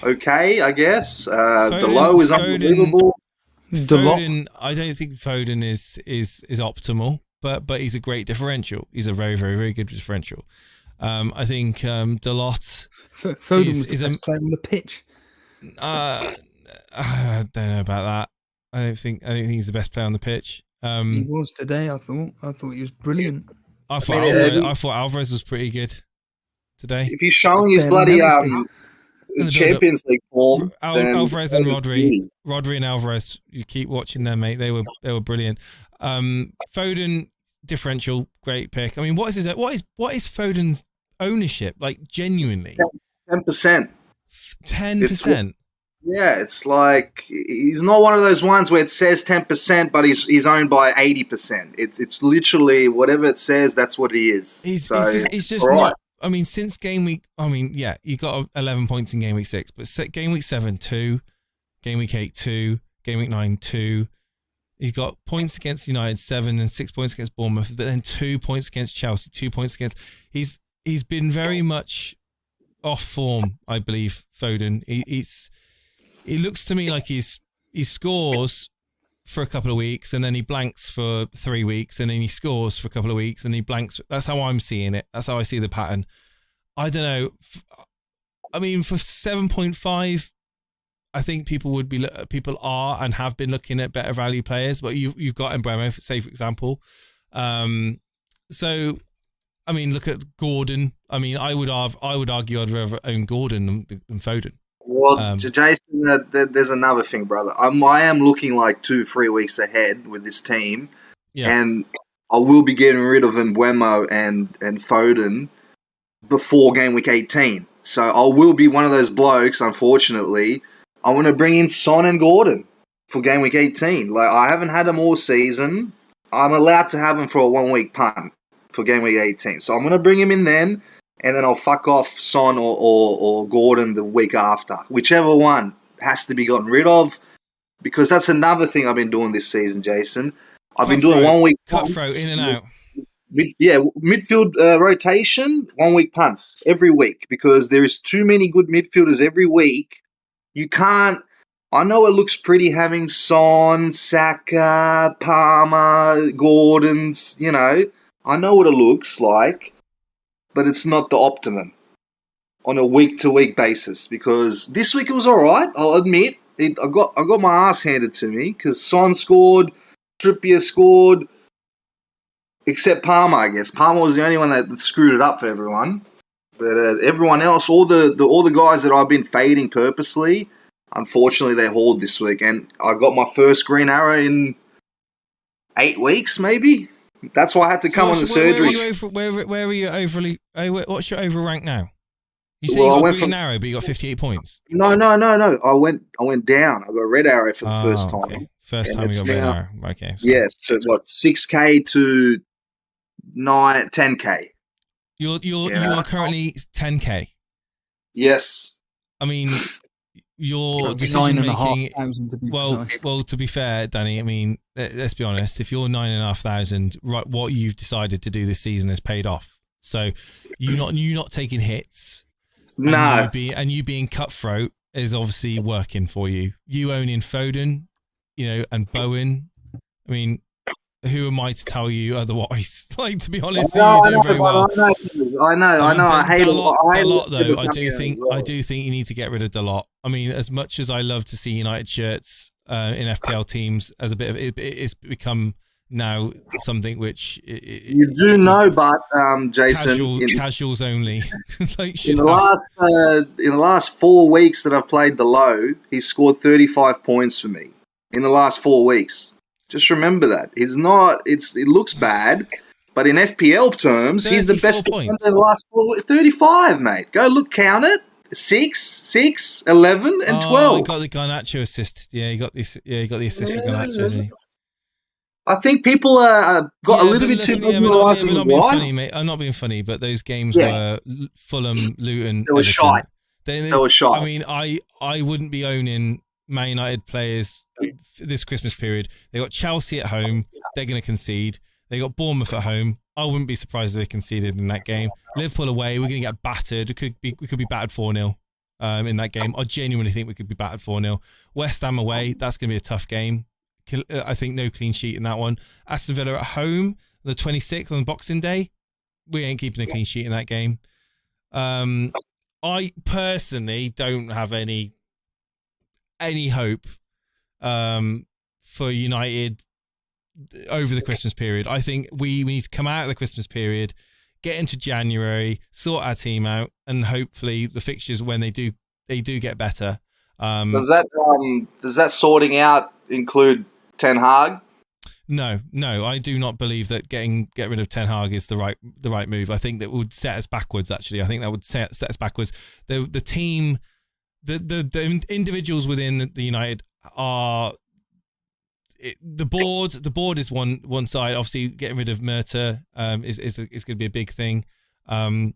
okay, I guess. Delo is unbelievable. Foden, I don't think Foden is optimal, but he's a great differential. He's a very, very, very good differential. I think Dalot Foden is the best player on the pitch. I don't know about that. I don't think he's the best player on the pitch. He was today. I thought he was brilliant. I thought Alvarez was pretty good today. If he's showing his bloody Champions League form, Alvarez and Rodri and Alvarez, you keep watching them, mate. They were brilliant. Foden differential, great pick. I mean, what is Foden's ownership like? Genuinely, 10%. 10%. Yeah, it's like he's not one of those ones where it says 10%, but he's owned by 80%. It's literally whatever it says, that's what he is. He's just right. Not. I mean, since game week, you got 11 points in game week 6, but game week 7, 2, game week 8, 2, game week 9, 2. He's got points against United, 7, and 6 points against Bournemouth, but then 2 points against Chelsea, 2 points against. He's been very much off form, I believe. Foden. It looks to me like he scores for a couple of weeks and then he blanks for 3 weeks and then he scores for a couple of weeks and he blanks. That's how I'm seeing it. That's how I see the pattern. I don't know. I mean, for 7.5, I think people are and have been looking at better value players, but you've got Mbeumo, say for example. So, I mean, look at Gordon. I mean, I would argue I'd rather own Gordon than Foden. Well, Jason, there's another thing, brother. I am looking like 2-3 weeks ahead with this team, and I will be getting rid of Mbeumo and Foden before game week 18. So I will be one of those blokes, unfortunately. I want to bring in Son and Gordon for game week 18. Like, I haven't had them all season. I'm allowed to have him for a 1 week punt for game week 18. So I'm going to bring him in then, and then I'll fuck off Son or Gordon the week after. Whichever one has to be gotten rid of, because that's another thing I've been doing this season, Jason. I've been doing 1 week cutthroat in and out. Midfield rotation, 1 week punts every week, because there is too many good midfielders every week. You can't. I know it looks pretty having Son, Saka, Palmer, Gordon's. You know, I know what it looks like, but it's not the optimum on a week to week basis. Because this week it was all right. I'll admit I got my ass handed to me because Son scored, Trippier scored. Except Palmer, I guess. Palmer was the only one that screwed it up for everyone. But everyone else, all the guys that I've been fading purposely, unfortunately, they hauled this week. And I got my first green arrow in 8 weeks, maybe. That's why I had to come on the surgery. Where are you overly? What's your over rank now? You said you got green arrow, but you got 58 points. No. I went down. I got a red arrow for the first time. Okay. First time you got red arrow. Okay. So. Yes, so it's what 6K to 10K. You are currently 10K. Yes. I mean, your decision making. Well, to be fair, Danny, I mean, let's be honest. If you're 9,500, right, what you've decided to do this season has paid off. So you not taking hits. No. And you being cutthroat is obviously working for you. You owning Foden, and Bowen. I mean, who am I to tell you otherwise? Like, to be honest, you're doing very well. I know. I hate Dalot, though. I do think you need to get rid of Dalot. I mean, as much as I love to see United shirts in FPL teams, as a bit of it's become now something which you do know, but Jason, casuals only. Like, in the last 4 weeks that I've played Dalot, he's scored 35 points for me in the last 4 weeks. Just remember that. It looks bad, but in FPL terms, he's the best defender in the last 35, mate. Go look, count it. 6, 11, and 12. He got the Garnacho assist. Yeah, he got the assist for Garnacho, didn't he? I think people got a little bit too much. I'm not being funny, mate. I'm not being funny, but those games were Fulham, Luton. They were shite. They were shite. I mean, I wouldn't be owning Man United players this Christmas period. They got Chelsea at home. They're going to concede. They got Bournemouth at home. I wouldn't be surprised if they conceded in that game. Liverpool away, we're going to get battered. We could be battered 4-0 in that game. I genuinely think we could be battered 4-0. West Ham away, that's going to be a tough game. I think no clean sheet in that one. Aston Villa at home, the 26th on Boxing Day. We ain't keeping a clean sheet in that game. I personally don't have any hope for United over the Christmas period. I think we need to come out of the Christmas period, get into January, sort our team out, and hopefully the fixtures, when they do get better. Does that sorting out include Ten Hag? No, I do not believe that get rid of Ten Hag is the right move. I think that would set us backwards. Actually, I think that would set us backwards. The team, the individuals within the United are the board. The board is one side. Obviously, getting rid of Murta is going to be a big thing. And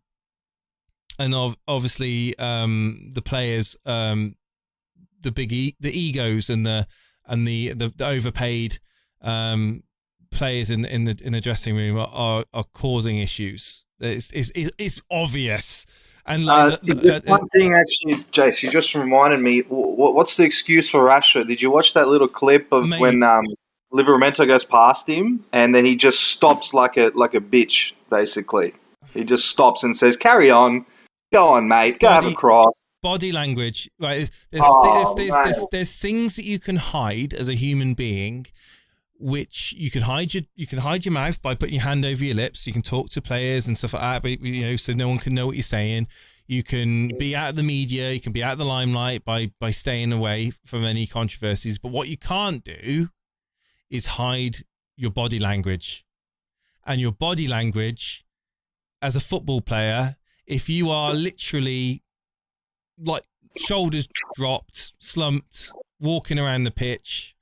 obviously the players, the egos and the overpaid players in the dressing room are causing issues. It's obvious. And just one thing, actually, Jace, you just reminded me. What's the excuse for Rashford? Did you watch that little clip of when Liverpool goes past him and then he just stops like a bitch? Basically, he just stops and says, "Carry on, go on, mate, go have a cross." Body language, right? There's things that you can hide as a human being, which you can hide your mouth by putting your hand over your lips. You can talk to players and stuff like that, but so no one can know what you're saying. You can be out of the media, you can be out of the limelight by staying away from any controversies. But what you can't do is hide your body language. And your body language as a football player, if you are literally like shoulders dropped, slumped, walking around the pitch,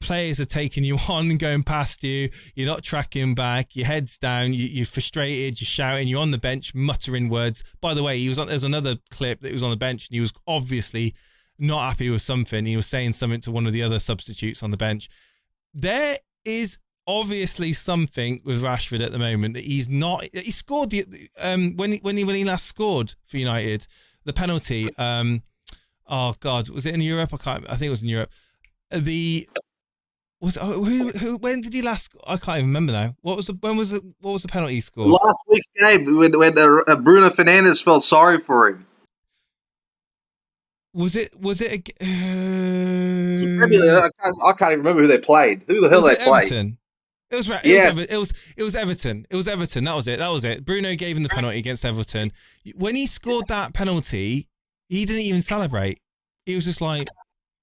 players are taking you on and going past you. You're not tracking back. Your head's down. You're frustrated. You're shouting. You're on the bench muttering words. By the way, there's another clip that he was on the bench and he was obviously not happy with something. He was saying something to one of the other substitutes on the bench. There is obviously something with Rashford at the moment that he's not. He scored when he last scored for United, the penalty. Oh God, was it in Europe? I think it was in Europe. When did he last? I can't even remember now. What was the penalty he scored? Last week's game when Bruno Fernandes felt sorry for him. Was it? I can't even remember who they played. Who the hell they played? Everton? It was right. It was Everton. It was Everton. That was it. Bruno gave him the penalty against Everton. When he scored that penalty, he didn't even celebrate. He was just like,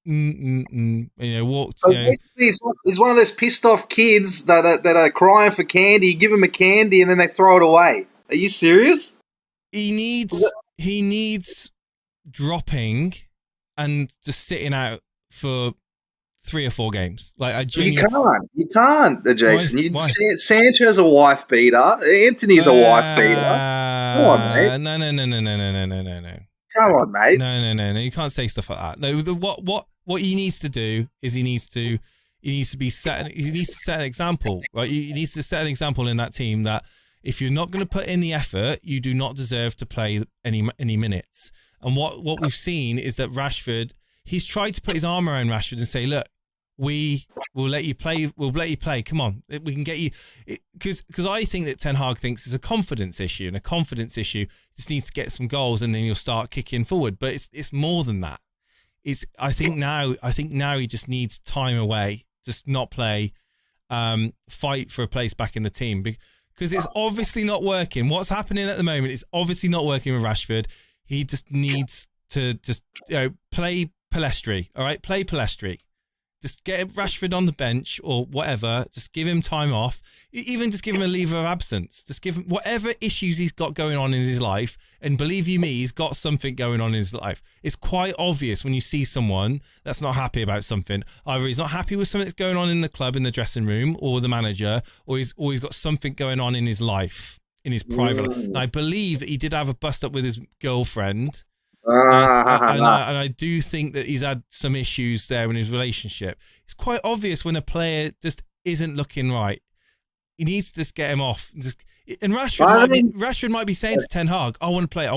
walked. So he's one of those pissed off kids that are crying for candy. You give him a candy and then they throw it away. Are you serious? He needs dropping and just sitting out for 3 or 4 games. Like you can't, Jason. Why? Sancho's a wife beater. Anthony's a wife beater. Come on, mate. No. Come on, mate. No. You can't say stuff like that. No. What he needs to do is he needs to set an example, right? He needs to set an example in that team that if you're not going to put in the effort, you do not deserve to play any minutes. And what we've seen is that Rashford, he's tried to put his arm around Rashford and say, look, we will let you play. We'll let you play. Come on, we can get you. Because I think that Ten Hag thinks it's a confidence issue, and a confidence issue just needs to get some goals, and then you'll start kicking forward. But it's more than that. I think now he just needs time away, just not play, fight for a place back in the team because it's obviously not working. What's happening at the moment is obviously not working with Rashford. He just needs to play Palestri. All right, play Palestri. Just get Rashford on the bench or whatever. Just give him time off. Even just give him a leave of absence. Just give him whatever issues he's got going on in his life. And believe you me, he's got something going on in his life. It's quite obvious when you see someone that's not happy about something. Either he's not happy with something that's going on in the club, in the dressing room, or the manager, or he's got something going on in his life, in his private life. And I believe that he did have a bust up with his girlfriend. And I do think that he's had some issues there in his relationship. It's quite obvious when a player just isn't looking right. He needs to just get him off. And Rashford might be saying to Ten Hag, I want to play. I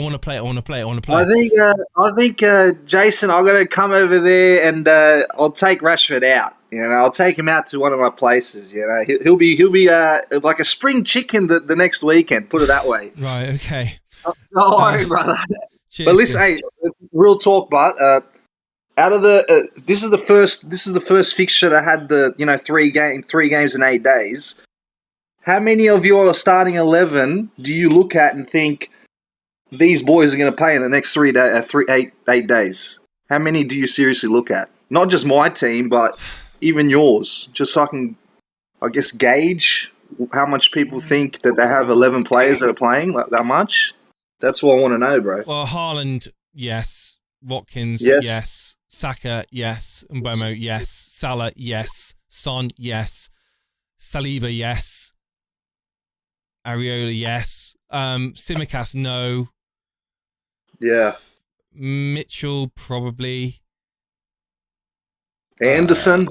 think Jason, I'm going to come over there and I'll take Rashford out. I'll take him out to one of my places. He'll be like a spring chicken the next weekend. Put it that way. Right. Okay. No worry, brother. Cheers, but listen, hey, real talk, but out of this is the first fixture that had the 3 games in 8 days. How many of your starting 11 do you look at and think these boys are going to play in the next 8 days? How many do you seriously look at? Not just my team, but even yours, just so I can, I guess, gauge how much people think that they have 11 players that are playing like that much. That's what I want to know, bro. Well, Haaland, yes. Watkins, yes. Saka, yes. Mbeumo, yes. Salah, yes. Son, yes. Saliba, yes. Areola, yes. Tsimikas, no. Yeah. Mitchell, probably. Anderson?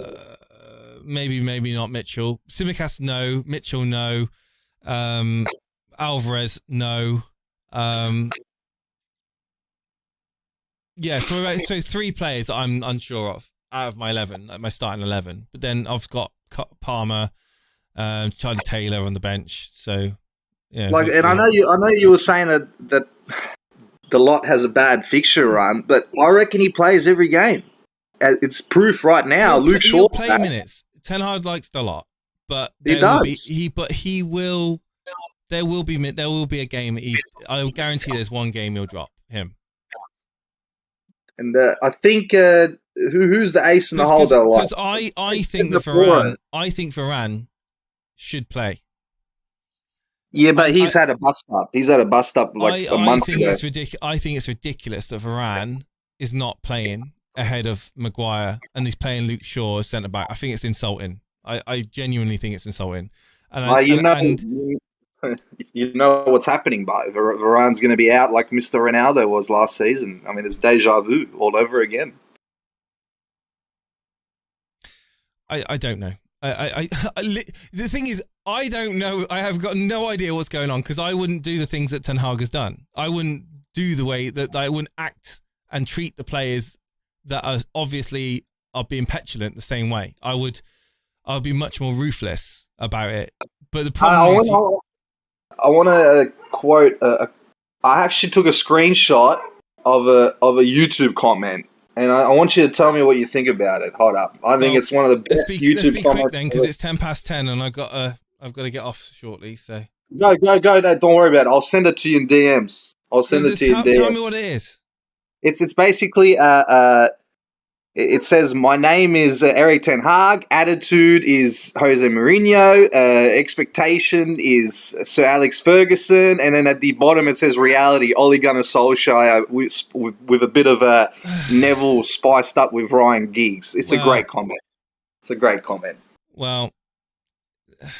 Maybe not Mitchell. Tsimikas, no. Mitchell, no. Alvarez, no. So 3 players that I'm unsure of out of my 11, like my starting 11. But then I've got Palmer, Charlie Taylor on the bench. So yeah. And I know you were saying that the lot has a bad fixture run, but I reckon he plays every game. It's proof right now. Luke Shaw play minutes. Ten Hag likes the lot, but he does. He will. There will be a game. I will guarantee there's one game he'll drop him. And I think who's the ace in the hole though? Because I think that Varane should play. Yeah, but he's had a bust up. He's had a bust up like a month ago. I think it's ridiculous that Varane is not playing ahead of Maguire, and he's playing Luke Shaw as centre back. I think it's insulting. I genuinely think it's insulting. You know what's happening, but Varane's going to be out like Mr. Ronaldo was last season. I mean, it's deja vu all over again. I don't know. The thing is, I don't know. I have got no idea what's going on, because I wouldn't do the things that Ten Hag has done. I wouldn't do the way that I wouldn't act and treat the players that are obviously are being petulant the same way. I'll be much more ruthless about it. But the problem is, I want to quote. I actually took a screenshot of a YouTube comment, and I want you to tell me what you think about it. Hold up, I think it's one of the best YouTube let's be comments. Quick then, because it's 10:10, and I've got to get off shortly. So go. No, don't worry about it. I'll send it to you in DMs. Tell me what it is. It's basically it says, my name is Eric Ten Hag, attitude is Jose Mourinho, expectation is Sir Alex Ferguson, and then at the bottom it says reality, Ole Gunnar Solskjaer with a bit of a Neville spiced up with Ryan Giggs. It's a great comment. Well, they're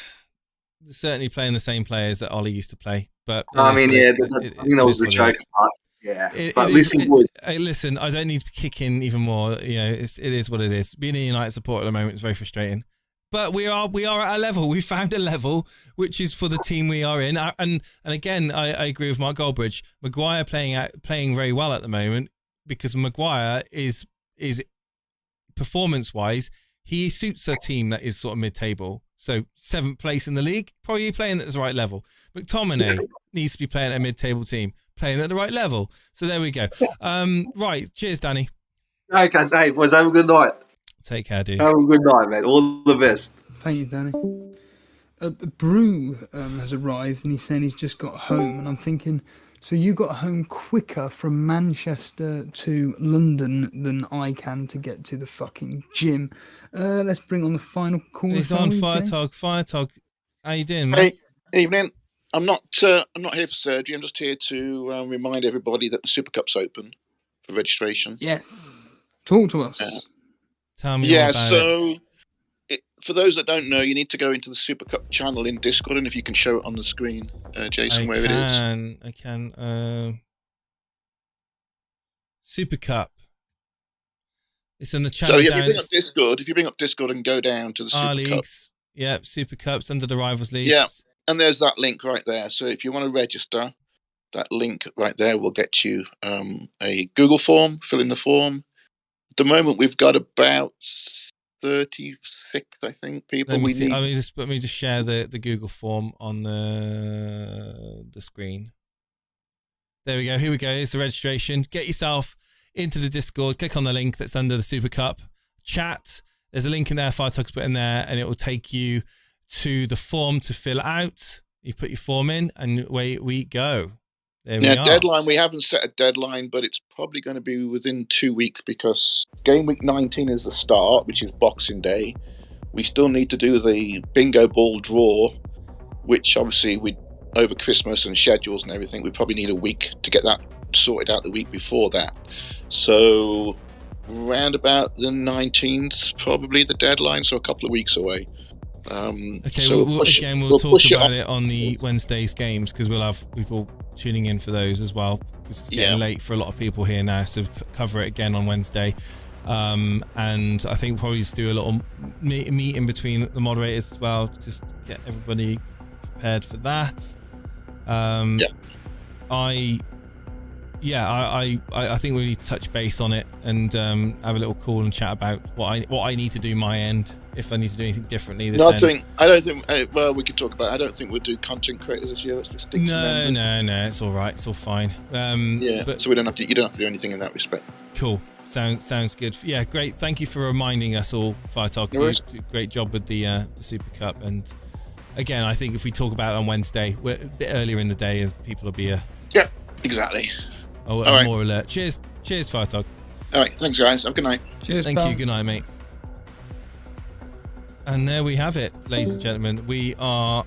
certainly playing the same players that Ole used to play, but I mean, that was the joke part. Yeah, listen, I don't need to kick in even more. You know, it is what it is. Being a United supporter at the moment is very frustrating. But we are at a level. We found a level which is for the team we are in. And again, I agree with Mark Goldbridge. Maguire playing very well at the moment, because Maguire is performance wise, he suits a team that is sort of mid-table. So 7th place in the league, probably playing at the right level. McTominay needs to be playing at a mid-table team, playing at the right level. So there we go. Right, cheers, Danny. Okay, guys. Hey, boys, have a good night. Take care, dude. Have a good night, man. All the best. Thank you, Danny. Brew has arrived, and he's saying he's just got home. And I'm thinking, so you got home quicker from Manchester to London than I can to get to the fucking gym. Let's bring on the final call. He's on Firetog. How you doing, mate? Hey, evening. I'm not here for surgery. I'm just here to remind everybody that the Super Cup's open for registration. Yes. Talk to us. Tell me all about it. For those that don't know, you need to go into the Super Cup channel in Discord, and if you can show it on the screen, Jason, where it is. I can. Super Cup. It's in the channel. So if you bring up Discord and go down to the Super leagues. Cup. Yeah, Super Cups under the Rivals League. Yeah, and there's that link right there. So if you want to register, that link right there will get you a Google form. Fill in the form. At the moment, we've got about 36, I think, people. Let me just share the Google form on the screen. There we go. Here we go. It's the registration. Get yourself into the Discord. Click on the link that's under the Super Cup chat. There's a link in there. Firetog's put in there, and it will take you to the form to fill out. You put your form in, and away we go. There we are. Deadline. We haven't set a deadline, but it's probably going to be within 2 weeks, because Game Week 19 is the start, which is Boxing Day. We still need to do the bingo ball draw, which obviously over Christmas and schedules and everything, we probably need a week to get that sorted out the week before that. So around about the 19th, probably the deadline, so a couple of weeks away. Okay, so we'll talk about it on the Wednesday's games, because we'll have people tuning in for those as well, because it's getting late for a lot of people here now, so cover it again on Wednesday. And I think we'll probably just do a little meeting between the moderators as well, just get everybody prepared for that. I think we need to touch base on it and have a little call and chat about what I need to do my end, if I need to do anything differently this end. I don't think. Well, we could talk about it. I don't think we'll do content creators this year. Let's just stick to members. No, it's all right. It's all fine. So we don't have to. You don't have to do anything in that respect. Cool. Sounds good. Yeah, great. Thank you for reminding us all, Firetalk. You did a great job with the Super Cup. And again, I think if we talk about it on Wednesday, we're a bit earlier in the day, as people will be yeah, exactly. More alert. Cheers, Firetalk. All right, thanks, guys. Have a good night. Cheers. Thank you. Good night, mate. And there we have it, ladies and gentlemen. We are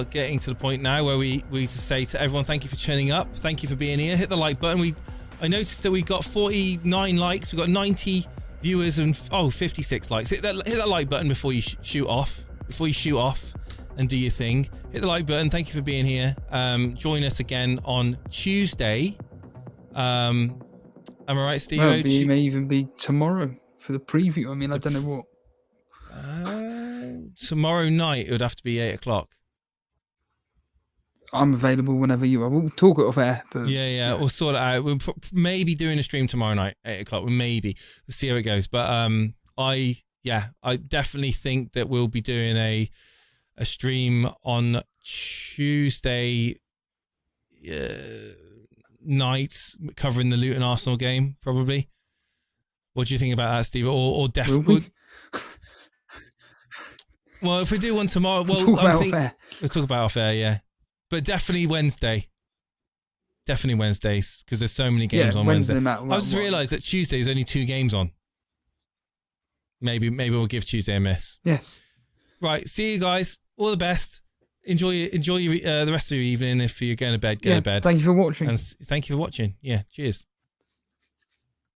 getting to the point now where we just say to everyone, thank you for tuning up. Thank you for being here. Hit the like button. I noticed that we got 49 likes. We got 90 viewers and 56 likes. Hit that like button before you shoot off. Before you shoot off and do your thing, hit the like button. Thank you for being here. Join us again on Tuesday. Am I right, Steve? Well, it may even be tomorrow for the preview. I mean, I don't know what. Tomorrow night it would have to be 8 o'clock. I'm available whenever you are. We'll talk it off air. But yeah, we'll sort it out. We'll maybe doing a stream tomorrow night, 8 o'clock. Maybe. We'll see how it goes. But I definitely think that we'll be doing a stream on Tuesday night covering the Luton Arsenal game, probably. What do you think about that, Steve? Or definitely. Well, if we do one tomorrow, we'll talk about off air, yeah. But definitely Wednesday. Definitely Wednesdays, because there's so many games on Wednesday. I just realised that Tuesday is only 2 games on. Maybe we'll give Tuesday a miss. Yes. Right, see you guys. All the best. Enjoy the rest of your evening. If you're going to bed, go to bed. Thank you for watching. And thank you for watching. Yeah, cheers.